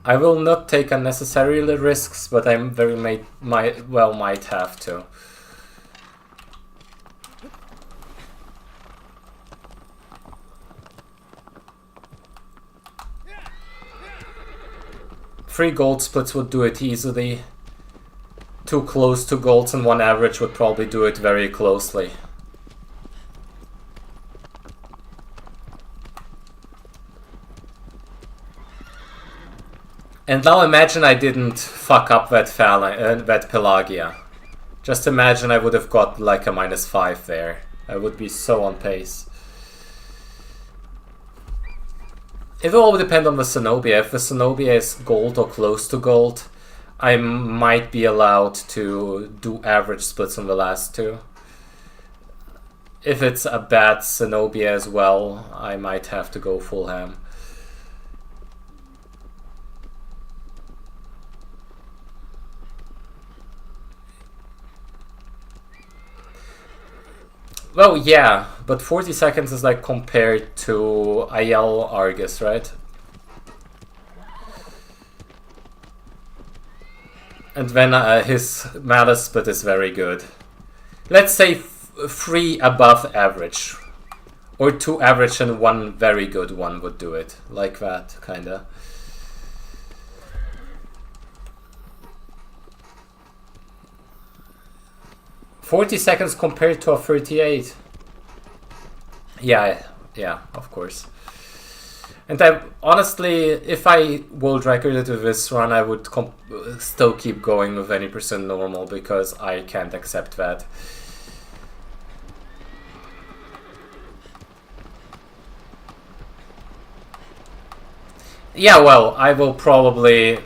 [SPEAKER 1] I will not take unnecessary risks, but I'm very might have to. Three gold splits would do it easily. 2 close to golds and 1 average would probably do it very closely. And now imagine I didn't fuck up that Pelagia. Just imagine I would have got like a -5 there. I would be so on pace. It will all depend on the Zenobia. If the Zenobia is gold or close to gold, I might be allowed to do average splits on the last 2. If it's a bad Zenobia as well, I might have to go full ham. Well, yeah, but 40 seconds is like compared to IL Argus, right? And then his Malice split is very good. Let's say 3 above average. Or 2 average and 1 very good one would do it. Like that, kinda. $40 seconds compared to a 38. Yeah, of course. And I honestly, if I world recorded with this run, I would still keep going with any percent normal because I can't accept that. Yeah, well, I will probably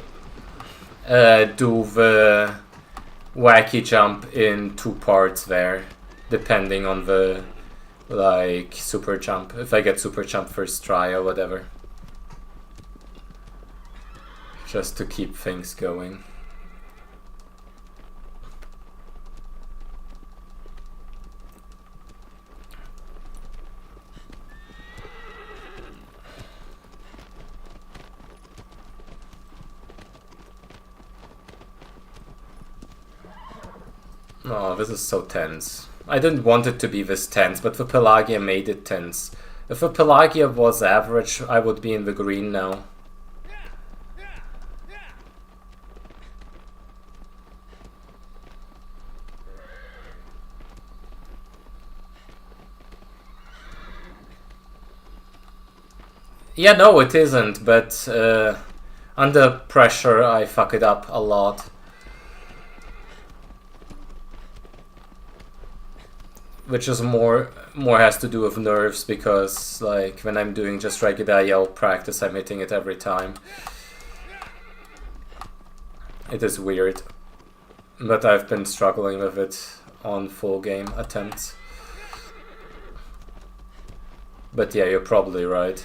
[SPEAKER 1] do the wacky jump in 2 parts there, depending on the like super jump, if I get super jump first try or whatever, just to keep things going. Oh, this is so tense. I didn't want it to be this tense, but the Pelagia made it tense. If the Pelagia was average, I would be in the green now. Yeah, no, it isn't, but under pressure I fuck it up a lot. Which is more has to do with nerves, because like when I'm doing just regular IL practice, I'm hitting it every time. It is weird, but I've been struggling with it on full game attempts. But yeah, you're probably right.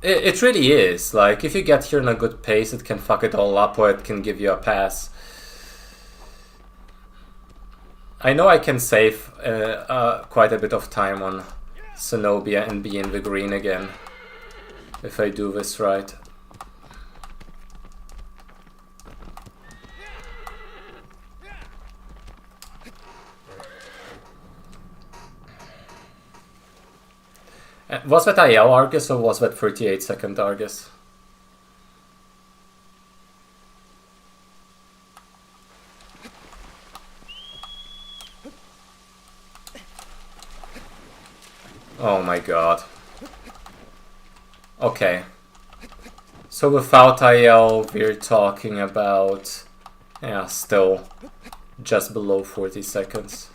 [SPEAKER 1] It really is. Like, if you get here in a good pace, it can fuck it all up, or it can give you a pass. I know I can save quite a bit of time on Zenobia and be in the green again, if I do this right. Was that IL Argus or was that 38-second Argus? Oh my god. Okay. So without IL, we're talking about... yeah, still just below 40 seconds.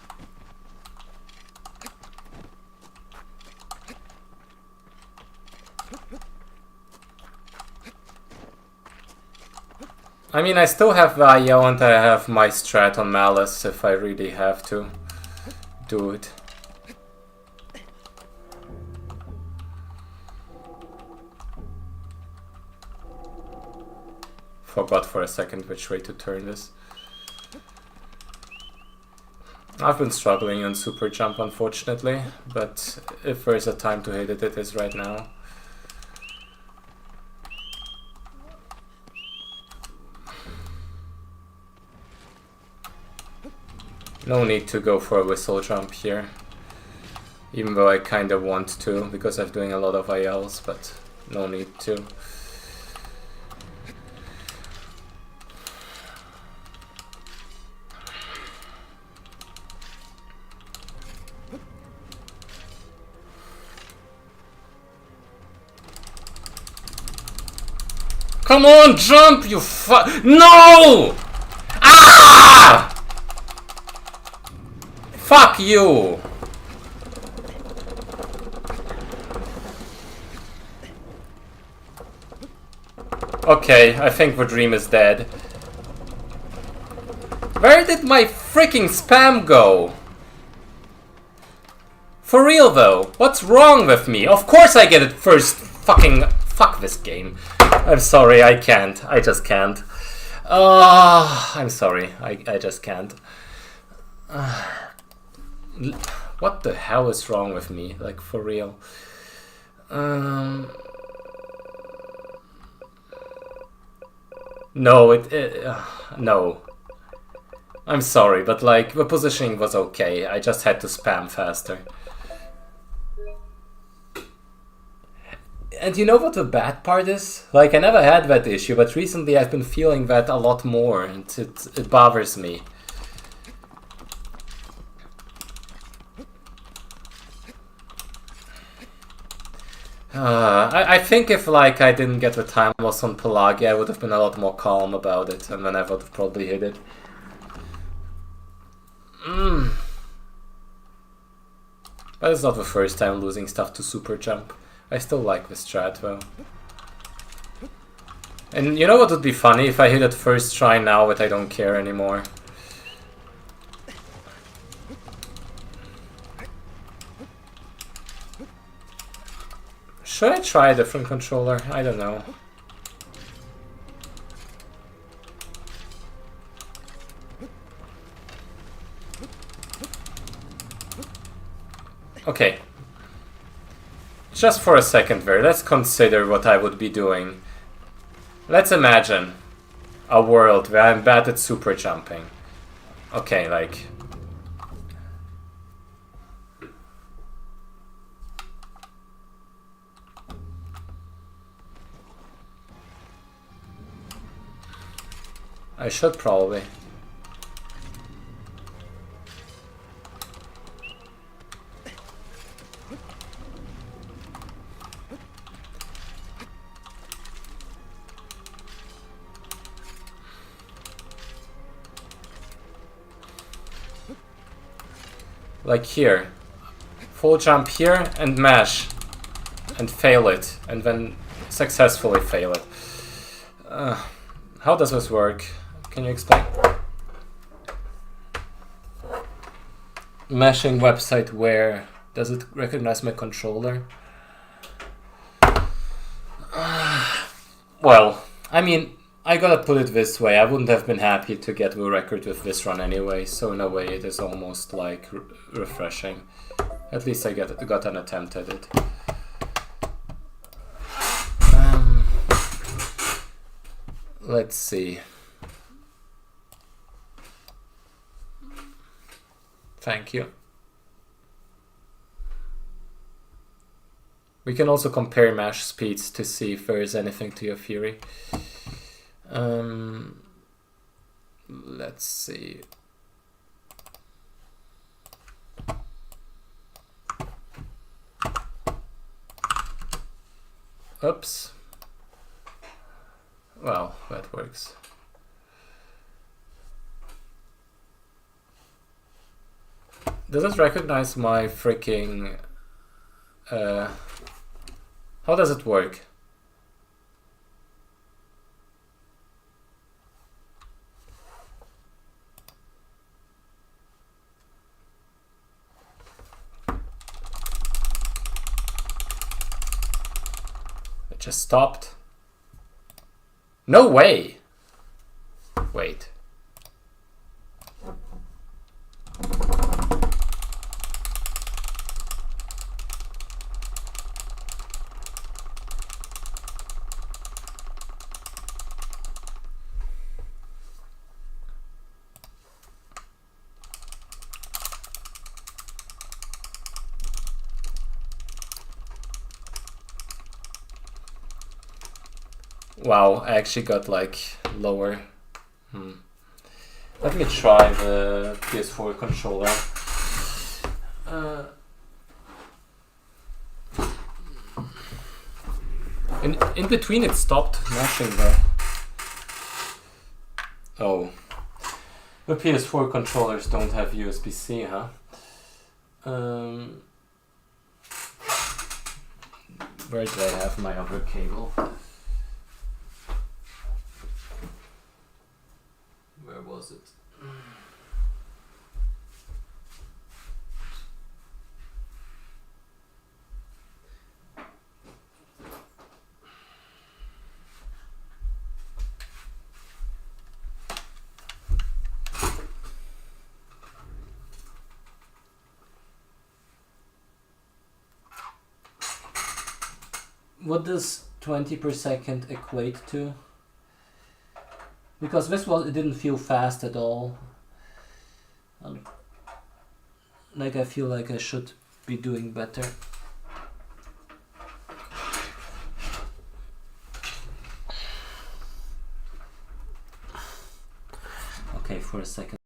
[SPEAKER 1] I mean, I still have the IL and I have my strat on Malice if I really have to do it. Forgot for a second which way to turn this. I've been struggling on super jump, unfortunately, but if there's a time to hit it, it is right now. No need to go for a whistle jump here, even though I kinda want to because I'm doing a lot of ILs, but no need to. Come on, jump, you No! Ah! Fuck you! Okay, I think the dream is dead. Where did my freaking spam go? For real though, what's wrong with me? Of course I get it first. Fucking fuck this game. I'm sorry, I can't. I just can't. I'm sorry, I just can't. What the hell is wrong with me? Like, for real. No, no. I'm sorry, but like, the positioning was okay. I just had to spam faster. And you know what the bad part is? Like, I never had that issue, but recently I've been feeling that a lot more, and it bothers me. I think if like I didn't get the time loss on Pelagia, I would have been a lot more calm about it, and then I would have probably hit it. But it's not the first time losing stuff to super jump. I still like the strat though. And you know what would be funny? If I hit it first try now, but I don't care anymore. Should I try a different controller? I don't know. Okay. Just for a second there, let's consider what I would be doing. Let's imagine a world where I'm bad at super jumping. Okay, like... I should probably. Like here. Full jump here and mash. And fail it. And then successfully fail it. How does this work? Can you explain? Mashing website where? Does it recognize my controller? Well, I mean, I gotta put it this way. I wouldn't have been happy to get the record with this run anyway, so in a way it is almost like refreshing. At least I got an attempt at it. Let's see. Thank you. We can also compare mesh speeds to see if there is anything to your theory. Let's see. Oops. Well, that works. Does it recognize my freaking... how does it work? It just stopped. No way! Wait. Wow, I actually got like lower. Let me try the PS4 controller. In between it stopped matching though. Oh. The PS4 controllers don't have USB-C, huh? Where did I have my other cable? Where was it? What does 20 per second equate to? Because it didn't feel fast at all. Like I feel like I should be doing better. Okay, for a second.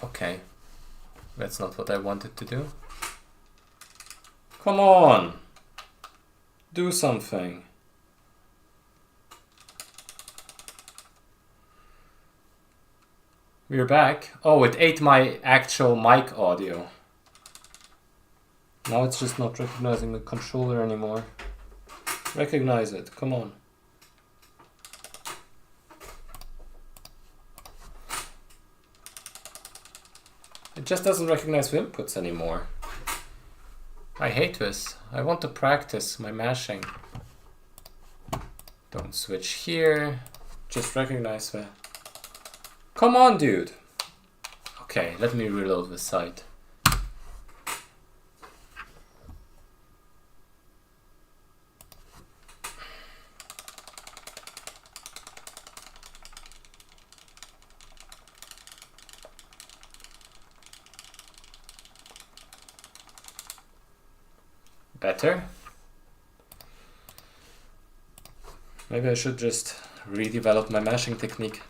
[SPEAKER 1] Okay, that's not what I wanted to do. Come on! Do something. We're back. Oh, it ate my actual mic audio. Now it's just not recognizing the controller anymore. Recognize it, come on. It just doesn't recognize the inputs anymore. I hate this. I want to practice my mashing. Don't switch here. Just recognize the... Come on, dude! Okay, let me reload the site. Better? Maybe I should just redevelop my mashing technique.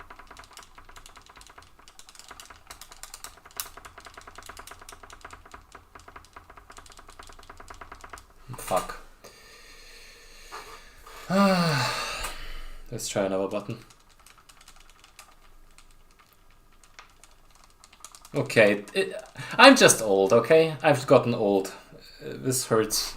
[SPEAKER 1] Fuck. Let's try another button. Okay, I'm just old, okay? I've gotten old. This hurts.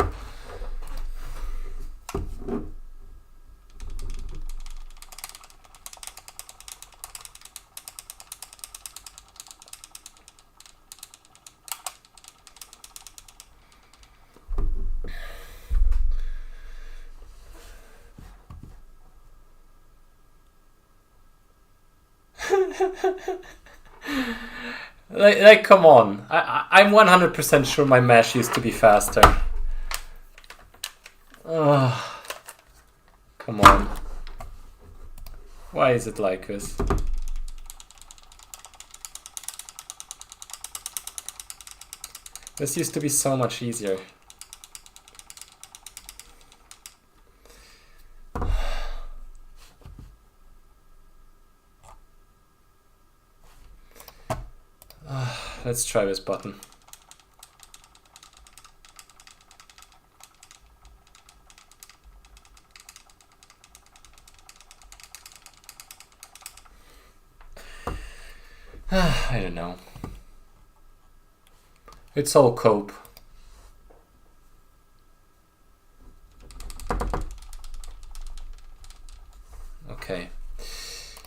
[SPEAKER 1] Like, come on. I'm 100% sure my mash used to be faster. Oh, come on. Why is it like this? This used to be so much easier. Let's try this button. I don't know. It's all cope. Okay.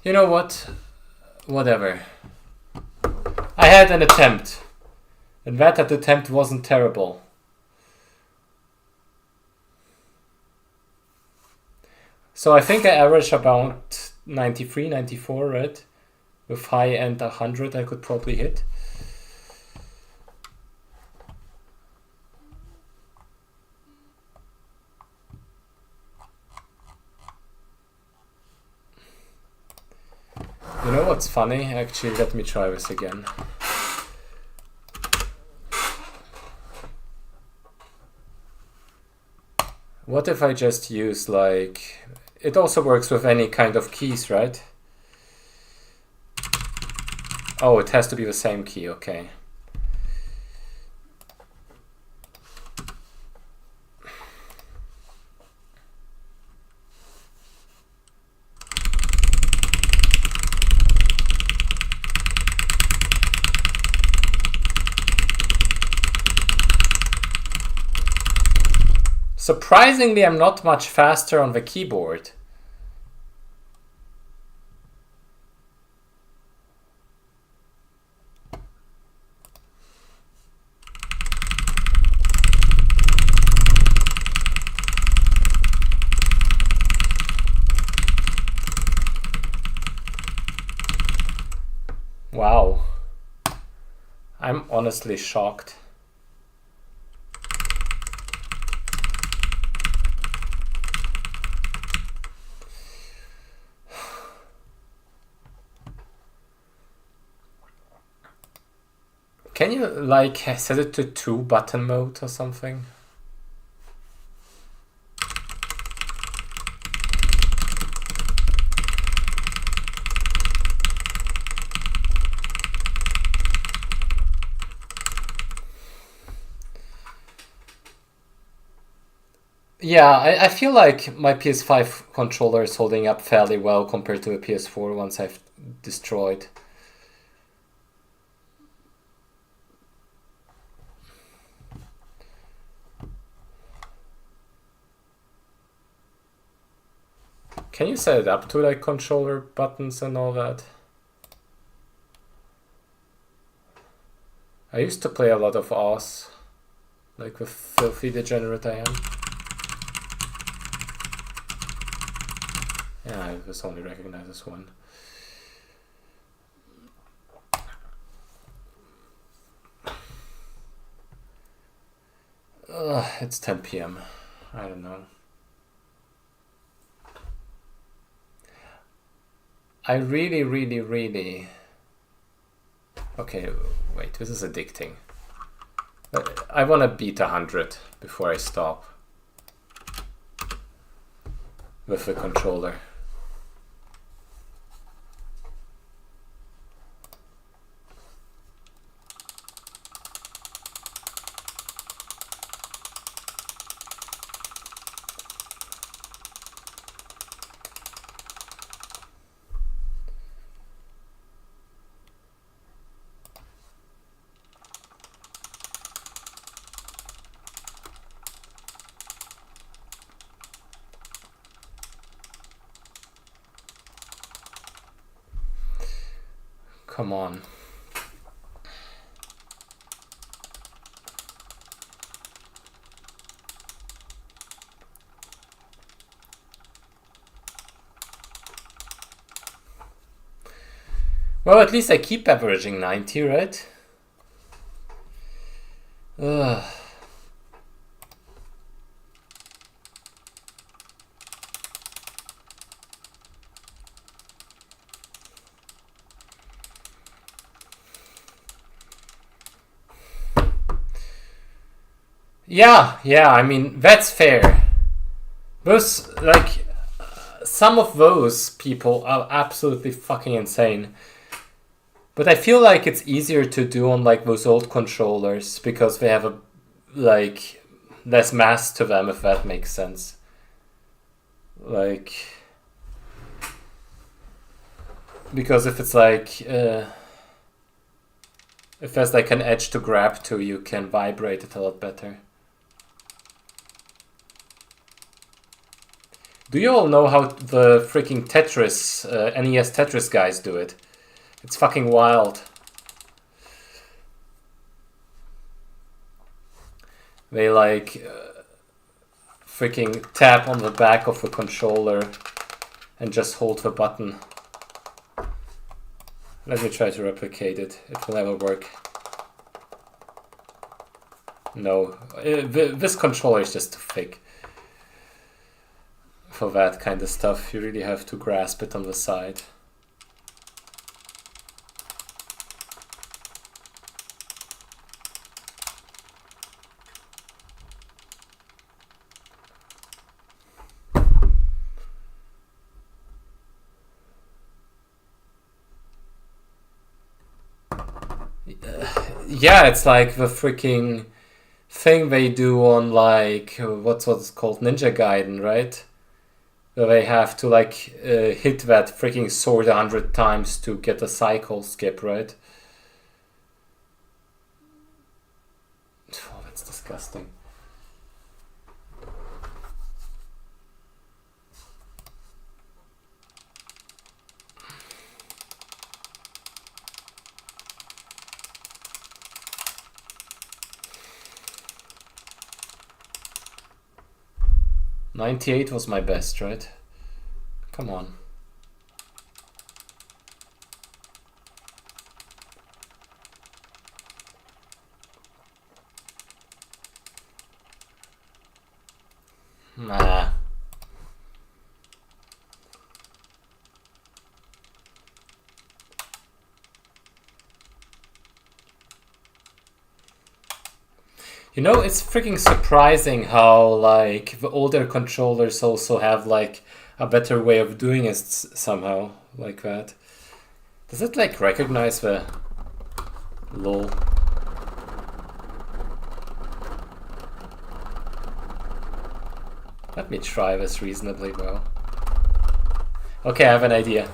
[SPEAKER 1] You know what? Whatever. I had an attempt, and that attempt wasn't terrible. So I think I average about 93, 94, right? With high end 100 I could probably hit. You know what's funny? Actually, let me try this again. What if I just use, like... It also works with any kind of keys, right? Oh, it has to be the same key, okay. Surprisingly, I'm not much faster on the keyboard. Wow. I'm honestly shocked. Can you, like, set it to 2 button mode or something? Yeah, I feel like my PS5 controller is holding up fairly well compared to the PS4 ones I've destroyed. Can you set it up to like controller buttons and all that? I used to play a lot of Oz, like with filthy degenerate I am. Yeah, I was only recognized as one. It's 10 p.m. I don't know. I really... Okay, wait, this is addicting. I want to beat 100 before I stop with the controller. Come on. Well, at least I keep averaging 90, right? Ugh. Yeah, I mean, that's fair. Those, like, some of those people are absolutely fucking insane. But I feel like it's easier to do on, like, those old controllers because they have a, like, less mass to them, if that makes sense. Like, because if it's like, if there's like an edge to grab to, you can vibrate it a lot better. Do you all know how the freaking Tetris, NES Tetris guys do it? It's fucking wild. They like freaking tap on the back of the controller and just hold the button. Let me try to replicate it. It will never work. No, this controller is just too thick for that kind of stuff. You really have to grasp it on the side. Yeah, it's like the freaking thing they do on, like, what's called Ninja Gaiden, right? Where they have to like hit that freaking sword 100 times to get a cycle skip, right? Oh, that's disgusting. .98 was my best, right? Come on. Nah. You know, it's freaking surprising how, like, the older controllers also have, like, a better way of doing it somehow, like that. Does it, like, recognize the... lol. Let me try this reasonably well. Okay, I have an idea.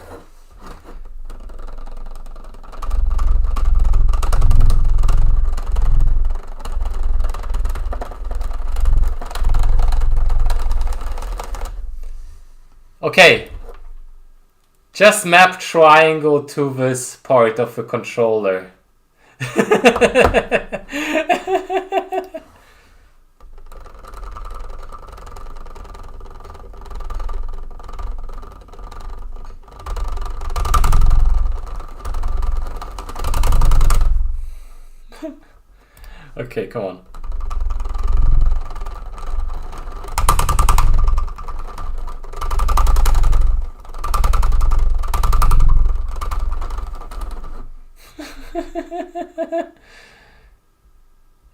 [SPEAKER 1] Okay, Just map triangle to this part of the controller. Okay, come on.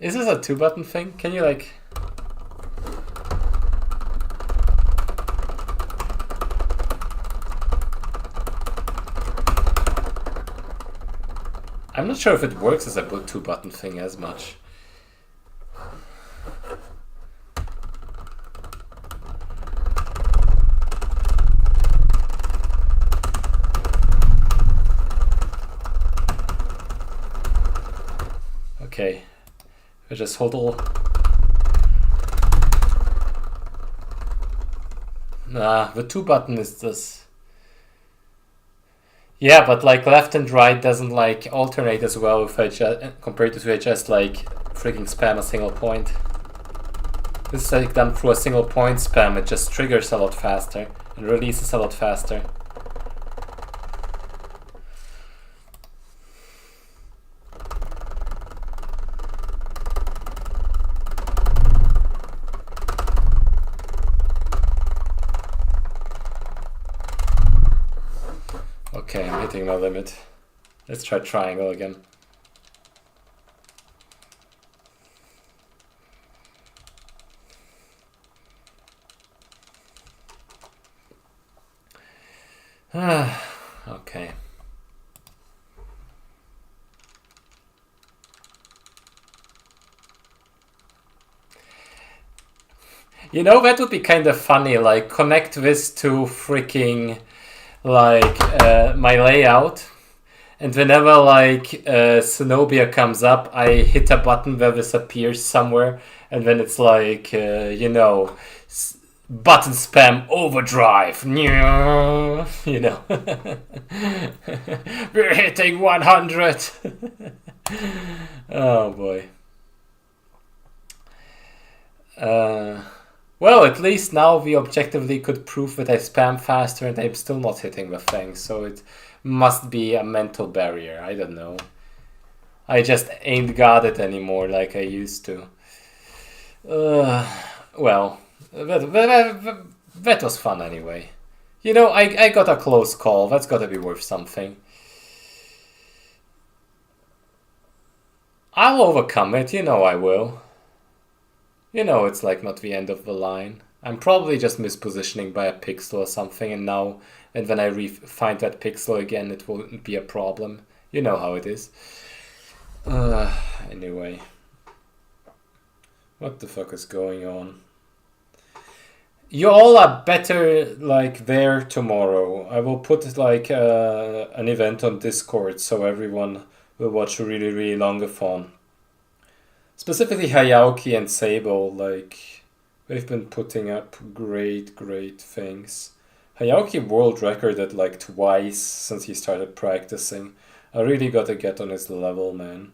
[SPEAKER 1] Is this a 2-button thing? Can you like... I'm not sure if it works as a 2-button thing as much. Okay, I just hold all. Nah, the 2-button is this. Yeah, but like left and right doesn't like alternate as well if I just, compared to if I just like freaking spam a single point. This is like done through a single point spam, it just triggers a lot faster and releases a lot faster. Okay, I'm hitting my limit. Let's try triangle again. Okay. You know, that would be kind of funny, like connect this to freaking like my layout, and whenever like Zenobia comes up, I hit a button where this appears somewhere, and then it's like you know, button spam overdrive, you know. We're hitting 100. Oh boy. Well, at least now we objectively could prove that I spam faster and I'm still not hitting the thing, so it must be a mental barrier, I don't know. I just ain't got it anymore like I used to. Well, that was fun anyway. You know, I got a close call, that's gotta be worth something. I'll overcome it, you know I will. You know, it's like not the end of the line. I'm probably just mispositioning by a pixel or something, and now, and when I find that pixel again, it won't be a problem. You know how it is. Anyway. What the fuck is going on? You all are better, like, there tomorrow. I will put, like, an event on Discord so everyone will watch a really, really longathon. Specifically Hayauki and Sable, like, they've been putting up great, great things. Hayauki world recorded like twice since he started practicing. I really gotta get on his level, man.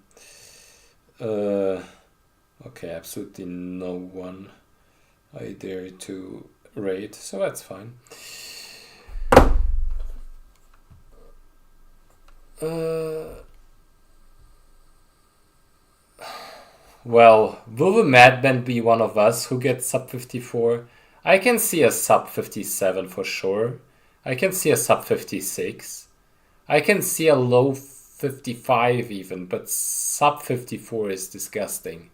[SPEAKER 1] Okay, absolutely no one I dare to raid, so that's fine. Well, will the Madman be one of us who gets sub 54? I can see a sub 57 for sure. I can see a sub 56. I can see a low 55 even, but sub 54 is disgusting.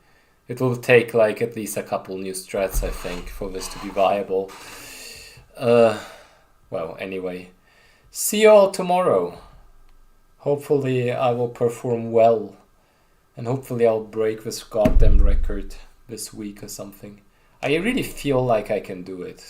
[SPEAKER 1] It will take like at least a couple new strats, I think, for this to be viable. Well, anyway. See you all tomorrow. Hopefully I will perform well. And hopefully I'll break this goddamn record this week or something. I really feel like I can do it. So